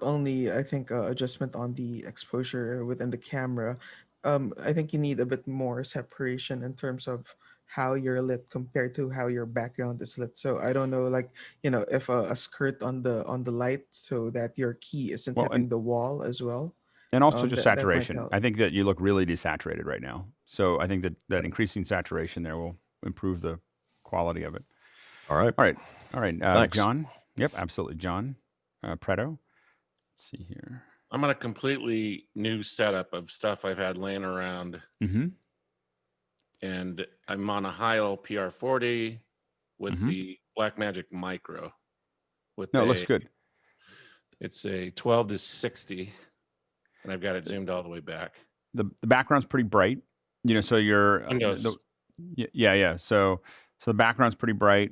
only I think adjustment on the exposure within the camera, I think you need a bit more separation in terms of how you're lit compared to how your background is lit. So I don't know, like if a skirt on the light so that your key isn't hitting the wall as well. And also just saturation. I think that you look really desaturated right now. So I think that increasing saturation there will improve the quality of it. All right. Thanks. John. Yep, absolutely. John Preto. Let's see here. I'm on a completely new setup of stuff I've had laying around. And I'm on a Heil PR40 with the Blackmagic Micro. It looks good. It's a 12 to 60, and I've got it zoomed all the way back. The background's pretty bright, so you're So the background's pretty bright.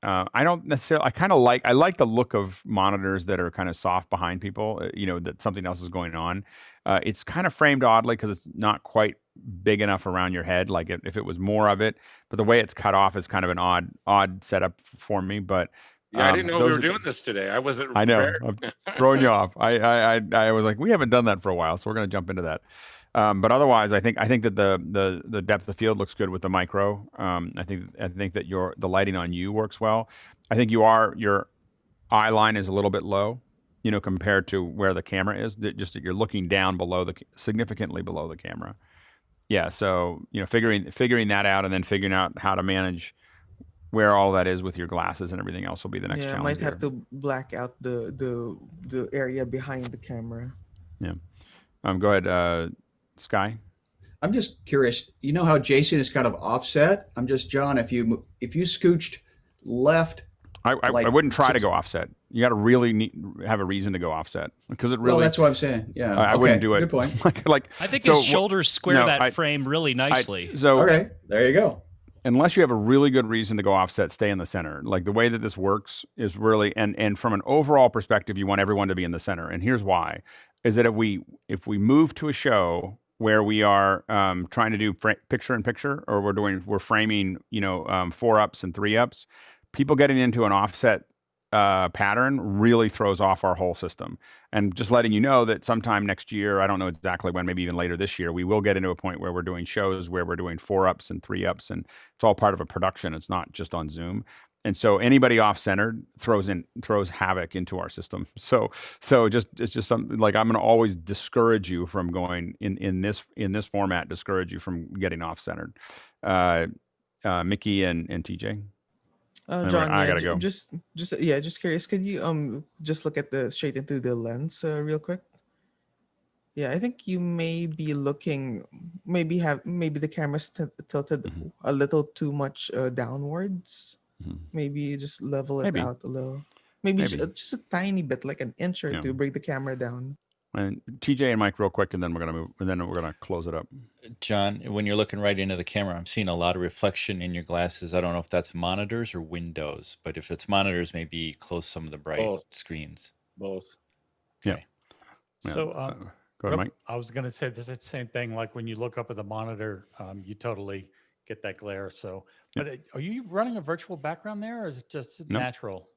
I don't necessarily. I like the look of monitors that are kind of soft behind people. That something else is going on. It's kind of framed oddly because it's not quite big enough around your head. Like if it was more of it, but the way it's cut off is kind of an odd setup for me. But I didn't know we were doing this today. I wasn't. I know. Prepared. I'm throwing you off. I was like, we haven't done that for a while, so we're going to jump into that. But otherwise, I think that the depth of field looks good with the micro. I think that the lighting on you works well. I think your eye line is a little bit low, compared to where the camera is. Just that you're looking down significantly below the camera. Yeah. So figuring that out and then figuring out how to manage where all that is with your glasses and everything else will be the next challenge. Yeah, might have to black out the area behind the camera. Yeah. Go ahead. Sky. I'm just curious. You know how Jason is kind of offset? John, if you scooched left. I wouldn't try to go offset. You got to really have a reason to go offset because it really. Well, that's what I'm saying. Yeah. I wouldn't do it. Good point. I think his shoulders square that frame really nicely. Okay, there you go. unless you have a really good reason to go offset, stay in the center. Like the way that this works is really, and from an overall perspective, you want everyone to be in the center. And here's why: is that if we move to a show where we are trying to do picture in picture, or we're framing, 4-ups and 3-ups, people getting into an offset pattern really throws off our whole system. And just letting you know that sometime next year, I don't know exactly when, maybe even later this year, we will get into a point where we're doing shows where we're doing 4-ups and 3-ups, and it's all part of a production. It's not just on Zoom. And so anybody off-centered throws havoc into our system. So it's just something like, I'm going to always discourage you from going in this format, discourage you from getting off-centered. Mickey and TJ. John, I gotta go. Just curious. Could you just look at straight into the lens real quick? Yeah, I think you may be looking, maybe the camera's tilted a little too much downwards. Maybe just level it out a little. Maybe. Just a tiny bit, like an inch or two, bring the camera down. And TJ and Mike, real quick, and then we're gonna move, and then we're gonna close it up. John, when you're looking right into the camera, I'm seeing a lot of reflection in your glasses. I don't know if that's monitors or windows, but if it's monitors, maybe close some of the bright screens. Both. Okay. Yeah. So, go ahead, Mike. I was going to say this is the same thing. Like when you look up at the monitor, you totally get that glare. So, but are you running a virtual background there, or is it just natural?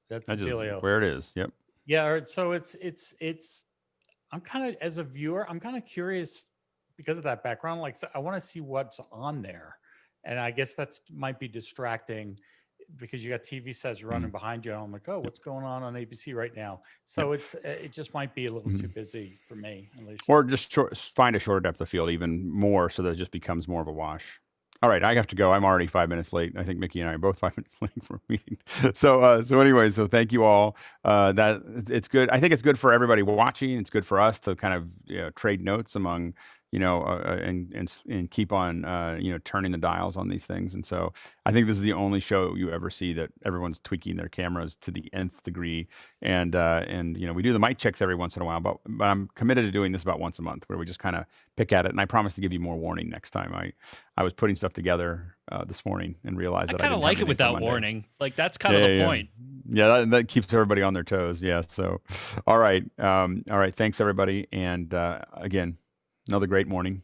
That's the dealio. Where it is. Yep. Yeah. So it's. I'm kind of, as a viewer, I'm kind of curious because of that background. Like, so I want to see what's on there, and I guess that might be distracting because you got TV sets running behind you. And I'm like, oh, what's going on ABC right now? So it just might be a little too busy for me, at least. Or just find a shorter depth of field, even more, so that it just becomes more of a wash. All right, I have to go. I'm already 5 minutes late. I think Mickey and I are both 5 minutes late for a meeting. So anyway, so thank you all. That it's good. I think it's good for everybody watching. It's good for us to kind of trade notes among, and keep on, turning the dials on these things. And so I think this is the only show you ever see that everyone's tweaking their cameras to the nth degree. And we do the mic checks every once in a while, but I'm committed to doing this about once a month, where we just kind of pick at it. And I promise to give you more warning next time. I was putting stuff together this morning and realized that I kind of like it without warning. Like that's kind of the point. Yeah, that keeps everybody on their toes. Yeah. So, all right. Thanks everybody. And again, another great morning.